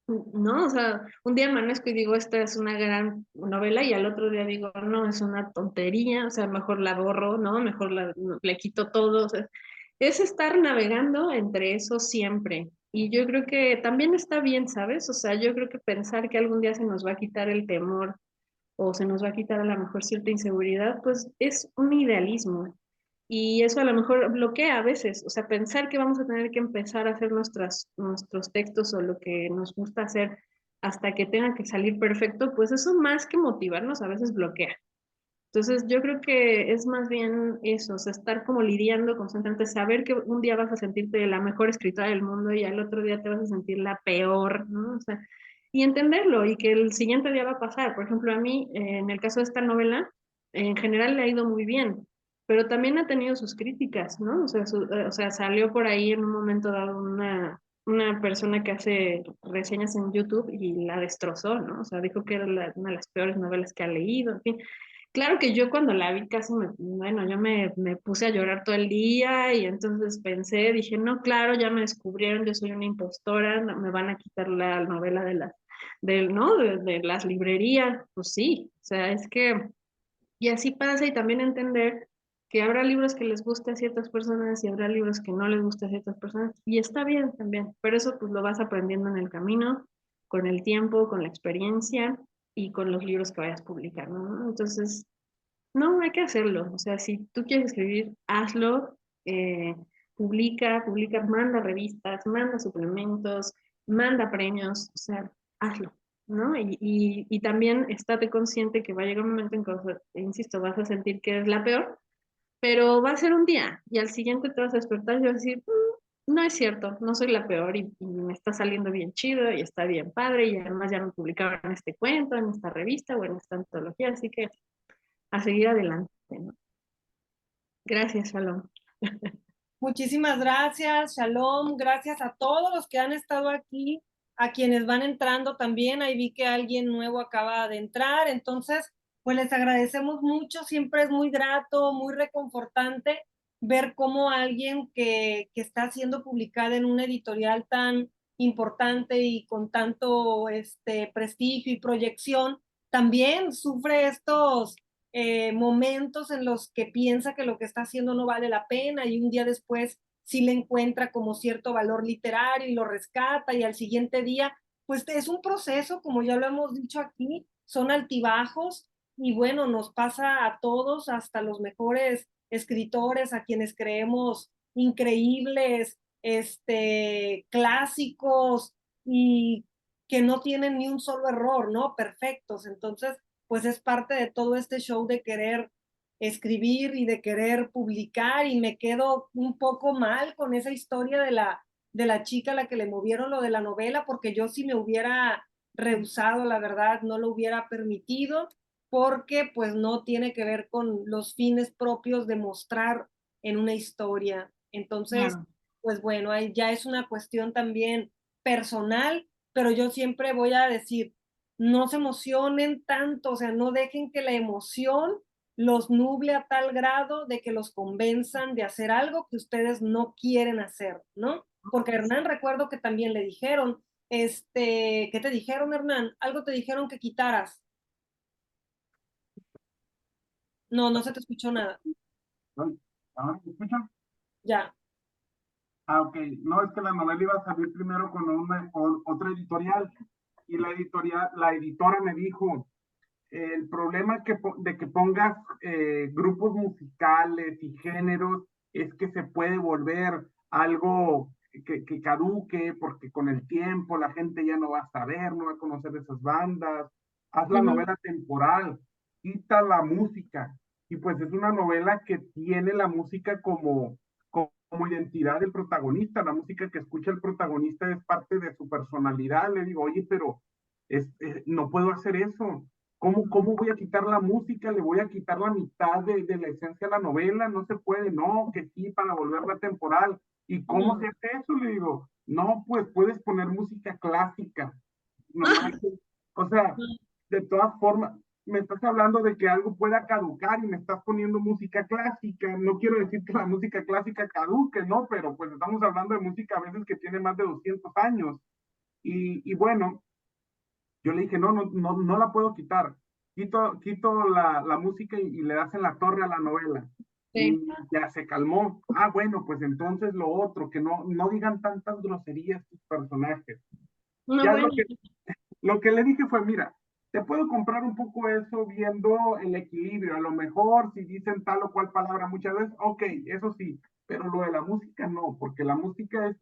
no, o sea, un día amanezco y digo, esta es una gran novela, y al otro día digo, no, es una tontería, o sea, mejor la borro, ¿no? Mejor le quito todo, o sea, es estar navegando entre eso siempre. Y yo creo que también está bien, ¿sabes? O sea, yo creo que pensar que algún día se nos va a quitar el temor o se nos va a quitar a lo mejor cierta inseguridad, pues es un idealismo. Y eso a lo mejor bloquea a veces, o sea, pensar que vamos a tener que empezar a hacer nuestros textos o lo que nos gusta hacer hasta que tenga que salir perfecto, pues eso más que motivarnos a veces bloquea. Entonces yo creo que es más bien eso, o sea, estar como lidiando constantemente, saber que un día vas a sentirte la mejor escritora del mundo y al otro día te vas a sentir la peor, ¿no? O sea, y entenderlo, y que el siguiente día va a pasar. Por ejemplo, a mí, en el caso de esta novela, en general le ha ido muy bien, pero también ha tenido sus críticas, ¿no? O sea, salió por ahí en un momento dado una persona que hace reseñas en YouTube y la destrozó, ¿no? O sea, dijo que era una de las peores novelas que ha leído, en fin. Claro que yo cuando la vi casi bueno, yo me puse a llorar todo el día y entonces pensé, dije, no, claro, ya me descubrieron, yo soy una impostora, me van a quitar la novela ¿no? De las librerías. Pues sí, o sea, es que, y así pasa y también entender que habrá libros que les guste a ciertas personas y habrá libros que no les guste a ciertas personas y está bien también, pero eso pues lo vas aprendiendo en el camino, con el tiempo, con la experiencia y con los libros que vayas publicando, ¿no? Entonces, no, hay que hacerlo. O sea, si tú quieres escribir, hazlo, eh, publica, manda revistas, manda suplementos, manda premios, o sea, hazlo, ¿no? Y también estate consciente que va a llegar un momento en que, insisto, vas a sentir que es la peor, pero va a ser un día y al siguiente te vas a despertar y vas a decir, no es cierto, no soy la peor y me está saliendo bien chido y está bien padre y además ya me publicaron este cuento en esta revista o en esta antología, así que a seguir adelante, ¿no? Gracias, Shalom. Muchísimas gracias, Shalom. Gracias a todos los que han estado aquí, a quienes van entrando también. Ahí vi que alguien nuevo acaba de entrar. Entonces, pues les agradecemos mucho. Siempre es muy grato, muy reconfortante ver cómo alguien que está siendo publicada en una editorial tan importante y con tanto prestigio y proyección, también sufre estos momentos en los que piensa que lo que está haciendo no vale la pena y un día después sí le encuentra como cierto valor literario y lo rescata y al siguiente día, pues es un proceso, como ya lo hemos dicho aquí, son altibajos y bueno, nos pasa a todos, hasta los mejores escritores, a quienes creemos increíbles, clásicos y que no tienen ni un solo error, ¿no? Perfectos. Entonces, pues es parte de todo este show de querer escribir y de querer publicar y me quedo un poco mal con esa historia de la chica a la que le movieron lo de la novela, porque yo sí me hubiera rehusado, la verdad, no lo hubiera permitido, porque pues no tiene que ver con los fines propios de mostrar en una historia. Entonces, Claro. pues bueno, ahí ya es una cuestión también personal, pero yo siempre voy a decir, no se emocionen tanto, o sea, no dejen que la emoción los nuble a tal grado de que los convenzan de hacer algo que ustedes no quieren hacer, ¿no? Porque a Hernán recuerdo que también le dijeron, ¿qué te dijeron, Hernán? Algo te dijeron que quitaras. No, no se te escuchó nada. ¿Ahora me escuchan? Ya. Ah, ok. No, es que la novela iba a salir primero con otra editorial y la editora me dijo, el problema de que pongas grupos musicales y géneros es que se puede volver algo que caduque, porque con el tiempo la gente ya no va a saber, no va a conocer esas bandas. Haz la novela temporal, quita la música. Y pues es una novela que tiene la música como identidad del protagonista. La música que escucha el protagonista es parte de su personalidad. Le digo, oye, pero no puedo hacer eso. ¿Cómo voy a quitar la música? ¿Le voy a quitar la mitad de la esencia de la novela? No se puede, no, que sí, para volverla temporal. ¿Y cómo se hace eso? Le digo, no, pues puedes poner música clásica. Nomás, o sea, de todas formas, me estás hablando de que algo pueda caducar y me estás poniendo música clásica. No quiero decir que la música clásica caduque, ¿no? Pero pues estamos hablando de música a veces que tiene más de 200 años. Y bueno, yo le dije, no la puedo quitar. Quito la música y le das en la torre a la novela. Sí. Y ya se calmó. Ah, bueno, pues entonces lo otro, que no digan tantas groserías tus personajes. No, Ya bueno, lo que le dije fue, mira, te puedo comprar un poco eso viendo el equilibrio. A lo mejor si dicen tal o cual palabra muchas veces, ok, eso sí, pero lo de la música no, porque la música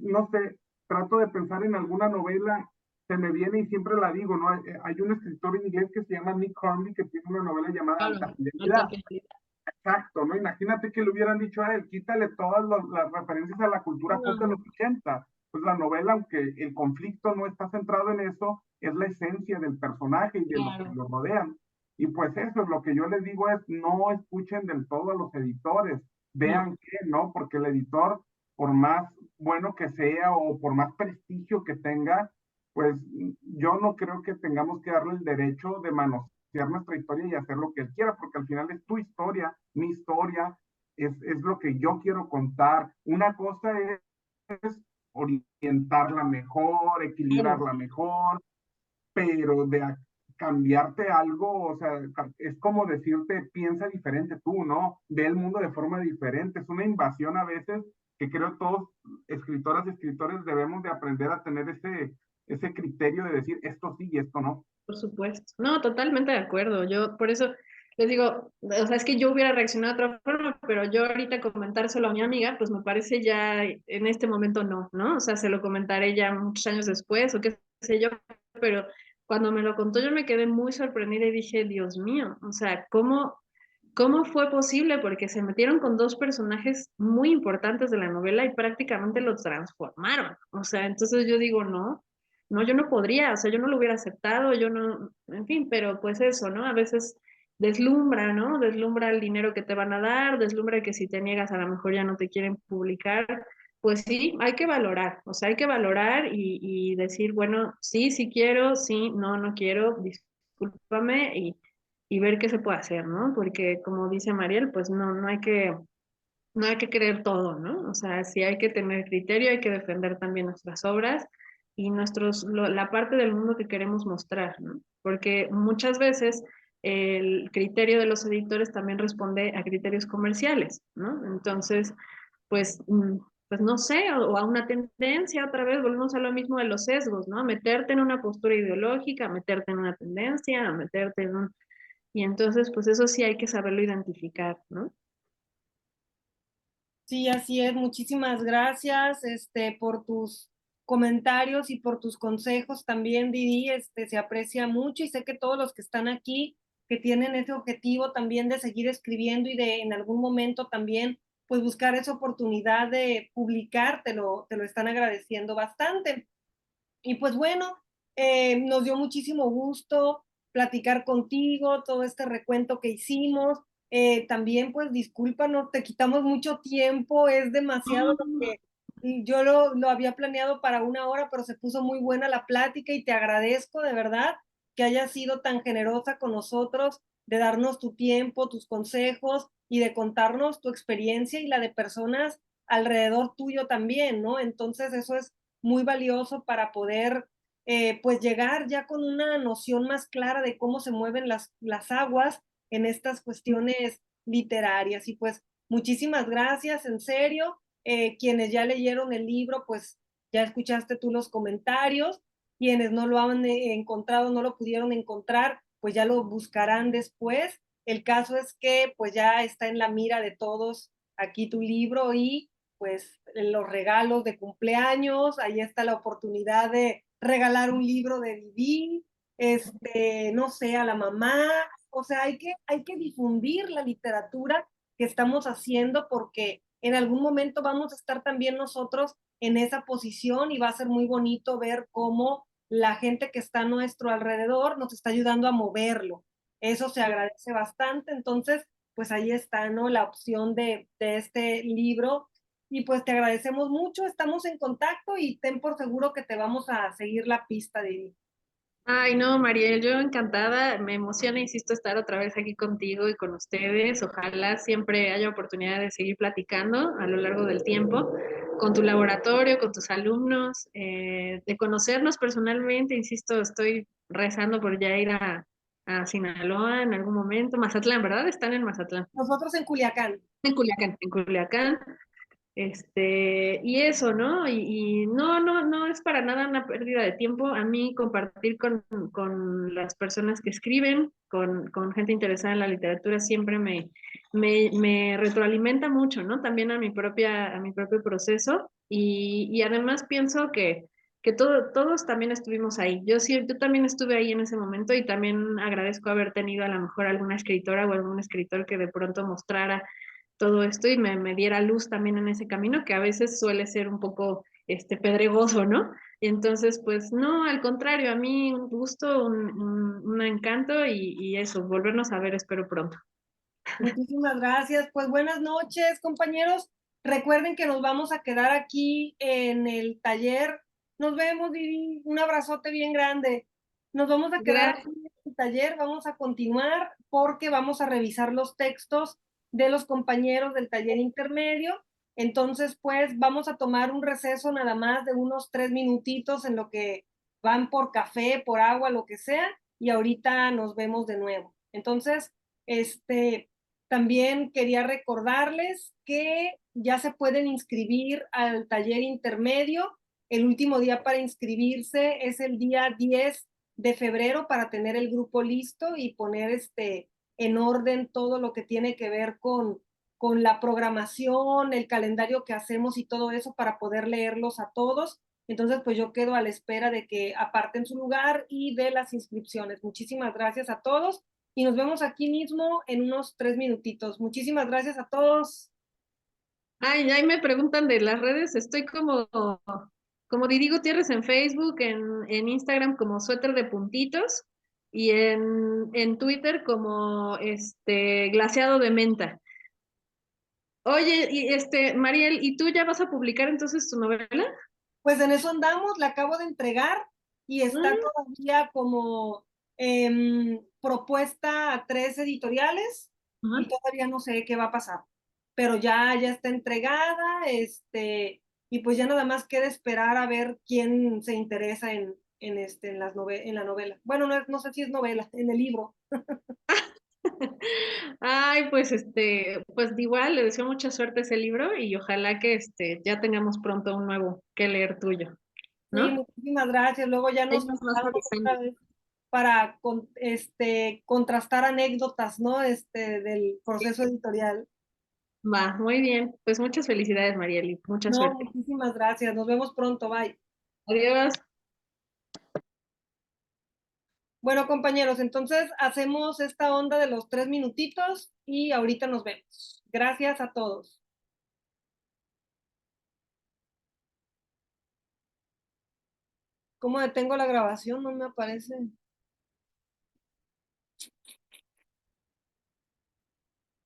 no sé, trato de pensar en alguna novela, se me viene y siempre la digo, ¿no? Hay un escritor inglés que se llama Nick Hornby que tiene una novela llamada claro, Alta alta Fidelidad. fidelidad. Exacto, ¿no? Imagínate que le hubieran dicho a él, quítale todas las referencias a la cultura pop de No, los 80. Pues la novela, aunque el conflicto no está centrado en eso, es la esencia del personaje y de los que claro. lo rodean. Y pues eso es lo que yo les digo es, no escuchen del todo a los editores, No. vean que, ¿no? Porque el editor, por más bueno que sea o por más prestigio que tenga, pues yo no creo que tengamos que darle el derecho de manosear negociar nuestra historia y hacer lo que él quiera, porque al final es tu historia, mi historia, es lo que yo quiero contar. Una cosa es orientarla mejor, equilibrarla mejor, pero cambiarte algo, o sea, es como decirte, piensa diferente tú, ¿no? Ve el mundo de forma diferente. Es una invasión a veces que creo todos, escritoras y escritores, debemos de aprender a tener ese criterio de decir esto sí y esto no. Por supuesto. No, totalmente de acuerdo. Yo por eso les digo, o sea, es que yo hubiera reaccionado de otra forma, pero yo ahorita comentárselo a mi amiga, pues me parece ya en este momento no, ¿no? O sea, se lo comentaré ya muchos años después o qué sé yo, pero cuando me lo contó yo me quedé muy sorprendida y dije, Dios mío, o sea, ¿cómo fue posible? Porque se metieron con dos personajes muy importantes de la novela y prácticamente los transformaron. O sea, entonces yo digo, no, no, yo no podría, o sea, yo no lo hubiera aceptado, yo no, en fin, pero pues eso, ¿no? A veces deslumbra, ¿no? Deslumbra el dinero que te van a dar, deslumbra que si te niegas a lo mejor ya no te quieren publicar. Pues sí, hay que valorar, o sea, hay que valorar y decir, bueno, sí, sí quiero, sí, no, no quiero, discúlpame y ver qué se puede hacer, ¿no? Porque como dice Mariel, pues no, no hay que creer todo, ¿no? O sea, sí hay que tener criterio, hay que defender también nuestras obras y la parte del mundo que queremos mostrar, ¿no? Porque muchas veces el criterio de los editores también responde a criterios comerciales, ¿no? Entonces, pues, pues no sé, o a una tendencia, otra vez volvemos a lo mismo de los sesgos, ¿no? A meterte en una postura ideológica, a meterte en una tendencia, a meterte en un... Y entonces, pues eso sí hay que saberlo identificar, ¿no? Sí, así es. Muchísimas gracias, por tus comentarios y por tus consejos también, Didi. Se aprecia mucho y sé que todos los que están aquí, que tienen ese objetivo también de seguir escribiendo y de en algún momento también, pues buscar esa oportunidad de publicar, te lo están agradeciendo bastante. Y pues bueno, nos dio muchísimo gusto platicar contigo, todo este recuento que hicimos. También pues discúlpanos, te quitamos mucho tiempo, es demasiado lo que yo lo había planeado para 1 hora, pero se puso muy buena la plática y te agradezco de verdad que hayas sido tan generosa con nosotros, de darnos tu tiempo, tus consejos y de contarnos tu experiencia y la de personas alrededor tuyo también, ¿no? Entonces eso es muy valioso para poder pues llegar ya con una noción más clara de cómo se mueven las aguas en estas cuestiones literarias. Y pues muchísimas gracias, en serio. Quienes ya leyeron el libro, pues ya escuchaste tú los comentarios. Quienes no lo han encontrado, no lo pudieron encontrar, pues ya lo buscarán después. El caso es que pues ya está en la mira de todos aquí tu libro y pues los regalos de cumpleaños, ahí está la oportunidad de regalar un libro de Didi, no sé, a la mamá, o sea, hay que difundir la literatura que estamos haciendo porque en algún momento vamos a estar también nosotros en esa posición y va a ser muy bonito ver cómo la gente que está a nuestro alrededor nos está ayudando a moverlo. Eso se agradece bastante, entonces, pues ahí está, ¿no? La opción de este libro y pues te agradecemos mucho, estamos en contacto y ten por seguro que te vamos a seguir la pista, Didi. Ay, no, Mariel, yo encantada, me emociona, insisto, estar otra vez aquí contigo y con ustedes. Ojalá siempre haya oportunidad de seguir platicando a lo largo del tiempo con tu laboratorio, con tus alumnos, de conocernos personalmente. Insisto, estoy rezando por ya ir a Sinaloa en algún momento. Mazatlán, ¿verdad? Están en Mazatlán. Nosotros en Culiacán. En Culiacán. Y eso, ¿no? Y no, no, no es para nada una pérdida de tiempo. A mí compartir con las personas que escriben, con gente interesada en la literatura, siempre me retroalimenta mucho, ¿no? También a mi propio proceso. Y además pienso que todos también estuvimos ahí. Yo sí, yo también estuve ahí en ese momento y también agradezco haber tenido a lo mejor alguna escritora o algún escritor que de pronto mostrara todo esto y me diera luz también en ese camino que a veces suele ser un poco pedregoso, ¿no? Y entonces, pues no, al contrario, a mí un gusto, un encanto y eso, volvernos a ver, espero pronto. Muchísimas gracias. Pues buenas noches, compañeros. Recuerden que nos vamos a quedar aquí en el taller. Nos vemos, Didi. Un abrazote bien grande. Nos vamos a quedar Gracias. aquí en el taller, vamos a continuar porque vamos a revisar los textos de los compañeros del taller intermedio. Entonces, pues vamos a tomar un receso nada más de unos 3 minutitos en lo que van por café, por agua, lo que sea, y ahorita nos vemos de nuevo. Entonces, también quería recordarles que ya se pueden inscribir al taller intermedio. El último día para inscribirse es el día 10 de febrero para tener el grupo listo y poner en orden todo lo que tiene que ver con la programación, el calendario que hacemos y todo eso para poder leerlos a todos. Entonces, pues yo quedo a la espera de que aparten su lugar y de las inscripciones. Muchísimas gracias a todos y nos vemos aquí mismo en unos 3 minutitos. Muchísimas gracias a todos. Ay, ahí me preguntan de las redes, estoy como Didi Gutiérrez en Facebook, en Instagram como Suéter de Puntitos y en Twitter como Glaseado de Menta. Oye, y Mariel, ¿y tú ya vas a publicar entonces tu novela? Pues en eso andamos, la acabo de entregar y está todavía como propuesta a 3 editoriales y Ajá. todavía no sé qué va a pasar, pero ya está entregada, y pues ya nada más queda esperar a ver quién se interesa en la novela. Bueno, no sé si es novela, en el libro. Ay, pues pues igual le deseo mucha suerte a ese libro y ojalá que ya tengamos pronto un nuevo que leer tuyo, Sí, ¿no? muchísimas gracias. Luego ya nos Tengas más juntamos otra horizonte. vez para contrastar anécdotas, ¿no? Del proceso editorial. Va, muy bien. Pues muchas felicidades, Marieli. Mucha No, suerte. muchísimas gracias. Nos vemos pronto. Bye. Adiós. Bueno, compañeros, entonces hacemos esta onda de los 3 minutitos y ahorita nos vemos. Gracias a todos. ¿Cómo detengo la grabación? No me aparece.